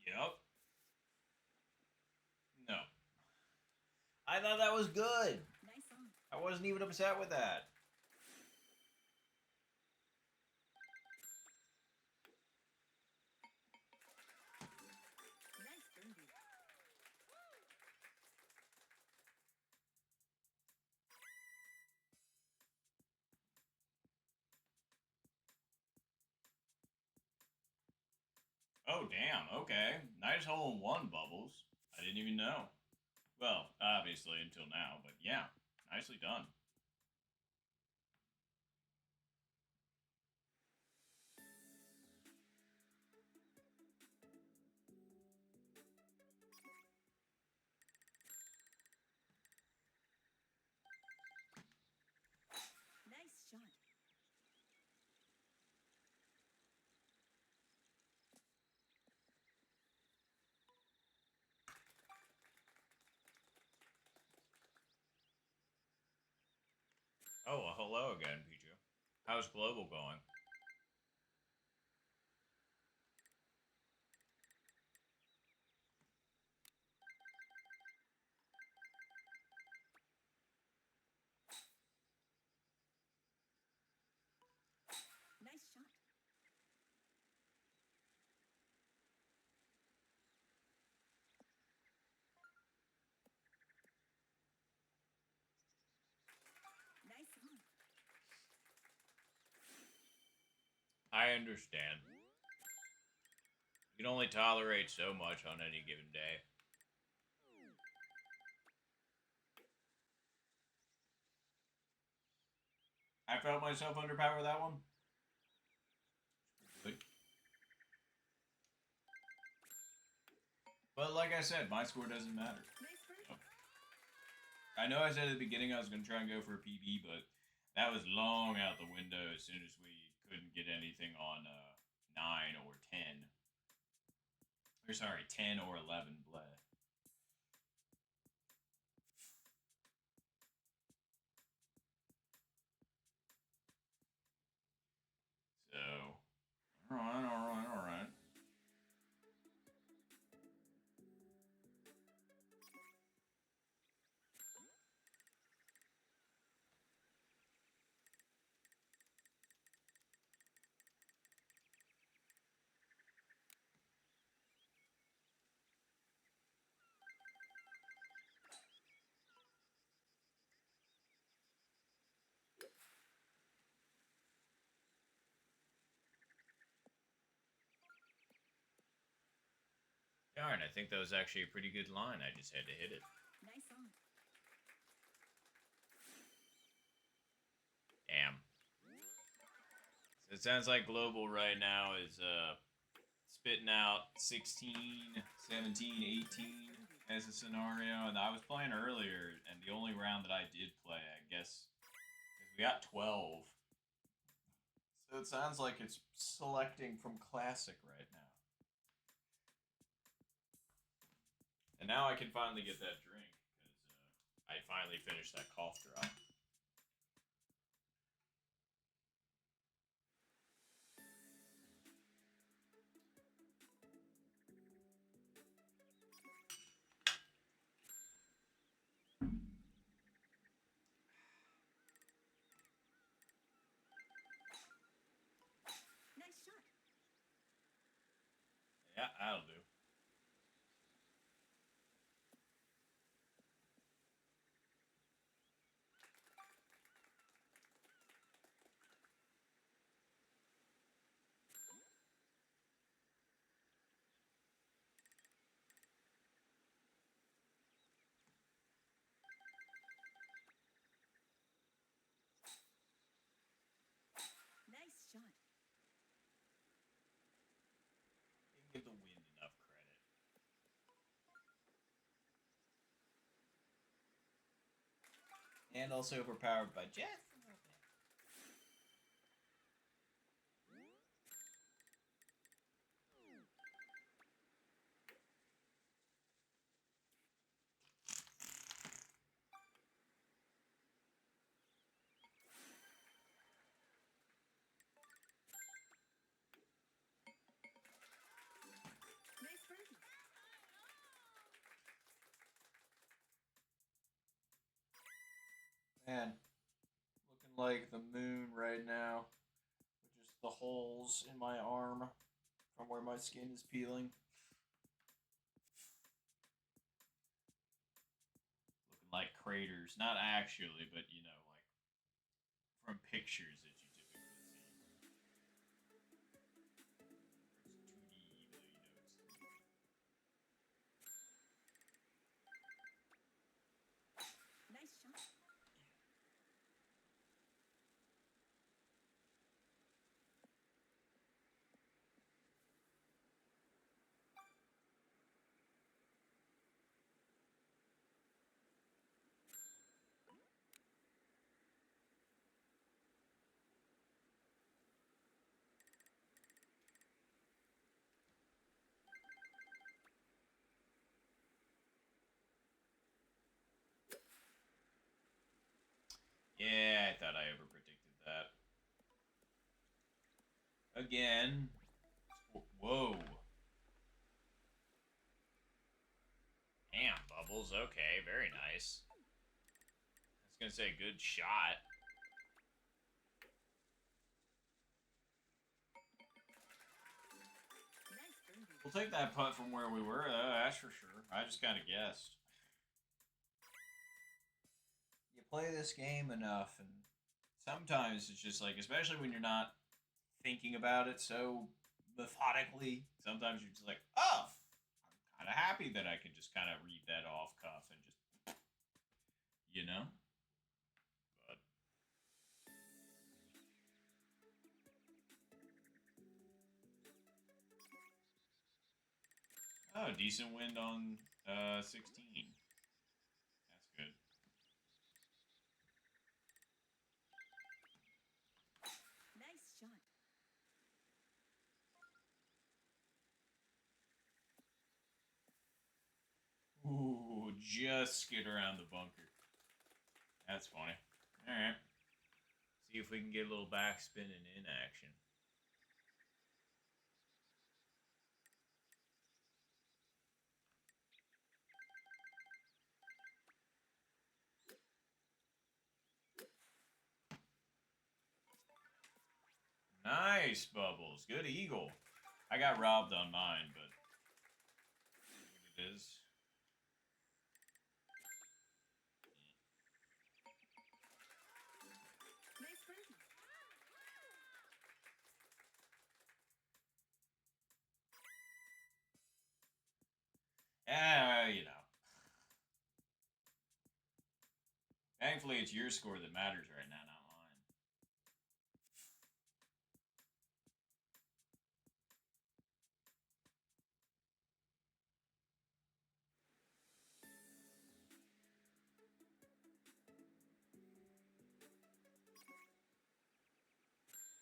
Speaker 1: Yep. No. I thought that was good.
Speaker 2: Nice on.
Speaker 1: I wasn't even upset with that.
Speaker 2: Nice birdie.
Speaker 1: Oh, damn. Okay. Nice hole in one, Bubbles. I didn't even know. Well, obviously until now, but yeah. Nicely done.
Speaker 2: Nice shot.
Speaker 1: Oh, well, hello again, Pichu. How's Global going?
Speaker 2: Nice shot. Nice on.
Speaker 1: I understand. You can only tolerate so much on any given day. I felt myself underpower that one. Good. But like I said, my score doesn't matter.
Speaker 2: Nice birdie.
Speaker 1: So, I know I said at the beginning I was going to try and go for a PB, but that was long out the window as soon as we couldn't get anything on 9 or 10. Or sorry, 10 or 11 bleh. So, alright. Alright, I think that was actually a pretty good line. I just had to hit it.
Speaker 2: Nice on.
Speaker 1: Damn. So it sounds like Global right now is spitting out 16, 17, 18 as a scenario. And I was playing earlier, and the only round that I did play, I guess, because we got 12. So it sounds like it's selecting from Classic right now. And now I can finally get that drink, because I finally finished that cough drop.
Speaker 2: Nice shot.
Speaker 1: Yeah, that'll do.
Speaker 2: Nice shot.
Speaker 1: Didn't give the wind enough credit. And also overpowered by just a little bit.
Speaker 2: Nice birdie.
Speaker 1: Man, looking like the moon right now, with just the holes in my arm from where my skin is peeling. Looking like craters. Not actually, but you know, like from pictures that you typically see. It's 2D, even though you know it's 3D.
Speaker 2: Nice shot.
Speaker 1: Yeah, I thought I overpredicted that. Again. Whoa. Damn, Bubbles. Okay, very nice. I was gonna say good shot.
Speaker 2: Nice birdie.
Speaker 1: We'll take that putt from where we were, though, that's for sure. I just kind of guessed. You play this game enough, and sometimes it's just like, especially when you're not thinking about it so methodically, sometimes you're just like, oh, I'm kind of happy that I can just kind of read that off cuff and just, you know? But oh, decent wind on 16. That's good.
Speaker 2: Nice shot.
Speaker 1: Ooh, just skid around the bunker. That's funny. All right. See if we can get a little backspin and in action. Nice, Bubbles. Good eagle. I got robbed on mine, but it is.
Speaker 2: Nice birdie.
Speaker 3: You know. Thankfully, it's your score that matters right now, not mine.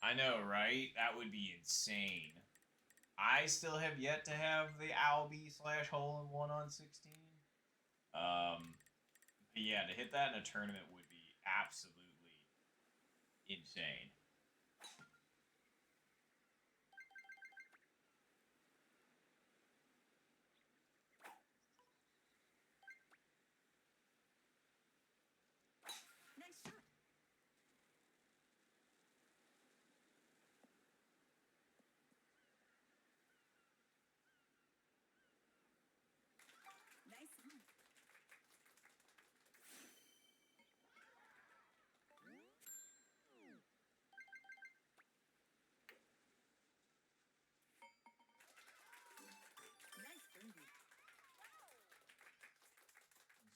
Speaker 3: I know, right? That would be insane. I still have yet to have the Albie slash hole in one on 16. But yeah, to hit that in a tournament would be absolutely insane.
Speaker 2: Nice shot. Nice on. Nice birdie.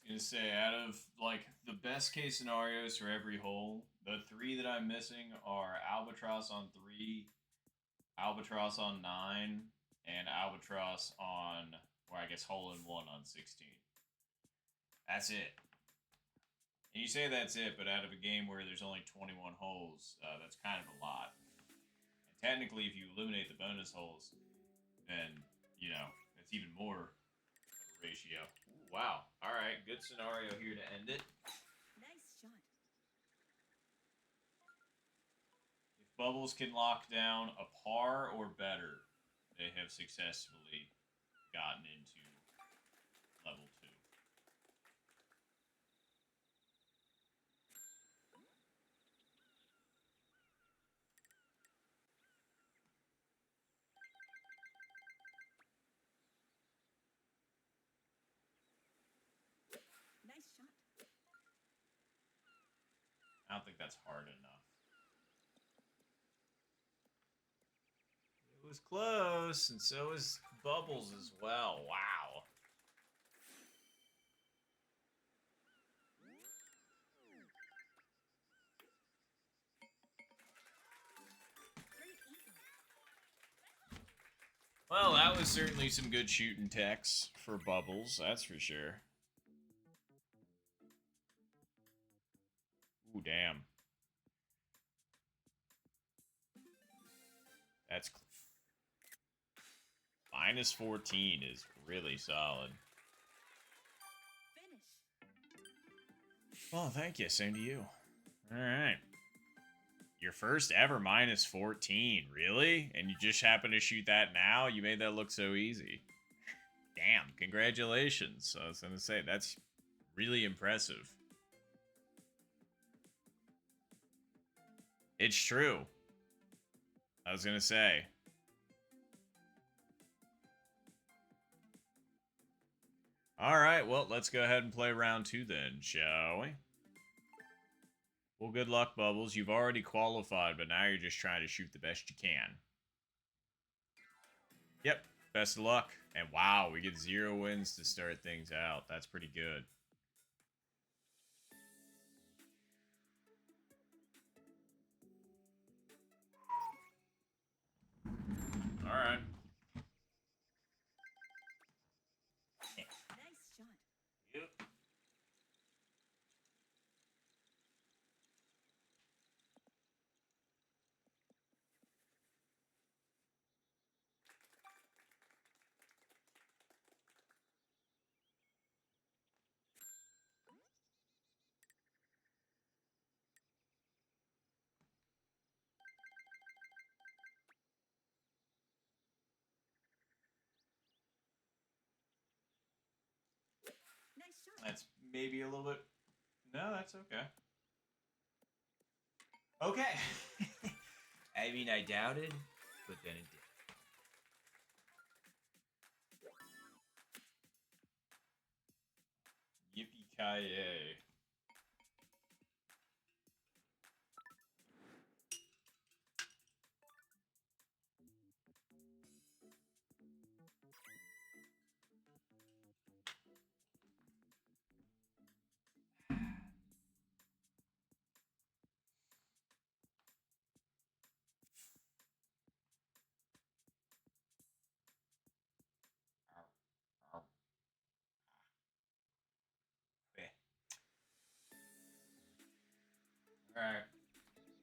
Speaker 3: I was gonna say, out of like the best case scenarios for every hole, the three that I'm missing are Albatross on 3, Albatross on 9, and Albatross on, or I guess hole in one on 16. That's it. And you say that's it, but out of a game where there's only 21 holes, that's kind of a lot. And technically, if you eliminate the bonus holes, then, you know, it's even more of a ratio. Ooh, wow. All right. Good scenario here to end it.
Speaker 2: Nice shot.
Speaker 3: If Bubbles can lock down a par or better, they have successfully gotten into level 2.
Speaker 2: Nice shot.
Speaker 3: I don't think that's hard enough. It was close, and so is Bubbles as well. Wow.
Speaker 2: Great eagle.
Speaker 1: Well, that was certainly some good shooting techs for Bubbles, that's for sure. Ooh, damn. That's minus 14 is really solid.
Speaker 2: Finish.
Speaker 1: Well, thank you. Same to you. All right. Your first ever minus 14, really? And you just happen to shoot that now? You made that look so easy. Damn, congratulations. I was going to say, that's really impressive. It's true. I was going to say. All right, well, let's go ahead and play round 2 then, shall we? Well, good luck, Bubbles. You've already qualified, but now you're just trying to shoot the best you can. Yep, best of luck. And wow, we get 0 wins to start things out. That's pretty good. All right.
Speaker 2: Nice shot.
Speaker 3: Yep.
Speaker 2: Nice shot.
Speaker 3: That's maybe a little bit. No, that's okay. Okay. I mean, I doubted, but then it did. Yippee-ki-yay. Alright.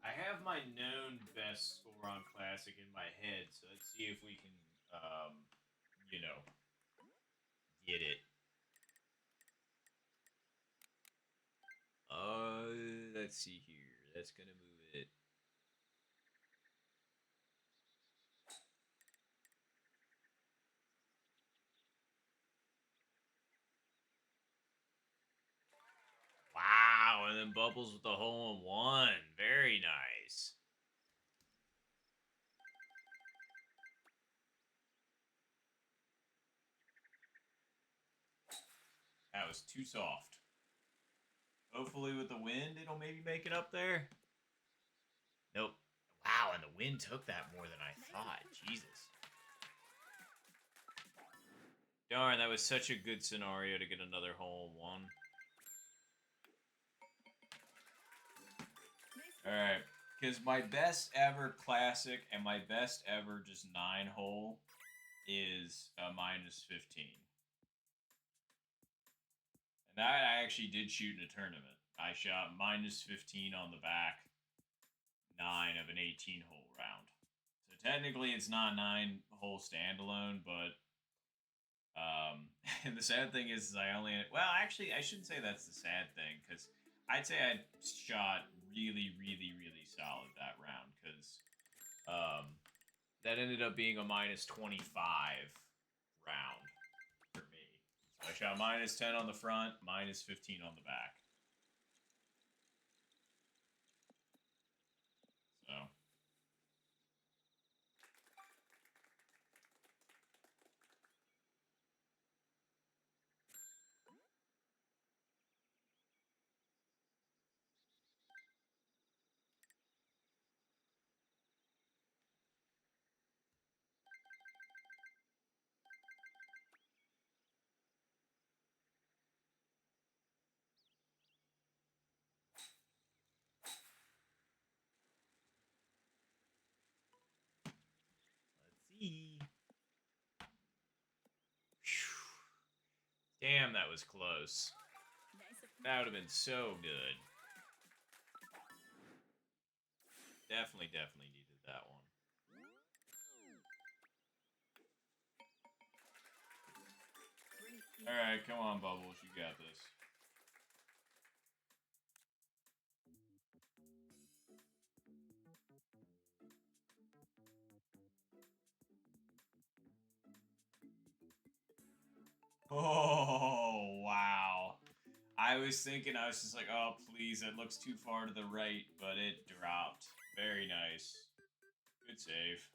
Speaker 3: I have my known best score on Classic in my head, so let's see if we can, you know, get it. Let's see here. That's gonna move it. Wow, and then Bubbles with the hole in one. Very nice. That was too soft. Hopefully with the wind, it'll maybe make it up there. Nope. Wow, and the wind took that more than I thought. Jesus. Darn, that was such a good scenario to get another hole in one. Alright, because my best ever classic and my best ever just 9 hole is a -15. And that I actually did shoot in a tournament. I shot -15 on the back 9 of an 18 hole round. So technically it's not a 9 hole standalone, but and the sad thing is I only, well, actually I shouldn't say that's the sad thing, because I'd say I shot really solid that round, because that ended up being a -25 round for me. So I shot -10 on the front, -15 on the back. So let's see. Damn, that was close. That would have been so good. Definitely needed that one. Alright, come on, Bubbles. You got this. Oh, wow. I was thinking, I was just like, oh, please, it looks too far to the right, but it dropped. Very nice. Good save.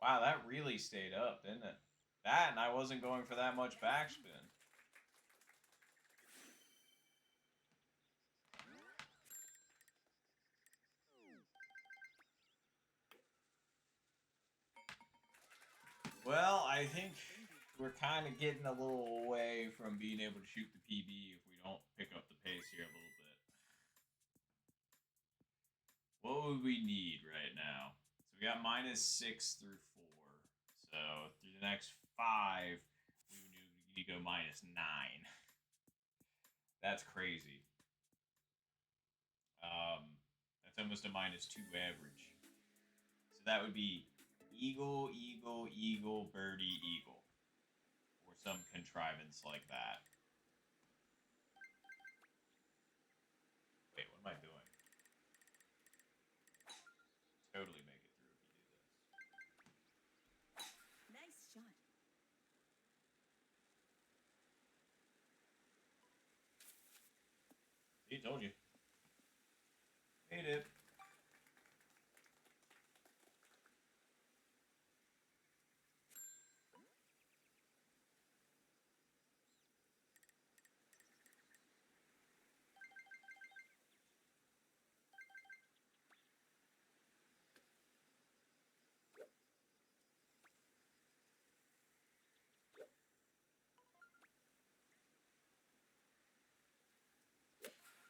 Speaker 3: Wow, that really stayed up, didn't it? That, and I wasn't going for that much backspin. Well, I think we're kind of getting a little away from being able to shoot the PB if we don't pick up the pace here a little bit. What would we need right now? So we got -6 through 4. So through the next 5, we need to go -9. That's crazy. That's almost a -2 average. So that would be eagle, eagle, eagle, birdie, eagle. Or some contrivance like that. Wait, what am I doing? Totally make it through if you do this. Told you. Hate it.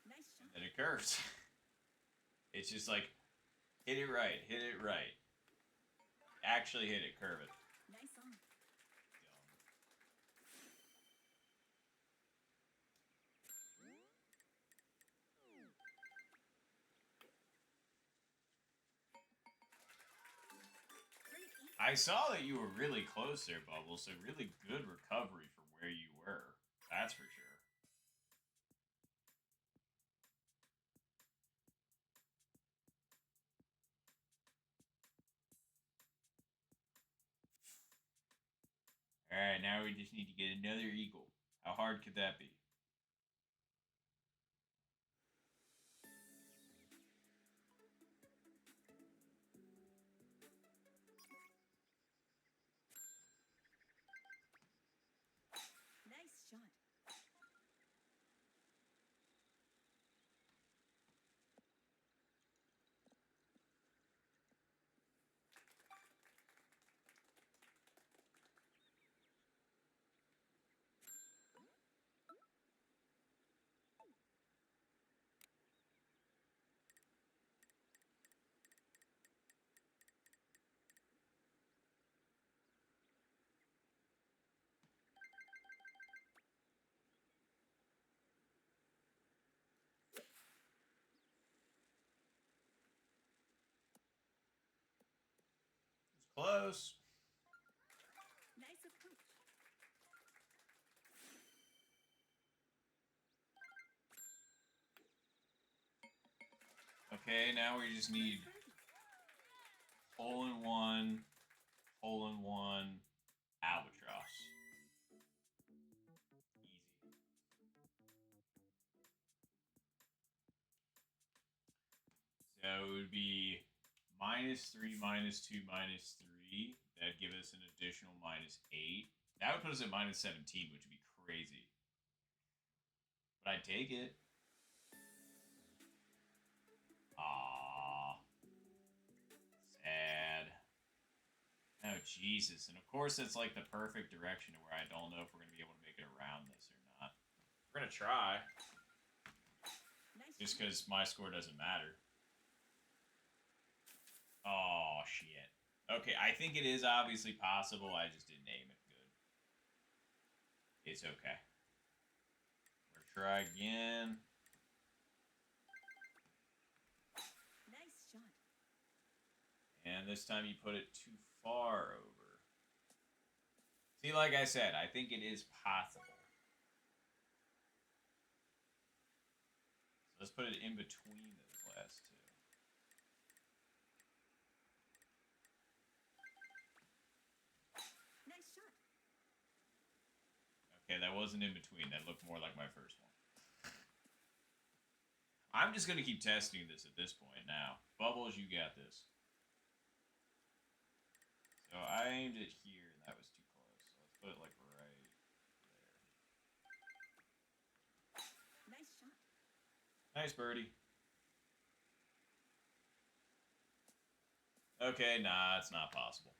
Speaker 2: Nice shot.
Speaker 3: And then it curves. It's just like, hit it right, hit it right. Actually hit it, curve it.
Speaker 2: Nice on. Great eagle.
Speaker 3: I saw that you were really close there, Bubble, so really good recovery for where you were. That's for sure. Alright, now we just need to get another eagle. How hard could that be?
Speaker 2: Nice shot.
Speaker 3: It's close.
Speaker 2: Nice approach.
Speaker 3: Okay, now we just need hole in one, albatross. Easy. So it would be -3, -2, -3. That'd give us an additional -8. That would put us at -17, which would be crazy. But I'd take it. Aww. Sad. Oh, Jesus. And of course, it's like the perfect direction to where I don't know if we're going to be able to make it around this or not. We're going to try.
Speaker 2: Nice
Speaker 3: Just
Speaker 2: shot.
Speaker 3: because my score doesn't matter. Oh, shit. Okay, I think it is obviously possible. I just didn't aim it good. It's okay. We're going to try again.
Speaker 2: Nice shot.
Speaker 3: And this time you put it too far over. See, like I said, I think it is possible. So let's put it in between those last two.
Speaker 2: Nice shot.
Speaker 3: Okay, that wasn't in between. That looked more like my first one. I'm just going to keep testing this at this point now. Bubbles, you got this. So I aimed it here, and that was too close. So let's put it like right there.
Speaker 2: Nice shot.
Speaker 3: Nice birdie. Okay, nah, it's not possible.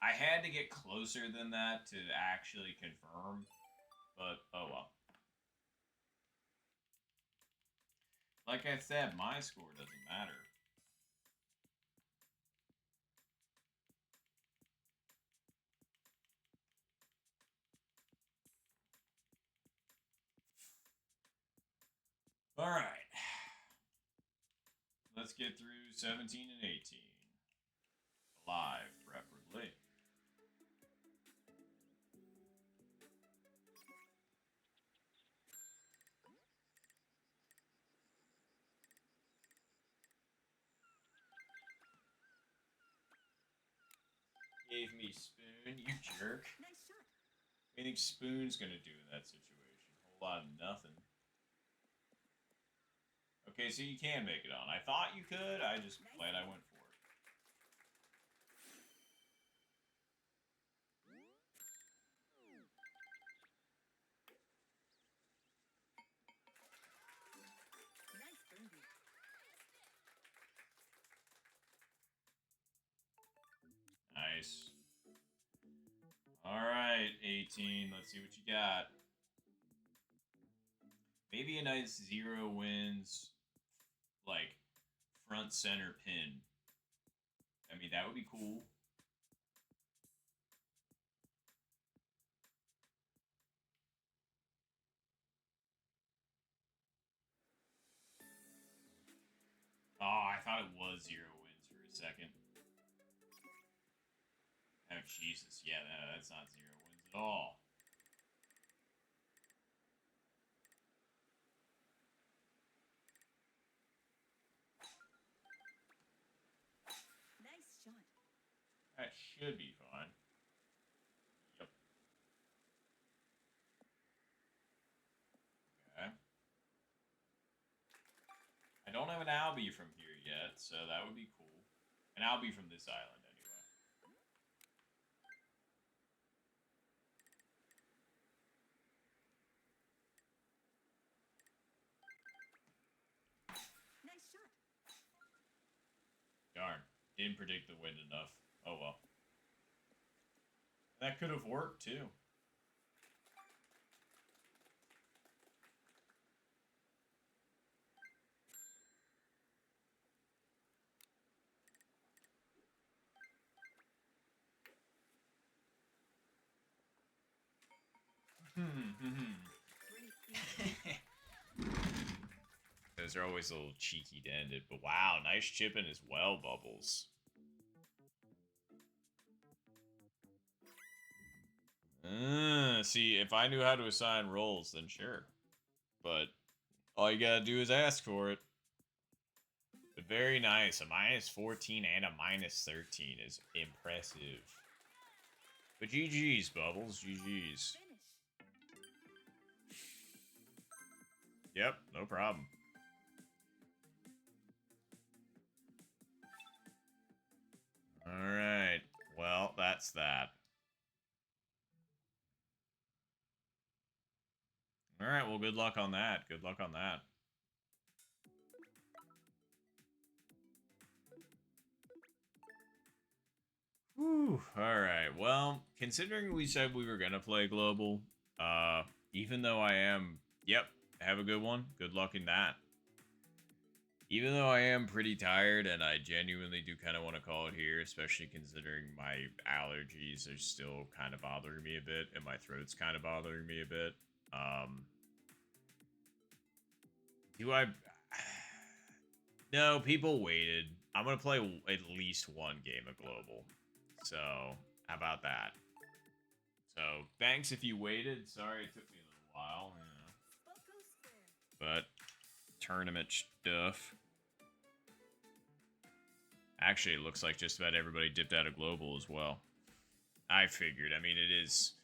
Speaker 3: I had to get closer than that to actually confirm, but oh well. Like I said, my score doesn't matter. All right. Let's get through 17 and 18. Alive, preferably. Gave me spoon, you jerk.
Speaker 2: Nice shot.
Speaker 3: What do you think spoon's gonna do in that situation? A whole lot of nothing. Okay, so you can make it on. I thought you could. I just glad I went for it.
Speaker 2: Nice birdie.
Speaker 3: Nice. All right, 18. Let's see what you got. Maybe a nice 0 wins, like front center pin. I mean, that would be cool. Oh, I thought it was 0 wins for a second. Oh, Jesus. Yeah, that's not 0 wins at all.
Speaker 2: Nice shot.
Speaker 3: That should be fine. Yep. Okay. I don't have an Albie from here yet, so that would be cool. An Albie from this island, anyway.
Speaker 2: Nice shot.
Speaker 3: Darn. Didn't predict the wind enough. Oh well. That could have worked, too.
Speaker 2: Great field.
Speaker 3: Those are always a little cheeky to end it, but wow, nice chipping as well, Bubbles. See, if I knew how to assign roles, then sure. But all you gotta do is ask for it. But very nice. A -14 and a -13 is impressive. But GG's, Bubbles. GG's.
Speaker 2: Finish.
Speaker 3: Yep, no problem. Alright. Well, that's that. Alright, well, good luck on that. Good luck on that. Whew. Alright, well, considering we said we were gonna play global, even though I am... Yep, have a good one. Good luck in that. Even though I am pretty tired, and I genuinely do kind of want to call it here, especially considering my allergies are still kind of bothering me a bit, and my throat's kind of bothering me a bit. Do I... No, people waited. I'm going to play at least one game of Global. So, how about that? So, thanks if you waited. Sorry it took me a little while, you know.
Speaker 2: Spoko square.
Speaker 3: But, tournament stuff. Actually, it looks like just about everybody dipped out of Global as well. I figured. I mean, it is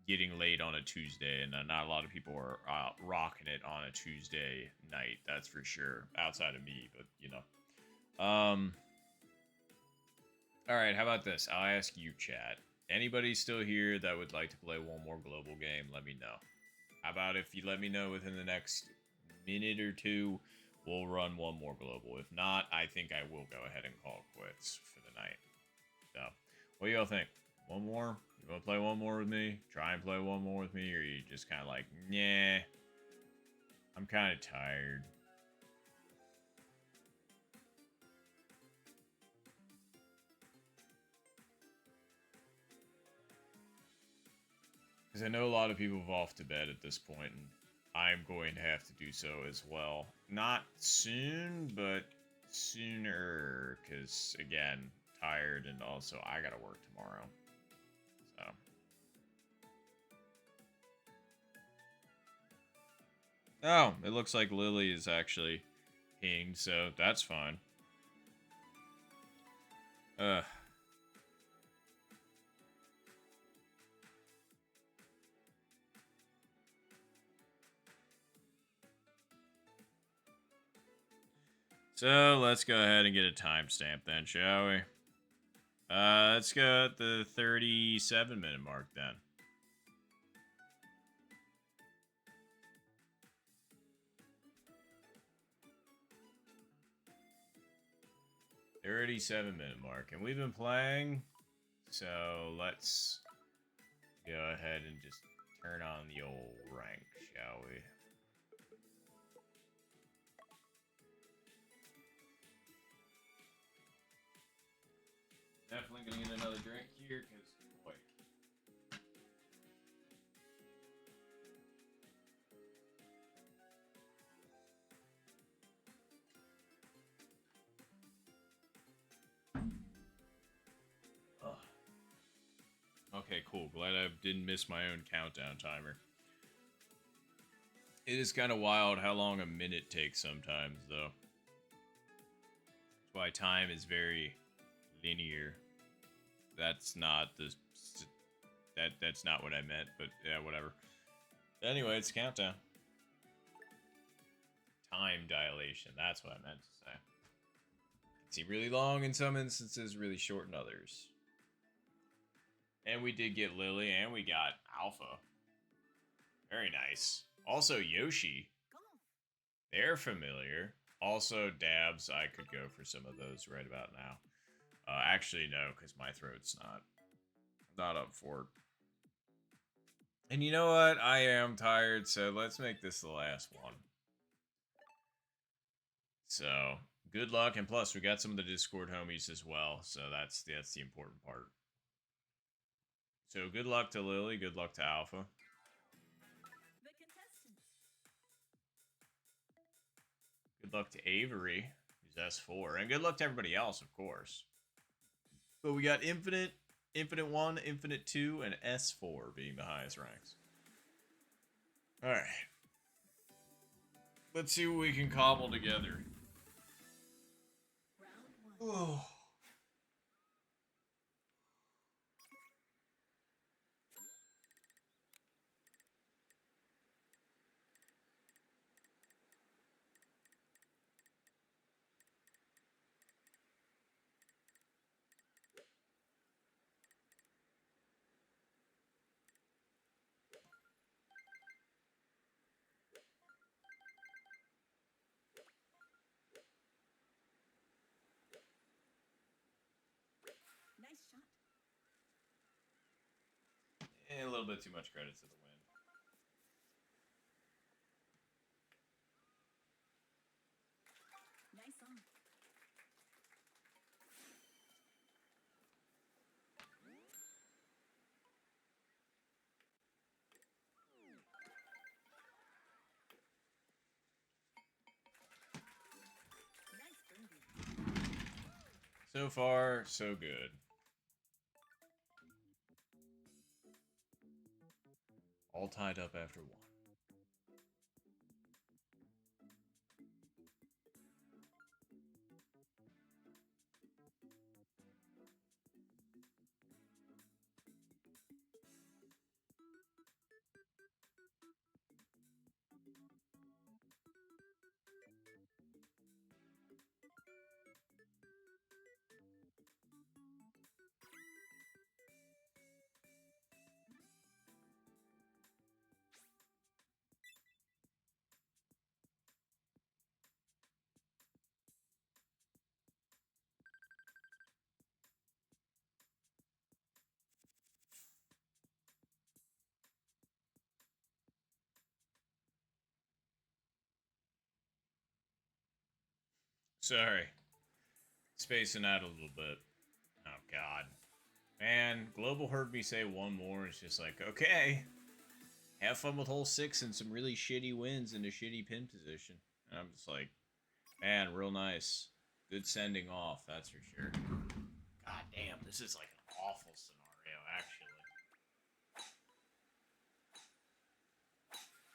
Speaker 3: getting late on a Tuesday, and not a lot of people are rocking it on a Tuesday night. That's for sure. Outside of me, but, you know. Alright, how about this? I'll ask you, chat. Anybody still here that would like to play one more Global game, let me know. How about if you let me know within the next minute or two, we'll run one more Global. If not, I think I will go ahead and call quits for the night. So, what do y'all think? One more? You want to play one more with me? Try and play one more with me? Or you just kind of like, nah, I'm kind of tired. Because I know a lot of people have off to bed at this point, and I'm going to have to do so as well. Not soon, but sooner. Because, again, tired, and also I gotta work tomorrow. So. Oh, it looks like Lily is actually pinged, so that's fine. Ugh.
Speaker 1: So let's go ahead and get a timestamp then, shall we? Let's go at the 37-minute mark then. 37-minute mark, and we've been playing, so let's go ahead and just turn on the old rank, shall we? Definitely gonna get another drink here, because, boy. Ugh. Okay, cool. Glad I didn't miss my own countdown timer. It is kind of wild how long a minute takes sometimes, though. That's why time is very linear. That's not the... That's not what I meant, but yeah, whatever. Anyway, it's countdown. Time dilation, that's what I meant to say. It seemed really long in some instances, really short in others. And we did get Lily, and we got Alpha. Very nice. Also, Yoshi. They're familiar. Also, Dabs, I could go for some of those right about now. Actually, no, because my throat's not up for it. And you know what? I am tired, so let's make this the last one. So, good luck, and plus, we got some of the Discord homies as well, so that's the important part. So, good luck to Lily, good luck to Alpha.
Speaker 2: The contestants.
Speaker 1: Good luck to Avery, who's S4, and good luck to everybody else, of course. But we got Infinite 1, Infinite 2, and S4 being the highest ranks. Alright. Let's see what we can cobble together.
Speaker 2: Round 1.
Speaker 1: Oh.
Speaker 2: Nice shot.
Speaker 1: And a little bit too much credit to the win.
Speaker 2: Nice on. Nice birdie.
Speaker 1: So far, so good. All tied up after one. Sorry. Spacing out a little bit. Oh, God. Man, Global heard me say one more. It's just like, okay. Have fun with hole 6 and some really shitty wins in a shitty pin position. And I'm just like, man, real nice. Good sending off, that's for sure. God damn, this is like an awful scenario, actually.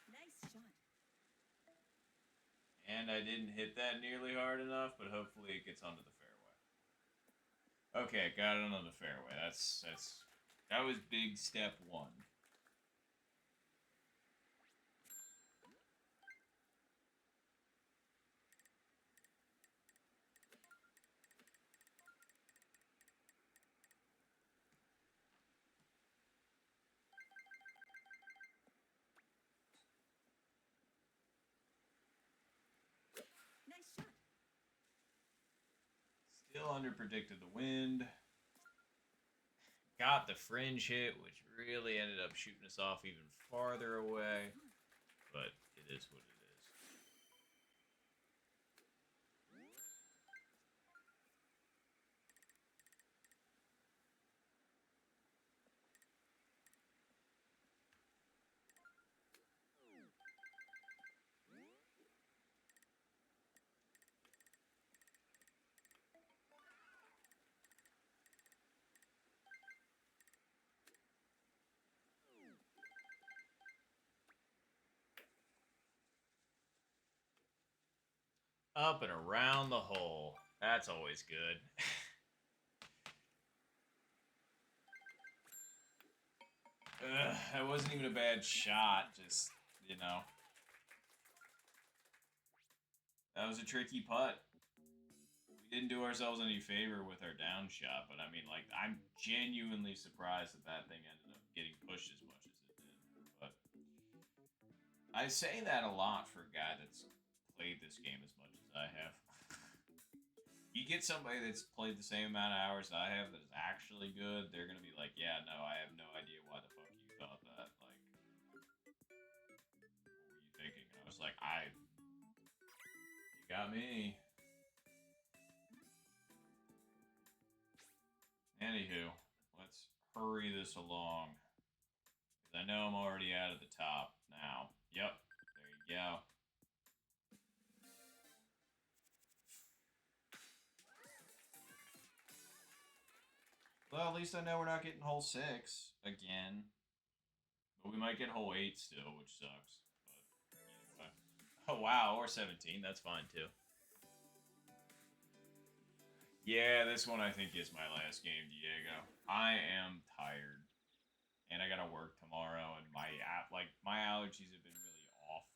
Speaker 2: Nice shot.
Speaker 1: And I didn't hit that nearly hard enough, but hopefully it gets onto the fairway. Okay, got it onto the fairway. That was big step 1.
Speaker 3: still underpredicted the wind. Got the fringe hit, which really ended up shooting us off even farther away. But it is what it is. Up and around the hole. That's always good. That wasn't even a bad shot. Just, you know. That was a tricky putt. We didn't do ourselves any favor with our down shot, but I mean, like, I'm genuinely surprised that that thing ended up getting pushed as much as it did. But I say that a lot for a guy that's played this game as much as I have. You get somebody that's played the same amount of hours I have that is actually good, they're gonna be like, yeah, no, I have no idea why the fuck you thought that. Like, what were you thinking? And I was like, you got me. Anywho, let's hurry this along. Because I know I'm already out of the top now. Yep, there you go. Well, at least I know we're not getting hole 6 again. But we might get hole 8 still, which sucks. But either way. Oh, wow, or 17. That's fine, too. Yeah, this one I think is my last game, Diego. I am tired. And I gotta work tomorrow, and my allergies have been really off,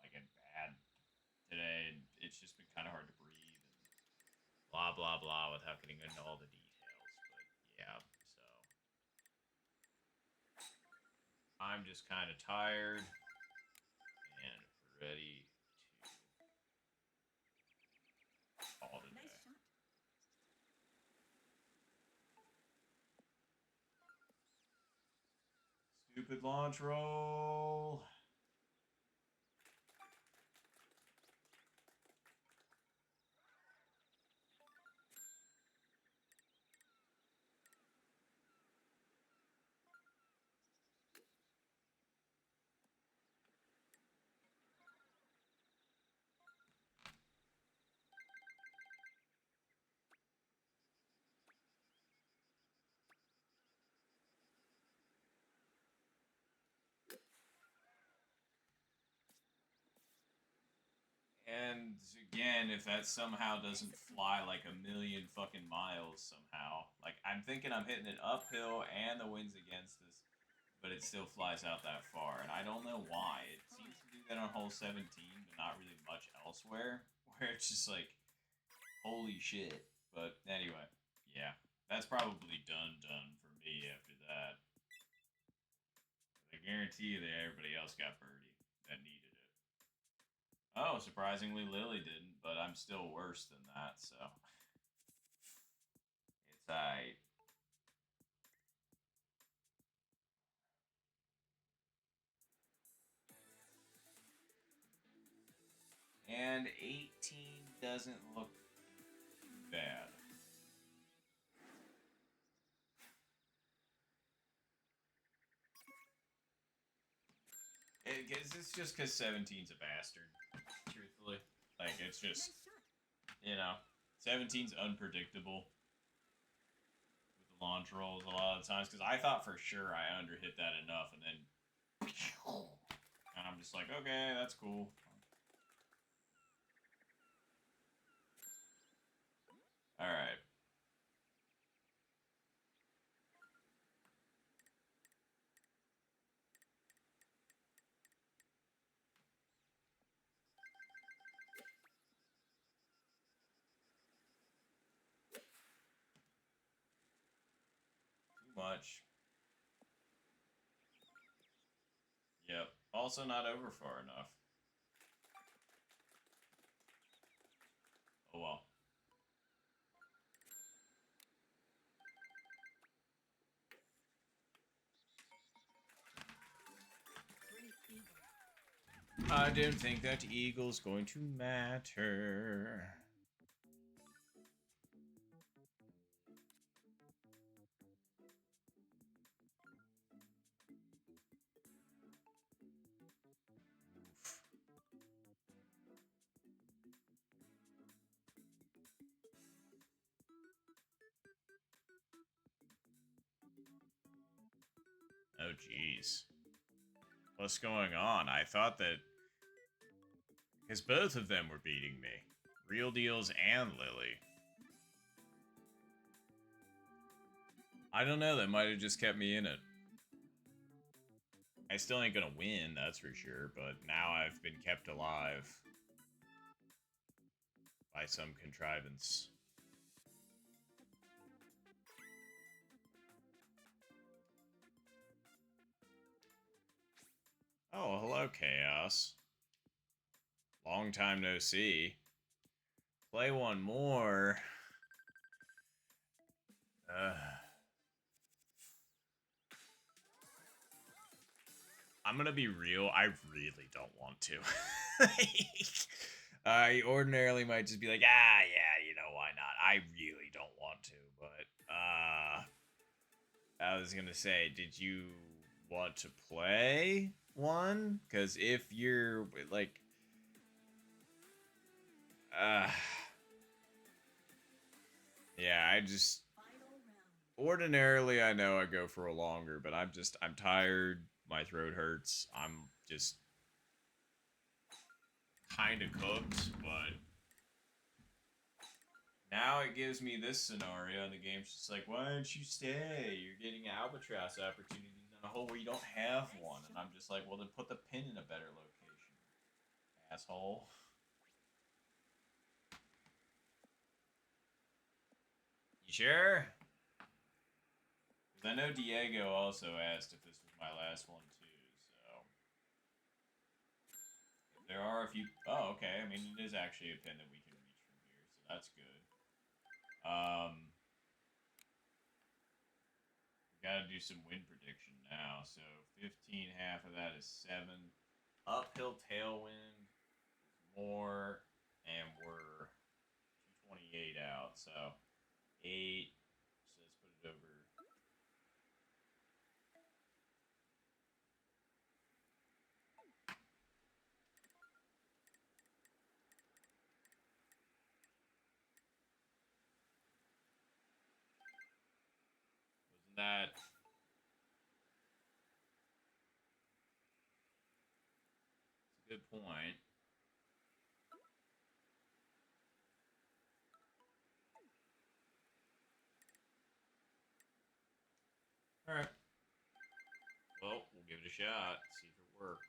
Speaker 3: like, and bad today, and it's just been kind of hard to breathe, and blah, blah, blah, without getting into all the details. But, yeah, so... I'm just kind of tired and ready to call it a
Speaker 2: Nice
Speaker 3: day.
Speaker 2: shot.
Speaker 3: Stupid launch roll. And again, if that somehow doesn't fly like a million fucking miles somehow, like I'm thinking I'm hitting it uphill and the wind's against us, but it still flies out that far, and I don't know why. It seems to do that on hole 17, but not really much elsewhere, where it's just like, holy shit. But anyway, yeah, that's probably done for me after that. I guarantee you that everybody else got birdie that needed it. Oh, surprisingly, Lily didn't, but I'm still worse than that, so it's alright. And 18 doesn't look bad. It's just because 17's a bastard, truthfully. Like, it's just,
Speaker 2: Nice shot.
Speaker 3: you know, 17's unpredictable with the launch rolls a lot of the times, because I thought for sure I underhit that enough, and then, and I'm just like, okay, that's cool. Alright. Too much. Yep. Also not over far enough. Oh well.
Speaker 1: I don't think that eagle's going to matter. Oof. Oh, jeez. What's going on? I thought that... Because both of them were beating me. Real Deals and Lily. I don't know, that might have just kept me in it. I still ain't gonna win, that's for sure, but now I've been kept alive. By some contrivance. Oh, hello, Chaos. Long time no see. Play one more. I'm gonna be real, I really don't want to. I ordinarily might just be like, yeah, you know, why not? I really don't want to, but, I was gonna say, did you want to play one? Because if you're, like, yeah, I just... Ordinarily, I know I go for a longer, but I'm tired. My throat hurts. I'm just kind of cooked, but now it gives me this scenario, and the game's just like, why don't you stay? You're getting albatross opportunities on a hole where you don't have one. And I'm just like, well, then put the pin in a better location, asshole. You sure? Because I know Diego also asked if this was my last one, too, so... There are a few... Oh, okay. I mean, it is actually a pin that we can reach from here, so that's good. Gotta do some win prediction now. So 15, half of that is 7. Uphill tailwind is more, and we're 228 out. So 8. So let's put it over. Wasn't that... It's a good point. Alright. Well, we'll give it a shot. See if it works.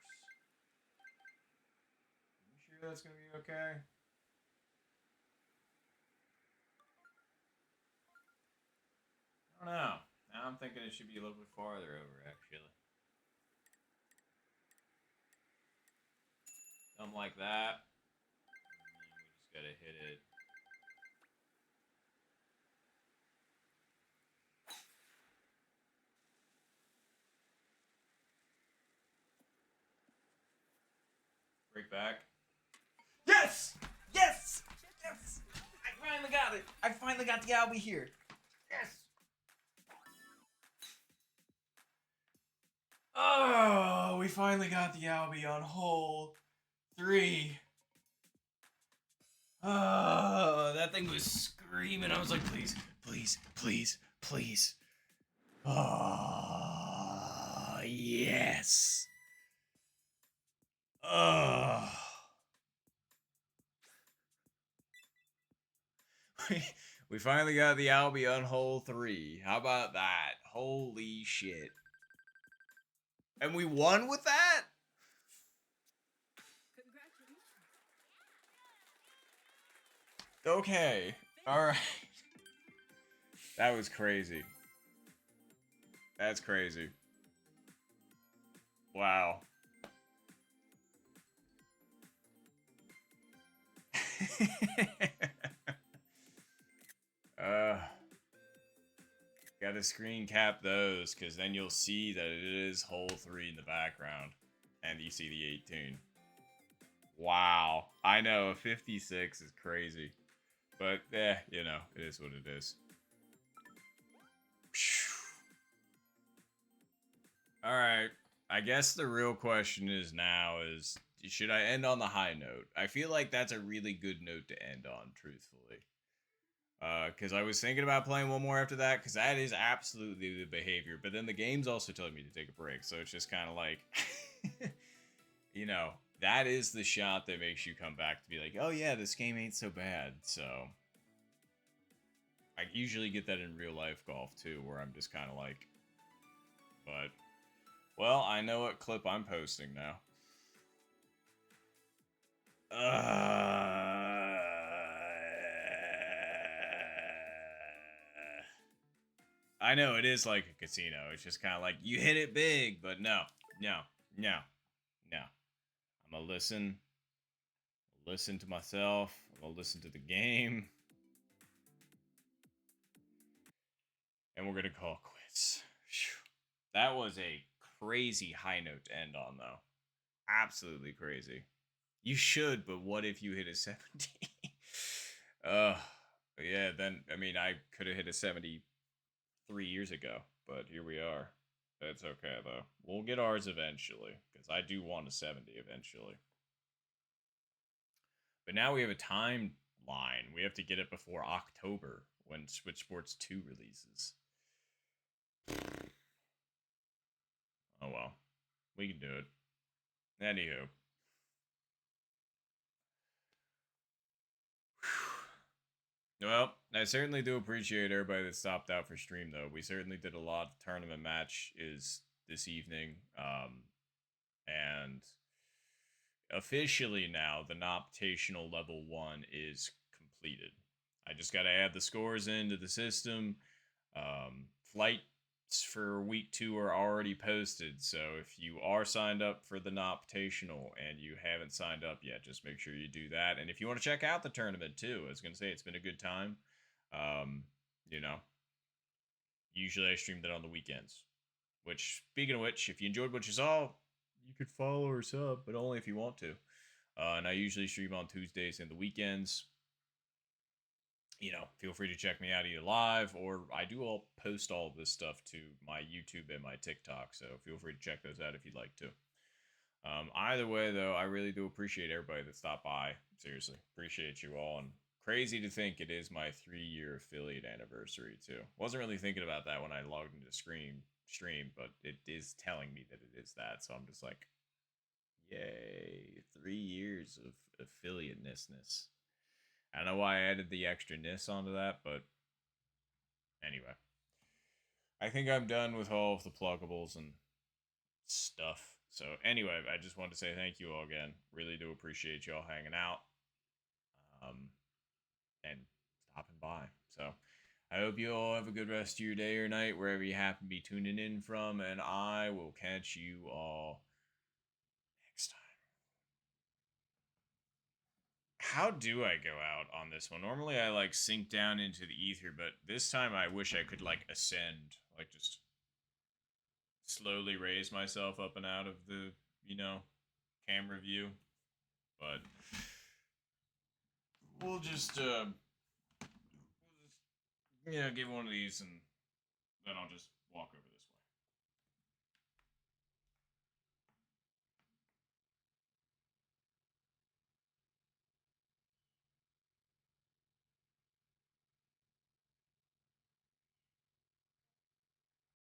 Speaker 1: Are you sure that's going to be okay? I don't know. Now I'm thinking it should be a little bit farther over, actually. Something like that. And we just gotta hit it. Break back. Yes! Yes! Yes! I finally got it! I finally got the Albie here. Yes! Oh, we finally got the Albie on hole 3. Oh, that thing was screaming. I was like, please, please, please, please. Oh, yes. Oh. We finally got the Albie on hole 3. How about that? Holy shit. And we won with that? Okay. Alright. That was crazy. That's crazy. Wow. Gotta screen cap those, because then you'll see that it is hole 3 in the background. And you see the 18. Wow. I know, a 56 is crazy. But, you know, it is what it is. Alright. I guess the real question is now is, should I end on the high note? I feel like that's a really good note to end on, truthfully. Because I was thinking about playing one more after that, because that is absolutely the behavior. But then the game's also telling me to take a break, so it's just kind of like, you know, that is the shot that makes you come back to be like, oh yeah, this game ain't so bad. So I usually get that in real life golf too, where I'm just kind of like, but well, I know what clip I'm posting now. I know it is like a casino. It's just kind of like you hit it big, but no, no, no, no. I'm gonna listen to myself. I'm gonna listen to the game, and we're gonna call quits. Phew. That was a crazy high note to end on, though. Absolutely crazy. You should, but what if you hit a 70? uh, yeah, then, I mean, I could have hit a 70 3 years ago, but here we are. That's okay, though. We'll get ours eventually, because I do want a 70 eventually. But now we have a timeline. We have to get it before October when Switch Sports 2 releases. Oh well. We can do it. Anywho. Well, I certainly do appreciate everybody that stopped out for stream, though. We certainly did a lot of tournament matches this evening. And officially now, the Noptational Level 1 is completed. I just got to add the scores into the system. Flights for week 2 are already posted, so if you are signed up for the Noptational and you haven't signed up yet, just make sure you do that. And if you want to check out the tournament too, I was going to say it's been a good time. You know, usually I stream that on the weekends. Which, speaking of which, if you enjoyed what you saw, you could follow or sub, but only if you want to. And I usually stream on Tuesdays and the weekends. You know, feel free to check me out either live or I do all post all this stuff to my YouTube and my TikTok, so feel free to check those out if you'd like to. Either way, though, I really do appreciate everybody that stopped by. Seriously, appreciate you all. And crazy to think it is my 3-year affiliate anniversary too. Wasn't really thinking about that when I logged into stream, but it is telling me that it is that. So I'm just like, yay, 3 years of affiliate-ness. I don't know why I added the extra ness onto that, but anyway. I think I'm done with all of the pluggables and stuff. So anyway, I just wanted to say thank you all again. Really do appreciate y'all hanging out and stopping by. So I hope you all have a good rest of your day or night, wherever you happen to be tuning in from, and I will catch you all next time. How do I go out on this one? Normally I like sink down into the ether, but this time I wish I could like ascend, like just slowly raise myself up and out of the, camera view. But we'll just give one of these and then I'll just walk over this way.